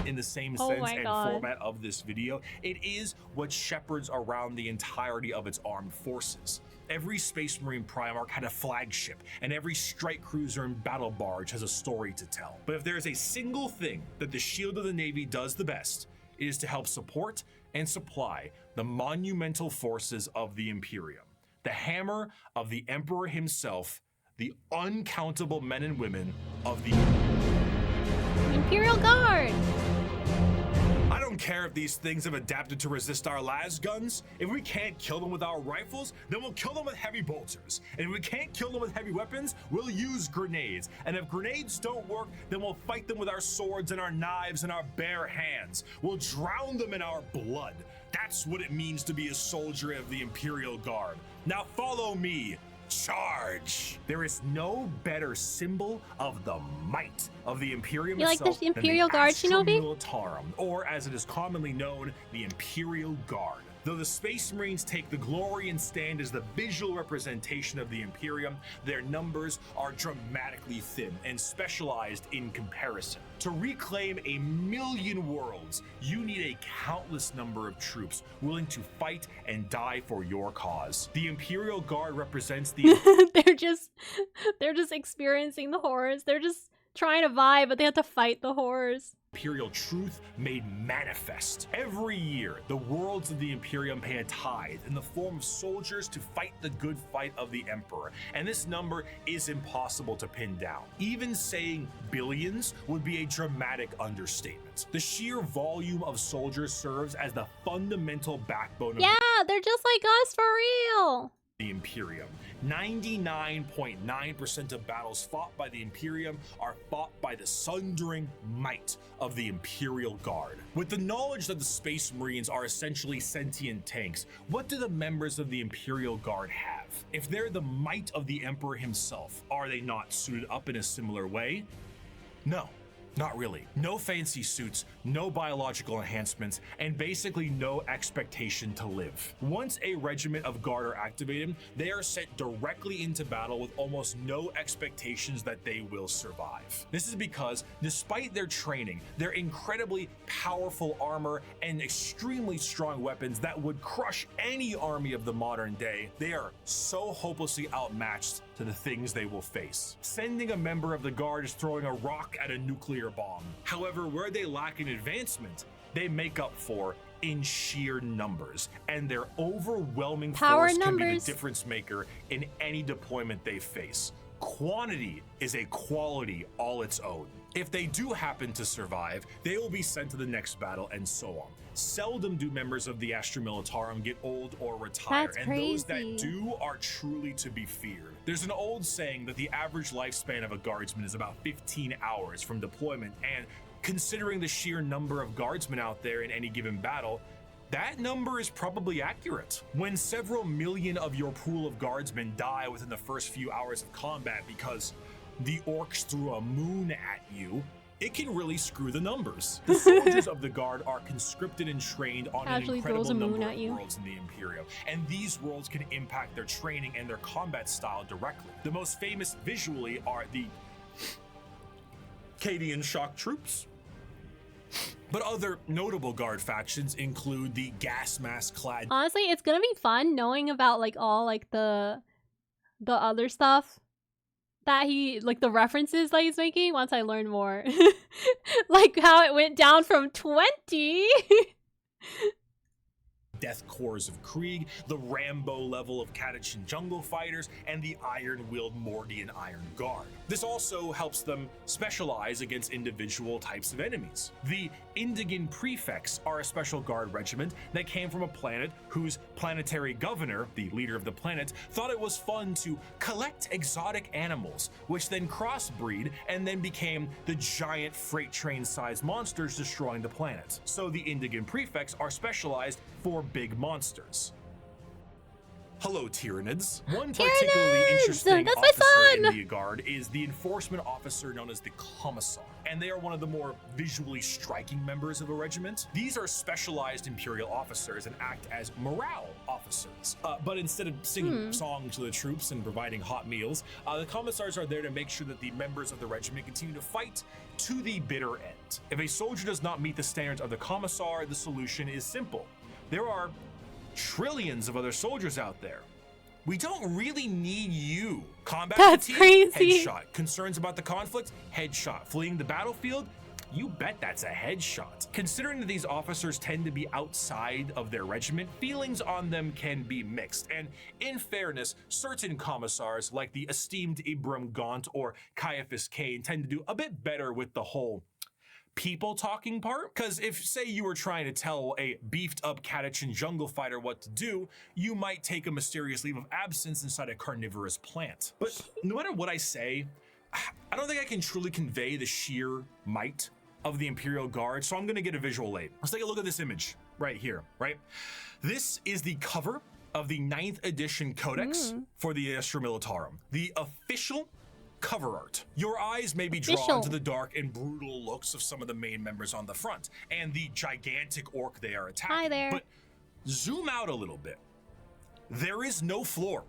in the same sense and format of this video, it is what shepherds around the entirety of its armed forces. Every Space Marine Primarch had a flagship, and every strike cruiser and battle barge has a story to tell. But if there is a single thing that the Shield of the Navy does the best, it is to help support and supply the monumental forces of the Imperium. The hammer of the Emperor himself, the uncountable men and women of the Imperial Guard. I don't care if these things have adapted to resist our las guns. If we can't kill them with our rifles, then we'll kill them with heavy bolters. And if we can't kill them with heavy weapons, we'll use grenades. And if grenades don't work, then we'll fight them with our swords and our knives and our bare hands. We'll drown them in our blood. That's what it means to be a soldier of the Imperial Guard. Now follow me. Charge! There is no better symbol of the might of the Imperium you itself like the Imperial Guard, Shinobi? Militarum, or as it is commonly known, the Imperial Guard. Though the Space Marines take the glory and stand as the visual representation of the Imperium, their numbers are dramatically thin and specialized in comparison. To reclaim 1,000,000 worlds, you need a countless number of troops willing to fight and die for your cause. The Imperial Guard represents the they're just experiencing the horrors. They're just trying to vibe, but they have to fight the horrors. Imperial truth made manifest. Every year, the worlds of the Imperium pay a tithe in the form of soldiers to fight the good fight of the Emperor, and this number is impossible to pin down. Even saying billions would be a dramatic understatement. The sheer volume of soldiers serves as the fundamental backbone of they're just like us for real. The Imperium. 99.9% of battles fought by the Imperium are fought by the sundering might of the Imperial Guard. With the knowledge that the Space Marines are essentially sentient tanks, what do the members of the Imperial Guard have? If they're the might of the Emperor himself, are they not suited up in a similar way? No. Not really. No fancy suits, no biological enhancements, and basically no expectation to live. Once a regiment of guard are activated, they are sent directly into battle with almost no expectations that they will survive. This is because, despite their training, their incredibly powerful armor, and extremely strong weapons that would crush any army of the modern day, they are so hopelessly outmatched to the things they will face. Sending a member of the guard is throwing a rock at a nuclear bomb. However, where they lack in advancement, they make up for in sheer numbers, and their overwhelming force can be the difference maker in any deployment they face. Quantity is a quality all its own. If they do happen to survive, they will be sent to the next battle, and so on. Seldom do members of the Astra Militarum get old or retire, and those that do are truly to be feared. There's an old saying that the average lifespan of a guardsman is about 15 hours from deployment, and considering the sheer number of guardsmen out there in any given battle, that number is probably accurate. When several million of your pool of guardsmen die within the first few hours of combat because the orcs threw a moon at you, it can really screw the numbers. The soldiers of the Guard are conscripted and trained on an incredible number of worlds in the Imperium, and these worlds can impact their training and their combat style directly. The most famous visually are the Cadian shock troops. But other notable Guard factions include the gas mask clad. Honestly, it's gonna be fun knowing about like all like the other stuff that he, like the references that he's making once I learn more. Like how it went down from 20 Death Corps of Krieg, the Rambo level of Catachan Jungle Fighters, and the Iron-Willed Mordian Iron Guard. This also helps them specialize against individual types of enemies. The Indigan Prefects are a special guard regiment that came from a planet whose planetary governor, the leader of the planet, thought it was fun to collect exotic animals, which then crossbreed and then became the giant freight train-sized monsters destroying the planet. So the Indigan Prefects are specialized for big monsters. Hello, Tyranids. One particularly interesting officer in the Guard is the enforcement officer known as the Commissar, and they are one of the more visually striking members of a regiment. These are specialized Imperial officers and act as morale officers. But instead of singing songs to the troops and providing hot meals, the Commissars are there to make sure that the members of the regiment continue to fight to the bitter end. If a soldier does not meet the standards of the Commissar, the solution is simple. There are trillions of other soldiers out there. We don't really need you. Combat fatigue, headshot. Concerns about the conflict, headshot. Fleeing the battlefield, you bet that's a headshot. Considering that these officers tend to be outside of their regiment, feelings on them can be mixed. And in fairness, certain commissars like the esteemed Ibram Gaunt or Caiaphas Cain tend to do a bit better with the whole people talking part, because if, say, you were trying to tell a beefed up Catachan jungle fighter what to do, you might take a mysterious leave of absence inside a carnivorous plant. But no matter what I say, I don't think I can truly convey the sheer might of the Imperial Guard, so I'm gonna get a visual aid. Let's take a look at this image right here, right? This is the cover of the 9th edition Codex for the Astra Militarum, the official cover art. Your eyes may be drawn to the dark and brutal looks of some of the main members on the front and the gigantic orc they are attacking. Hi there. But zoom out a little bit. There is no floor.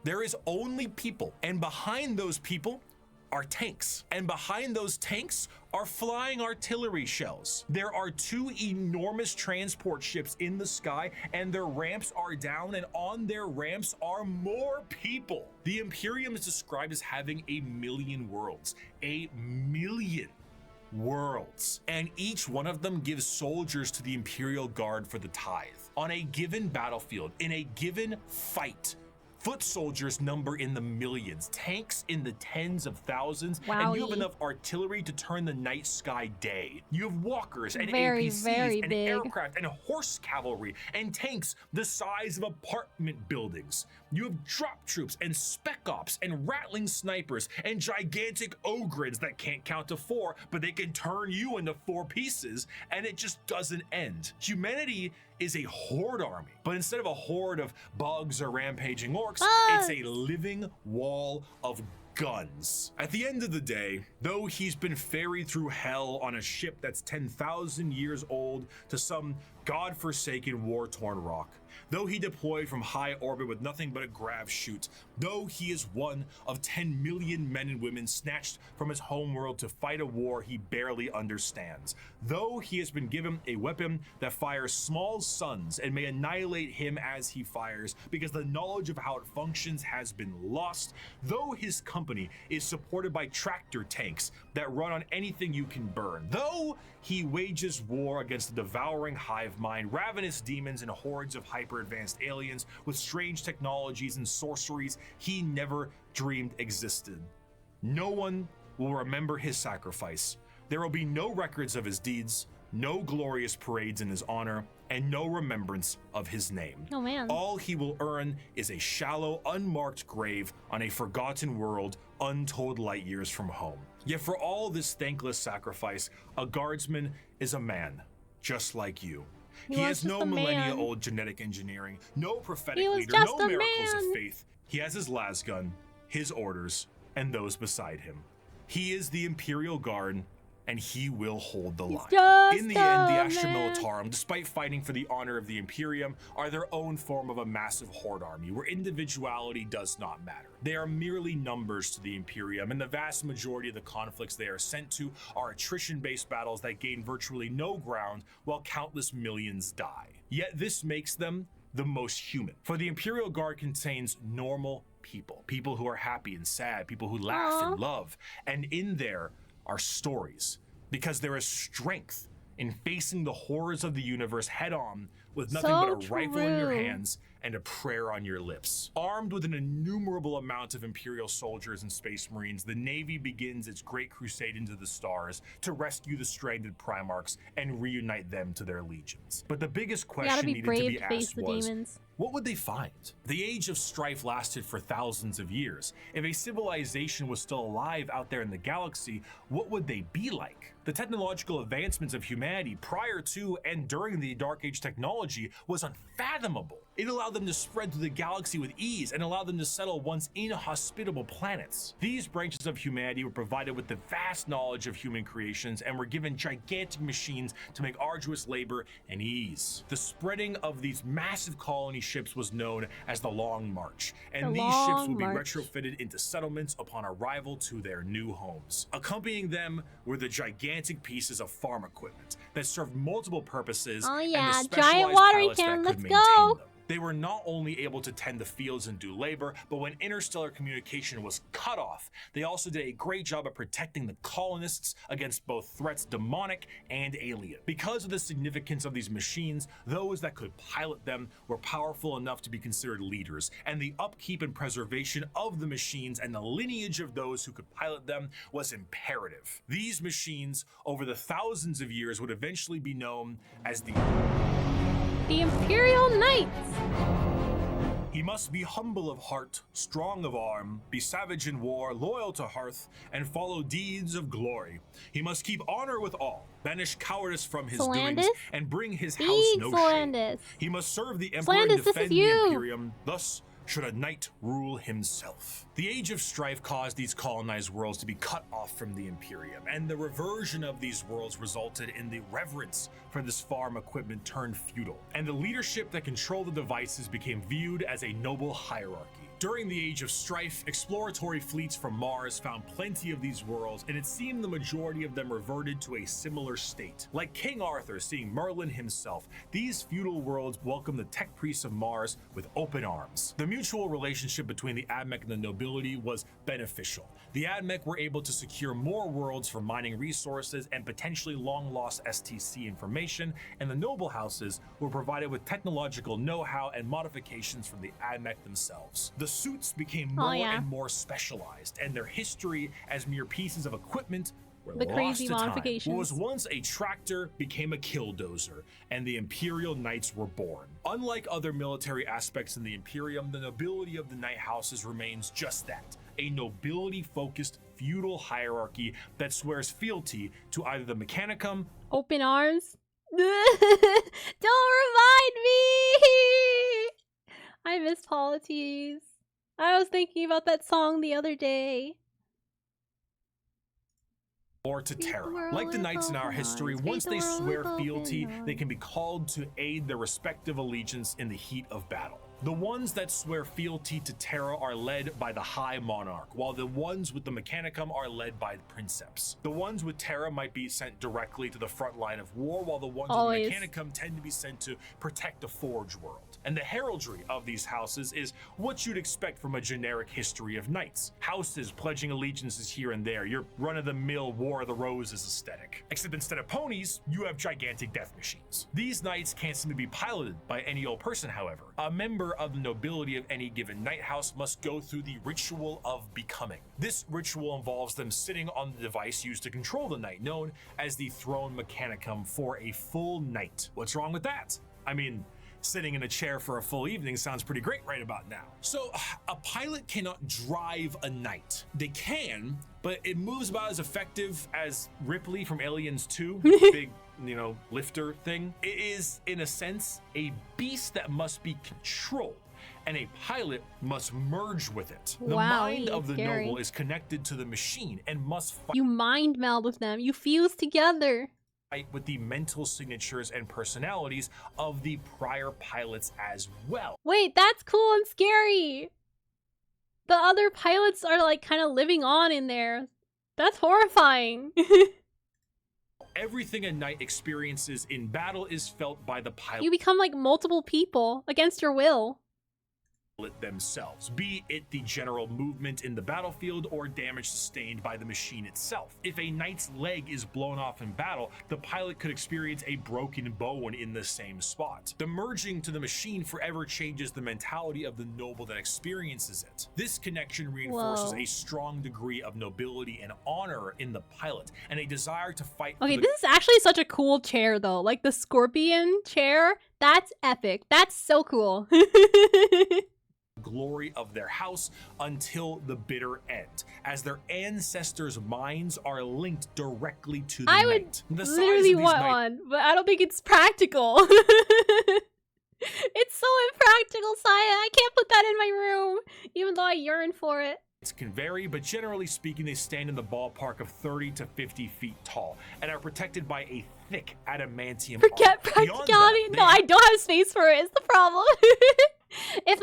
There is only people, and behind those people are tanks, and behind those tanks are flying artillery shells. There are 2 enormous transport ships in the sky, and their ramps are down, and on their ramps are more people. The Imperium is described as having 1,000,000 worlds. 1,000,000 worlds. And each one of them gives soldiers to the Imperial Guard for the tithe. On a given battlefield, in a given fight, foot soldiers number in the millions, tanks in the tens of thousands, and you have enough artillery to turn the night sky day. You have walkers and APCs and aircraft and horse cavalry and tanks the size of apartment buildings. You have drop troops and spec ops and rattling snipers and gigantic ogrids that can't count to 4, but they can turn you into 4 pieces, and it just doesn't end. Humanity is a horde army, but instead of a horde of bugs or rampaging orcs, it's a living wall of guns. At the end of the day, though he's been ferried through hell on a ship that's 10,000 years old to some godforsaken war-torn rock, though he deployed from high orbit with nothing but a grav chute, though he is one of 10 million men and women snatched from his homeworld to fight a war he barely understands, though he has been given a weapon that fires small suns and may annihilate him as he fires because the knowledge of how it functions has been lost, though his company is supported by tractor tanks that run on anything you can burn, though he wages war against the devouring hive mind, ravenous demons and hordes of hyper-advanced aliens with strange technologies and sorceries he never dreamed existed. No one will remember his sacrifice. There will be no records of his deeds, no glorious parades in his honor, and no remembrance of his name. Oh man. All he will earn is a shallow, unmarked grave on a forgotten world untold light years from home. Yet for all this thankless sacrifice, a guardsman is a man, just like you. He has no millennia-old genetic engineering, no prophetic leader, no miracles of faith. He has his lasgun, his orders, and those beside him. He is the Imperial Guard, and he will hold the line. In the end, the Astra Militarum, despite fighting for the honor of the Imperium, are their own form of a massive horde army where individuality does not matter. They are merely numbers to the Imperium, and the vast majority of the conflicts they are sent to are attrition-based battles that gain virtually no ground while countless millions die. Yet this makes them the most human. For the Imperial Guard contains normal people, people who are happy and sad, people who laugh and love, and in there are stories, because there is strength in facing the horrors of the universe head on with nothing but a rifle in your hands and a prayer on your lips. Armed with an innumerable amount of Imperial soldiers and Space Marines, the Navy begins its great crusade into the stars to rescue the stranded Primarchs and reunite them to their legions. But the biggest question needed to be asked was, what would they find? The Age of Strife lasted for thousands of years. If a civilization was still alive out there in the galaxy, what would they be like? The technological advancements of humanity prior to and during the Dark Age technology was unfathomable. It allowed them to spread through the galaxy with ease and allowed them to settle once inhospitable planets. These branches of humanity were provided with the vast knowledge of human creations and were given gigantic machines to make arduous labor and ease. The spreading of these massive colony ships was known as the Long March, and these ships would be retrofitted into settlements upon arrival to their new homes. Accompanying them were the gigantic pieces of farm equipment that served multiple purposes and the specialized giant watering pilots can. that could Let's go. them. They were not only able to tend the fields and do labor, but when interstellar communication was cut off, they also did a great job of protecting the colonists against both threats demonic and alien. Because of the significance of these machines, those that could pilot them were powerful enough to be considered leaders, and the upkeep and preservation of the machines and the lineage of those who could pilot them was imperative. These machines, over the thousands of years, would eventually be known as the Imperial Knights. He must be humble of heart, strong of arm, be savage in war, loyal to hearth, and follow deeds of glory. He must keep honor with all, banish cowardice from his doings, and bring his house no shame. He must serve the emperor and defend the Imperium, thus should a knight rule himself. The Age of Strife caused these colonized worlds to be cut off from the Imperium, and the reversion of these worlds resulted in the reverence for this farm equipment turned feudal, and the leadership that controlled the devices became viewed as a noble hierarchy. During the Age of Strife, exploratory fleets from Mars found plenty of these worlds, and it seemed the majority of them reverted to a similar state. Like King Arthur seeing Merlin himself, these feudal worlds welcomed the tech priests of Mars with open arms. The mutual relationship between the Admech and the nobility was beneficial. The Admech were able to secure more worlds for mining resources and potentially long-lost STC information, and the noble houses were provided with technological know-how and modifications from the Admech themselves. The suits became more and more specialized, and their history as mere pieces of equipment were lost to time. What was once a tractor became a killdozer, and the Imperial Knights were born. Unlike other military aspects in the Imperium, the nobility of the Knight houses remains just that, a nobility-focused feudal hierarchy that swears fealty to either the Mechanicum, open arms. Don't remind me. I miss Polities. I was thinking about that song the other day. or to Terra. Like the knights in our history, once they swear fealty, they can be called to aid their respective allegiance in the heat of battle. The ones that swear fealty to Terra are led by the High Monarch, while the ones with the Mechanicum are led by the Princeps. The ones with Terra might be sent directly to the front line of war, while the ones with the Mechanicum tend to be sent to protect the Forge world. And the heraldry of these houses is what you'd expect from a generic history of knights. Houses pledging allegiances here and there, your run-of-the-mill War of the Roses aesthetic. Except instead of ponies, you have gigantic death machines. These knights can't seem to be piloted by any old person, however. A member of the nobility of any given knight house must go through the ritual of becoming. This ritual involves them sitting on the device used to control the knight, known as the Throne Mechanicum, for a full night. What's wrong with that? I mean, sitting in a chair for a full evening sounds pretty great right about now. So, a pilot cannot drive a knight. They can, but it moves about as effective as Ripley from Aliens 2, big, lifter thing. It is, in a sense, a beast that must be controlled, and a pilot must merge with it. The mind of the noble is connected to the machine and must fight. You mind meld with them. You fuse together. With the mental signatures and personalities of the prior pilots as well. Wait, that's cool and scary. The other pilots are like kind of living on in there. That's horrifying. Everything a knight experiences in battle is felt by the pilot. You become like multiple people against your will. themselves, be it the general movement in the battlefield or damage sustained by the machine itself. If a knight's leg is blown off in battle, the pilot could experience a broken bone in the same spot. The merging to the machine forever changes the mentality of the noble that experiences it. This connection reinforces a strong degree of nobility and honor in the pilot, and a desire to fight. Okay, this is actually such a cool chair though. Like the scorpion chair, that's epic. That's so cool. Glory of their house until the bitter end, as their ancestors' minds are linked directly to the I knight. would literally want one, but I don't think it's practical. It's so impractical, Saya. I can't put that in my room, even though I yearn for it. It can vary, but generally speaking, they stand in the ballpark of 30 to 50 feet tall and are protected by a thick adamantium Forget armor. practicality. No, I don't have space for it. It's the problem. If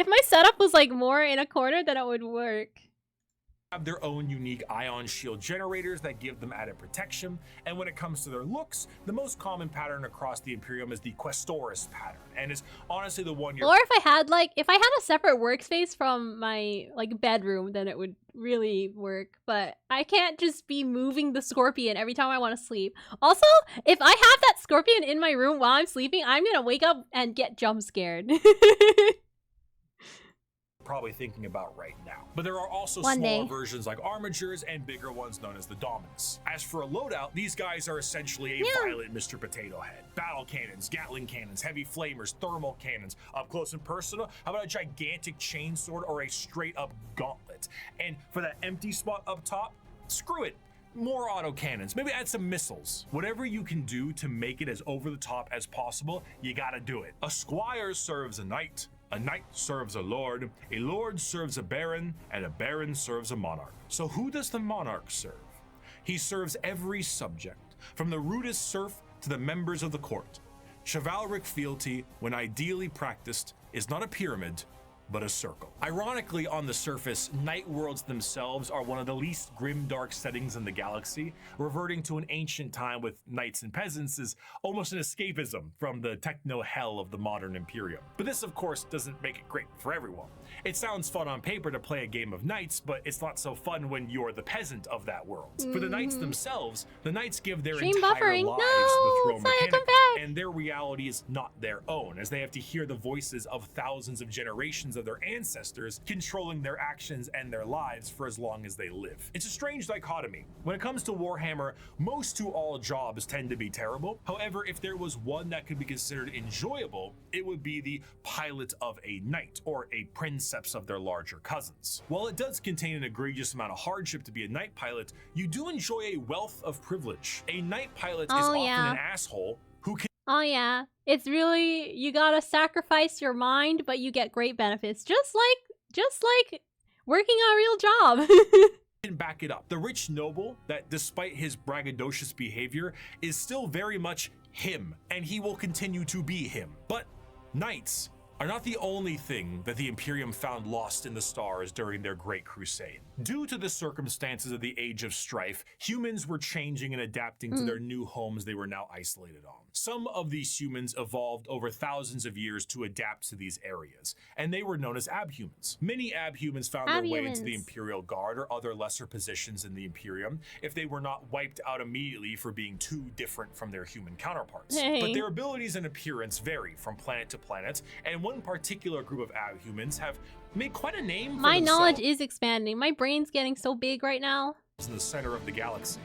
my setup was like more in a corner, then it would work. Have their own unique ion shield generators that give them added protection, and when it comes to their looks, the most common pattern across the Imperium is the Questoris pattern, and is honestly the one you're— Or if I had a separate workspace from my like bedroom, then it would really work. But I can't just be moving the scorpion every time I want to sleep. Also, if I have that scorpion in my room while I'm sleeping, I'm gonna wake up and get jump scared. probably thinking about right now. But there are also smaller versions like armatures and bigger ones known as the Dominus. As for a loadout, these guys are essentially a violent Mr. Potato Head. Battle cannons, Gatling cannons, heavy flamers, thermal cannons, up close and personal. How about a gigantic chainsword or a straight up gauntlet? And for that empty spot up top, screw it. More autocannons, maybe add some missiles. Whatever you can do to make it as over the top as possible, you gotta do it. A squire serves a knight serves a lord serves a baron, and a baron serves a monarch. So who does the monarch serve? He serves every subject, from the rudest serf to the members of the court. Chivalric fealty, when ideally practiced, is not a pyramid, but a circle. Ironically, on the surface, night worlds themselves are one of the least grim dark settings in the galaxy. Reverting to an ancient time with knights and peasants is almost an escapism from the techno hell of the modern Imperium. But this, of course, doesn't make it great for everyone. It sounds fun on paper to play a game of knights, but it's not so fun when you're the peasant of that world. For the knights themselves, the knights give their entire lives the throne mechanic, and their reality is not their own, as they have to hear the voices of thousands of generations of their ancestors controlling their actions and their lives for as long as they live. It's a strange dichotomy. When it comes to Warhammer, most to all jobs tend to be terrible. However, if there was one that could be considered enjoyable, it would be the pilot of a knight, or a princeps of their larger cousins. While it does contain an egregious amount of hardship to be a knight pilot, you do enjoy a wealth of privilege. A knight pilot is often an asshole who can— Oh yeah, it's really, you gotta sacrifice your mind, but you get great benefits, just like working a real job. can back it up. The rich noble that, despite his braggadocious behavior, is still very much him, and he will continue to be him. But knights are not the only thing that the Imperium found lost in the stars during their Great Crusade. Due to the circumstances of the Age of Strife, humans were changing and adapting to their new homes they were now isolated on. Some of these humans evolved over thousands of years to adapt to these areas, and they were known as abhumans. Many abhumans found their way into the Imperial Guard or other lesser positions in the Imperium if they were not wiped out immediately for being too different from their human counterparts. But their abilities and appearance vary from planet to planet, and one particular group of abhumans have made quite a name for My themselves. knowledge is expanding. My brain's getting so big right now. In the center of the galaxy.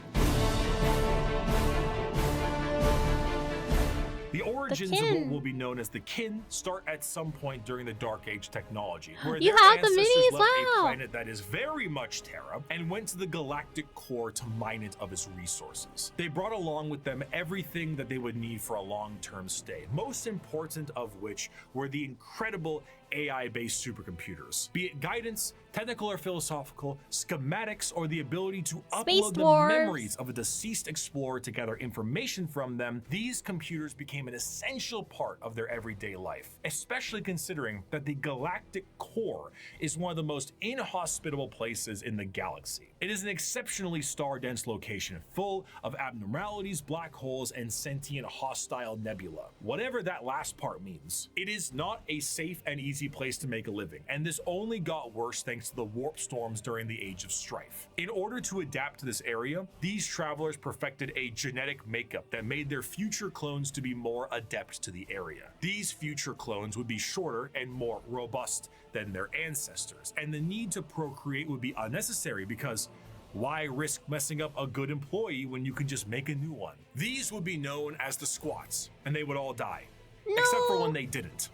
The origins of what will be known as the kin start at some point during the Dark Age technology, where You their have the ancestors minis, left a wow. planet that is very much Terra and went to the galactic core to mine it of its resources. They brought along with them everything that they would need for a long-term stay, most important of which were the incredible AI-based supercomputers, be it guidance, technical or philosophical, schematics, or the ability to upload the memories of a deceased explorer to gather information from them. These computers became an essential part of their everyday life, especially considering that the galactic core is one of the most inhospitable places in the galaxy. It is an exceptionally star-dense location, full of abnormalities, black holes, and sentient hostile nebula. Whatever that last part means, it is not a safe and easy easy place to make a living, and this only got worse thanks to the warp storms during the Age of Strife. In order to adapt to this area, these travelers perfected a genetic makeup that made their future clones to be more adept to the area. These future clones would be shorter and more robust than their ancestors, and the need to procreate would be unnecessary because why risk messing up a good employee when you can just make a new one? These would be known as the squats, and they would all die. No. Except for when they didn't.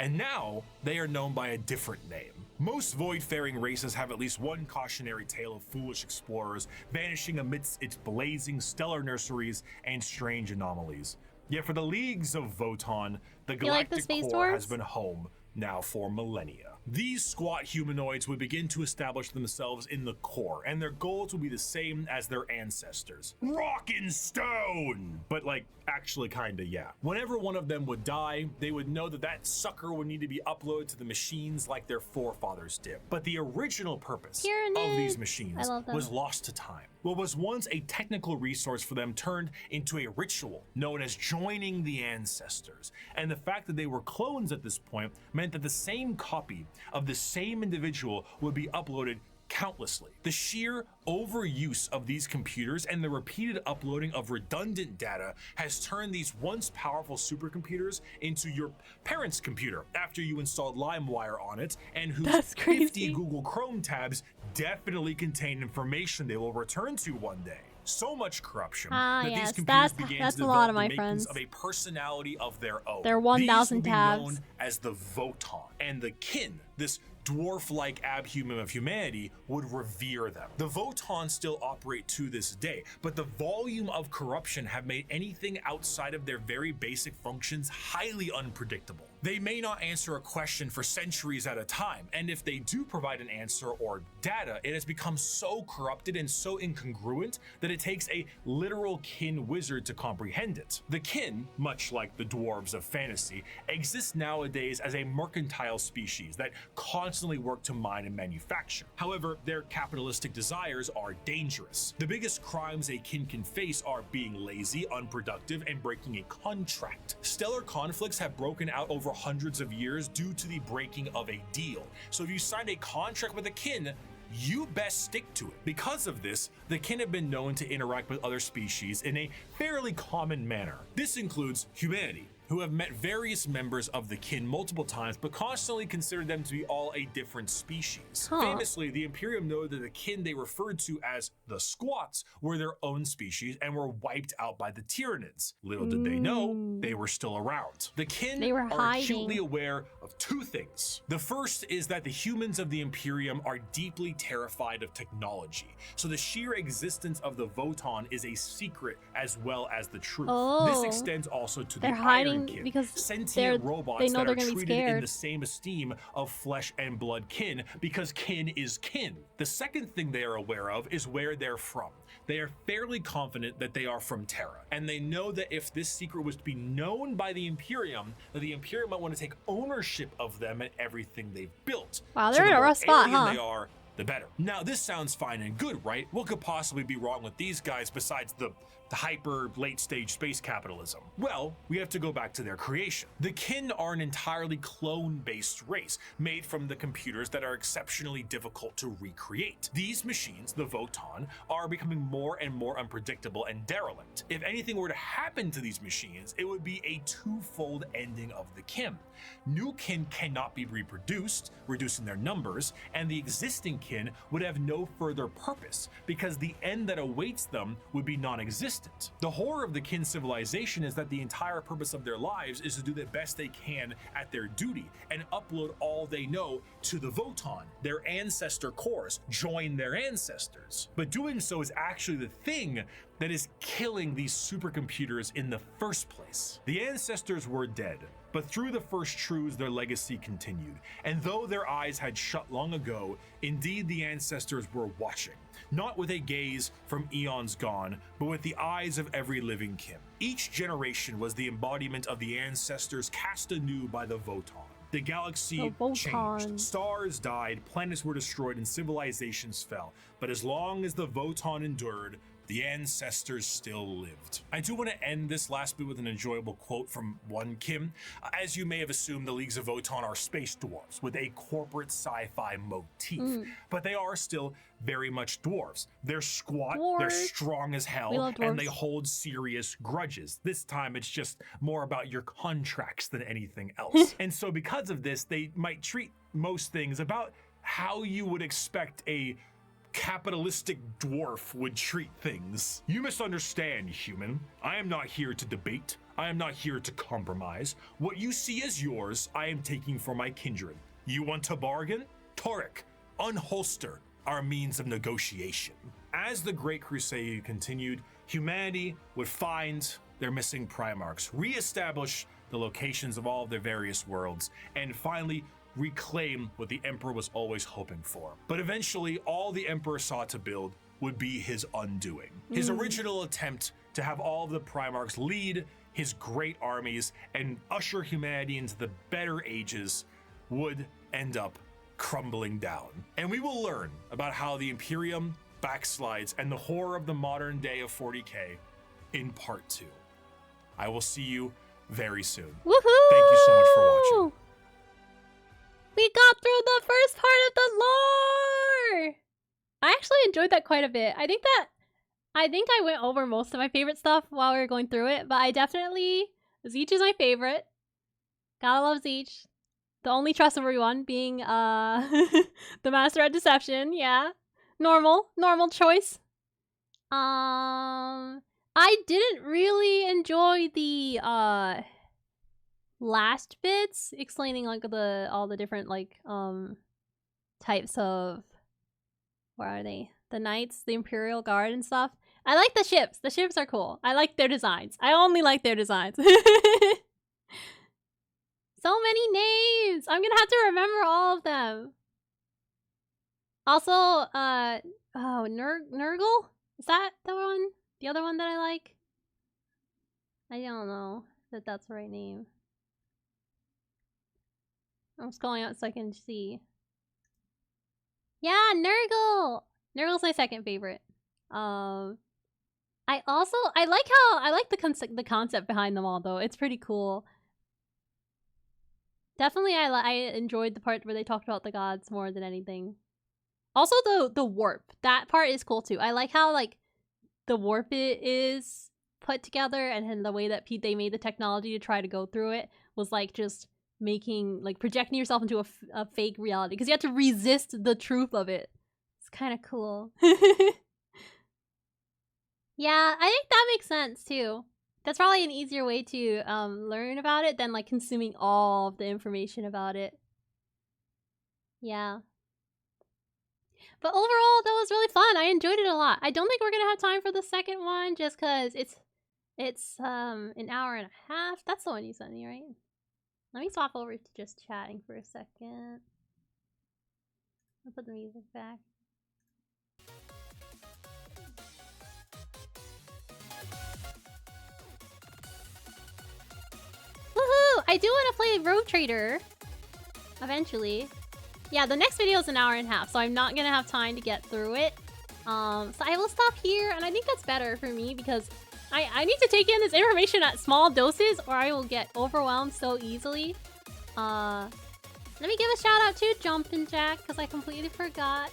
And now they are known by a different name. Most void-faring races have at least one cautionary tale of foolish explorers vanishing amidst its blazing stellar nurseries and strange anomalies. Yet for the leagues of Voton, the galactic core has been home now for millennia. These squat humanoids would begin to establish themselves in the core, and their goals would be the same as their ancestors. Rock and stone! But like, actually kinda, yeah. Whenever one of them would die, they would know that that sucker would need to be uploaded to the machines like their forefathers did. But the original purpose of these machines was lost to time. What was once a technical resource for them turned into a ritual known as joining the ancestors. And the fact that they were clones at this point meant that the same copy of the same individual would be uploaded countlessly. The sheer overuse of these computers and the repeated uploading of redundant data has turned these once powerful supercomputers into your parents' computer after you installed LimeWire on it, and whose 50 Google Chrome tabs definitely contain information they will return to one day. So much corruption that these computers began to develop the makings of a personality of their own. There are 1,000 tabs. Known as the Voton, and the kin, this dwarf-like abhuman of humanity, would revere them. The Voton still operate to this day, but the volume of corruption have made anything outside of their very basic functions highly unpredictable. They may not answer a question for centuries at a time, and if they do provide an answer or data, it has become so corrupted and so incongruent that it takes a literal kin wizard to comprehend it. The kin, much like the dwarves of fantasy, exist nowadays as a mercantile species that constantly work to mine and manufacture. However, their capitalistic desires are dangerous. The biggest crimes a kin can face are being lazy, unproductive, and breaking a contract. Stellar conflicts have broken out over hundreds of years due to the breaking of a deal. So if you signed a contract with a kin, you best stick to it. Because of this, the kin have been known to interact with other species in a fairly common manner. This includes humanity, who have met various members of the kin multiple times, but constantly considered them to be all a different species. Famously, the Imperium noted that the kin they referred to as the squats were their own species and were wiped out by the Tyranids. Little did they know, they were still around. The kin are acutely aware of two things. The first is that the humans of the Imperium are deeply terrified of technology, so the sheer existence of the Voton is a secret as well as the truth. This extends also to the Iron Kin, because sentient robots that are treated in the same esteem of flesh and blood kin, because kin is kin. The second thing they are aware of is where they're from. They are fairly confident that they are from Terra, and they know that if this secret was to be known by the Imperium, that the Imperium might want to take ownership of them and everything they've built. Wow, they're in a rough spot, huh? They are, the better. Now, this sounds fine and good, right? What could possibly be wrong with these guys besides the hyper late stage space capitalism? Well, we have to go back to their creation. The kin are an entirely clone-based race made from the computers that are exceptionally difficult to recreate. These machines, the Voton, are becoming more and more unpredictable and derelict. If anything were to happen to these machines, it would be a twofold ending of the kin. New kin cannot be reproduced, reducing their numbers, and the existing kin would have no further purpose because the end that awaits them would be non-existent. The horror of the kin civilization is that the entire purpose of their lives is to do the best they can at their duty and upload all they know to the Voton, their ancestor cores, join their ancestors. But doing so is actually the thing that is killing these supercomputers in the first place. The ancestors were dead, but through the first truths their legacy continued. And though their eyes had shut long ago, indeed the ancestors were watching. Not with a gaze from eons gone, but with the eyes of every living kin. Each generation was the embodiment of the ancestors cast anew by the Voton. The galaxy changed, stars died, planets were destroyed, and civilizations fell. But as long as the Voton endured, The ancestors still lived. I do want to end this last bit with an enjoyable quote from one Kim. As you may have assumed, the Leagues of Votann are space dwarves with a corporate sci-fi motif, but they are still very much dwarves. They're squat, they're strong as hell, and they hold serious grudges. This time it's just more about your contracts than anything else. And so because of this, they might treat most things about how you would expect a capitalistic dwarf would treat things. You misunderstand, human. I am not here to debate. I am not here to compromise. What you see as yours, I am taking for my kindred. You want to bargain? Torek, unholster our means of negotiation. As the Great Crusade continued, humanity would find their missing Primarchs, reestablish the locations of all of their various worlds, and finally reclaim what the Emperor was always hoping for. But eventually, all the Emperor sought to build would be his undoing. His original attempt to have all of the Primarchs lead his great armies and usher humanity into the better ages would end up crumbling down. And we will learn about how the Imperium backslides and the horror of the modern day of 40k in part 2. I will see you very soon. Woohoo! Thank you so much for watching. We got through the first part of the lore! I actually enjoyed that quite a bit. I think I went over most of my favorite stuff while we were going through it, but Zeech is my favorite. Gotta love Zeech. The only trustworthy one being the Master at Deception, yeah. Normal choice. I didn't really enjoy the last bits explaining like all the different like types of, where are they? The knights, the Imperial Guard and stuff. I like the ships. The ships are cool. I like their designs. I only like their designs. So many names. I'm gonna have to remember all of them. Also, Nurgle? Is that the one? The other one that I like? I don't know if that's the right name. I'm scrolling out so I can see. Yeah, Nurgle! Nurgle's my second favorite. I like the concept behind them all though. It's pretty cool. Definitely I enjoyed the part where they talked about the gods more than anything. Also the warp. That part is cool too. I like how like the warp is put together, and then the way that they made the technology to try to go through it was like just projecting yourself into a fake reality because you have to resist the truth of it. It's kind of cool. Yeah, I think that makes sense too. That's probably an easier way to learn about it than like consuming all of the information about it. Yeah. But overall, that was really fun. I enjoyed it a lot. I don't think we're gonna have time for the second one just because it's an hour and a half. That's the one you sent me, right? Let me swap over to just chatting for a second. I'll put the music back. Woohoo! I do want to play Rogue Trader eventually. Yeah, the next video is an hour and a half, so I'm not gonna have time to get through it. So I will stop here, and I think that's better for me because I need to take in this information at small doses or I will get overwhelmed so easily. Let me give a shout out to Jumpin' Jack because I completely forgot.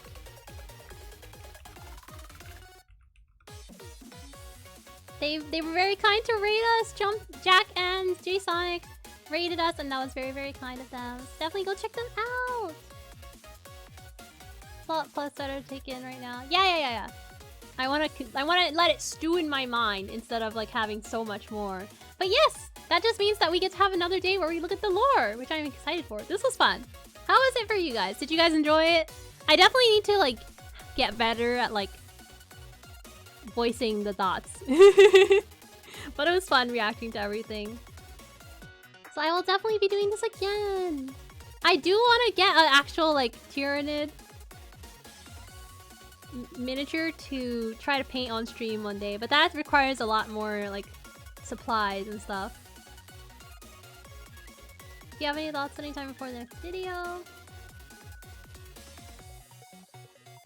They were very kind to rate us. Jack and J-Sonic rated us, and that was very, very kind of them. Definitely go check them out. Plus better to take in right now. Yeah. I wanna let it stew in my mind instead of like having so much more. But yes, that just means that we get to have another day where we look at the lore, which I'm excited for. This was fun. How was it for you guys? Did you guys enjoy it? I definitely need to like get better at like voicing the thoughts. But it was fun reacting to everything. So I will definitely be doing this again. I do want to get an actual like Tyranid miniature to try to paint on stream one day, but that requires a lot more like supplies and stuff. If you have any thoughts anytime before the next video.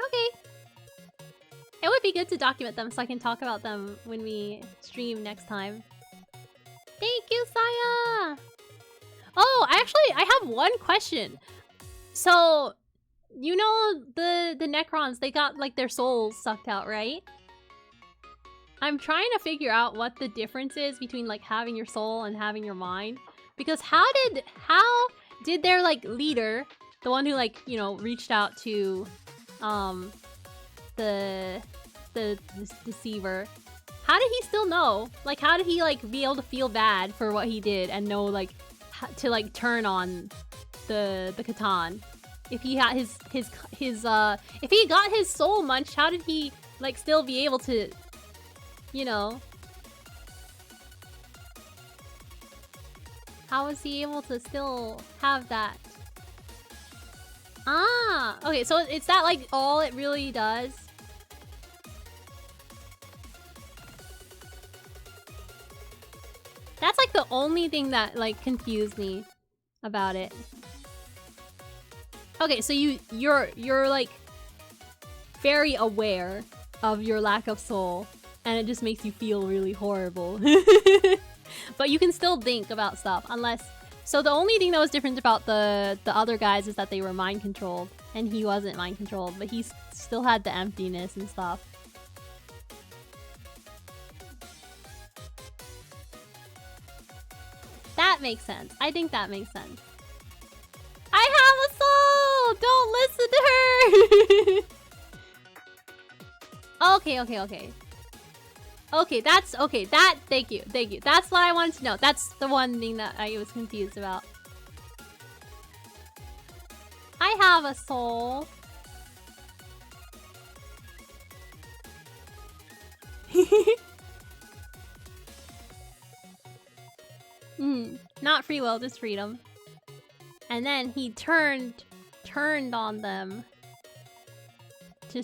Okay. It would be good to document them so I can talk about them when we stream next time. Thank you, Saya! Oh, I have one question. So, you know the Necrons, they got like their souls sucked out, right? I'm trying to figure out what the difference is between like having your soul and having your mind. Because how did their like leader, the one who like, you know, reached out to the deceiver, how did he still know? Like, how did he like be able to feel bad for what he did and know like to like turn on the Catan? If he had if he got his soul munched, how did he like still be able to, you know? How was he able to still have that? Ah, okay, so it's that like all it really does? That's like the only thing that like confused me about it. Okay, so you're like very aware of your lack of soul, and it just makes you feel really horrible. But you can still think about stuff, unless... So the only thing that was different about the other guys is that they were mind controlled, and he wasn't mind controlled, but he still had the emptiness and stuff. That makes sense. I think that makes sense. I have a soul! Don't listen to her! Okay. Okay, that's... Okay, thank you. That's what I wanted to know. That's the one thing that I was confused about. I have a soul. Not free will, just freedom. And then he turned on them to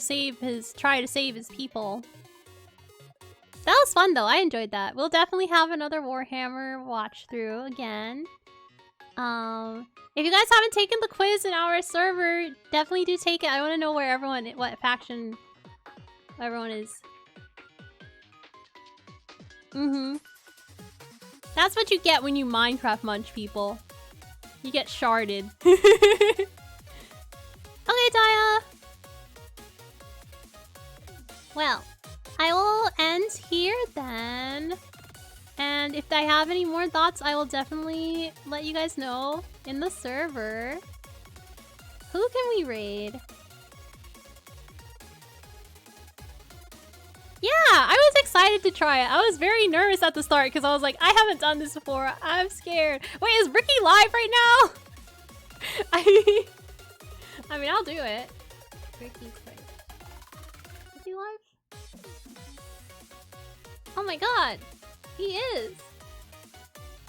try to save his people. That was fun though, I enjoyed that. We'll definitely have another Warhammer watch through again. If you guys haven't taken the quiz in our server, definitely do take it. I want to know where what faction everyone is. That's what you get when you Minecraft munch people. You get sharded. Okay, Daya! Well, I will end here then. And if I have any more thoughts, I will definitely let you guys know in the server. Who can we raid? Yeah, I was excited to try it. I was very nervous at the start because I was like, I haven't done this before. I'm scared. Wait, is Bricky live right now? I mean, I'll do it. Bricky's right. Is he live? Oh my god. He is.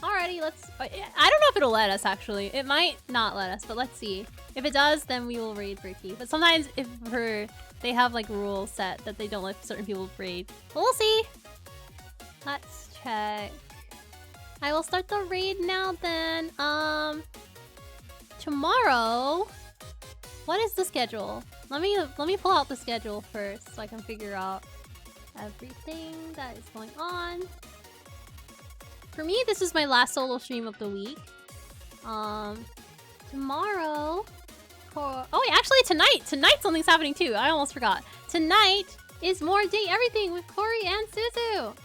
Alrighty, let's... I don't know if it'll let us, actually. It might not let us, but let's see. If it does, then we will raid Bricky. But sometimes if they have like rules set that they don't let certain people raid. But we'll see. Let's check. I will start the raid now then. Tomorrow... What is the schedule? Let me pull out the schedule first so I can figure out everything that is going on. For me, this is my last solo stream of the week. Tomorrow... Oh wait, actually tonight something's happening too. I almost forgot. Tonight is more Date Everything with Corey and Suzu.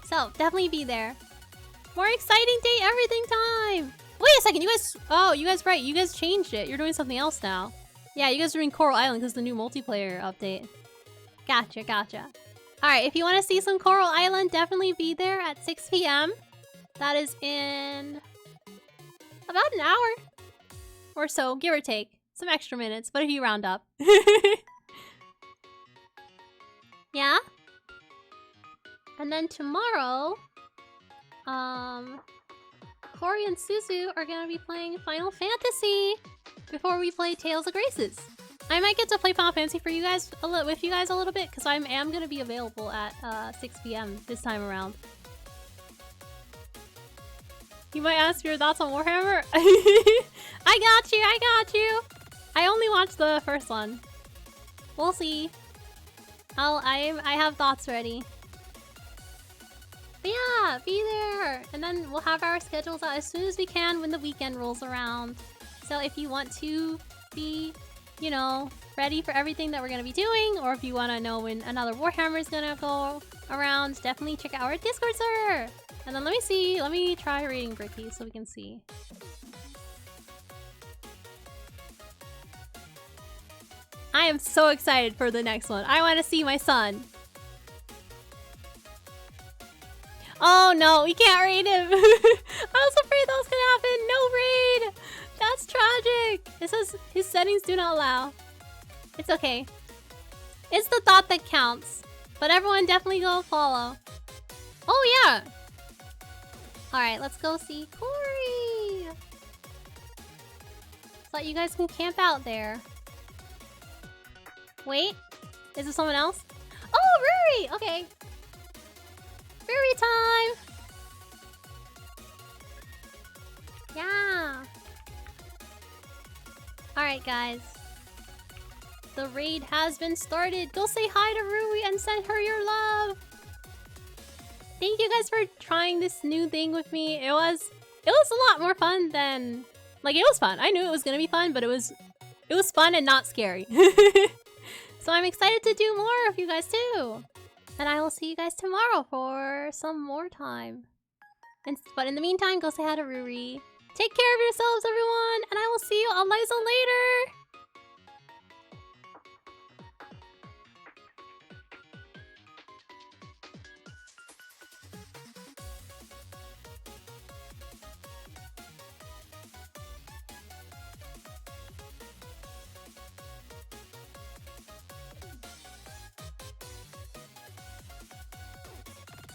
So, definitely be there. More exciting Date Everything time! Wait a second, you guys... Oh, you guys, right. You guys changed it. You're doing something else now. Yeah, you guys are doing Coral Island because the new multiplayer update. Gotcha. Alright, if you want to see some Coral Island, definitely be there at 6 p.m. That is in... about an hour or so, give or take. Some extra minutes, but if you round up. Yeah? And then tomorrow, Corey and Suzu are gonna be playing Final Fantasy before we play Tales of Graces. I might get to play Final Fantasy for you guys with you guys a little bit because I am gonna be available at 6 p.m. this time around. You might ask your thoughts on Warhammer. I got you. I only watched the first one. We'll see. I have thoughts ready. But yeah, be there! And then we'll have our schedules out as soon as we can when the weekend rolls around. So if you want to be, you know, ready for everything that we're gonna be doing, or if you want to know when another Warhammer is gonna go around, definitely check out our Discord server! And then let me see, let me try reading Bricky so we can see. I am so excited for the next one. I want to see my son. Oh no, we can't raid him. I was afraid that was gonna happen. No raid. That's tragic. It says his settings do not allow. It's okay. It's the thought that counts. But everyone definitely go follow. Oh yeah. Alright, let's go see Corey. So that you guys can camp out there. Wait, is it someone else? Oh, Ruri! Okay. Ruri time! Yeah. Alright, guys. The raid has been started. Go say hi to Ruri and send her your love. Thank you guys for trying this new thing with me. It was a lot more fun than... Like, it was fun. I knew it was gonna be fun, but it was fun and not scary. So I'm excited to do more of you guys too. And I will see you guys tomorrow for some more time. But in the meantime, go say hi to Ruri. Take care of yourselves, everyone. And I will see you on Liza later.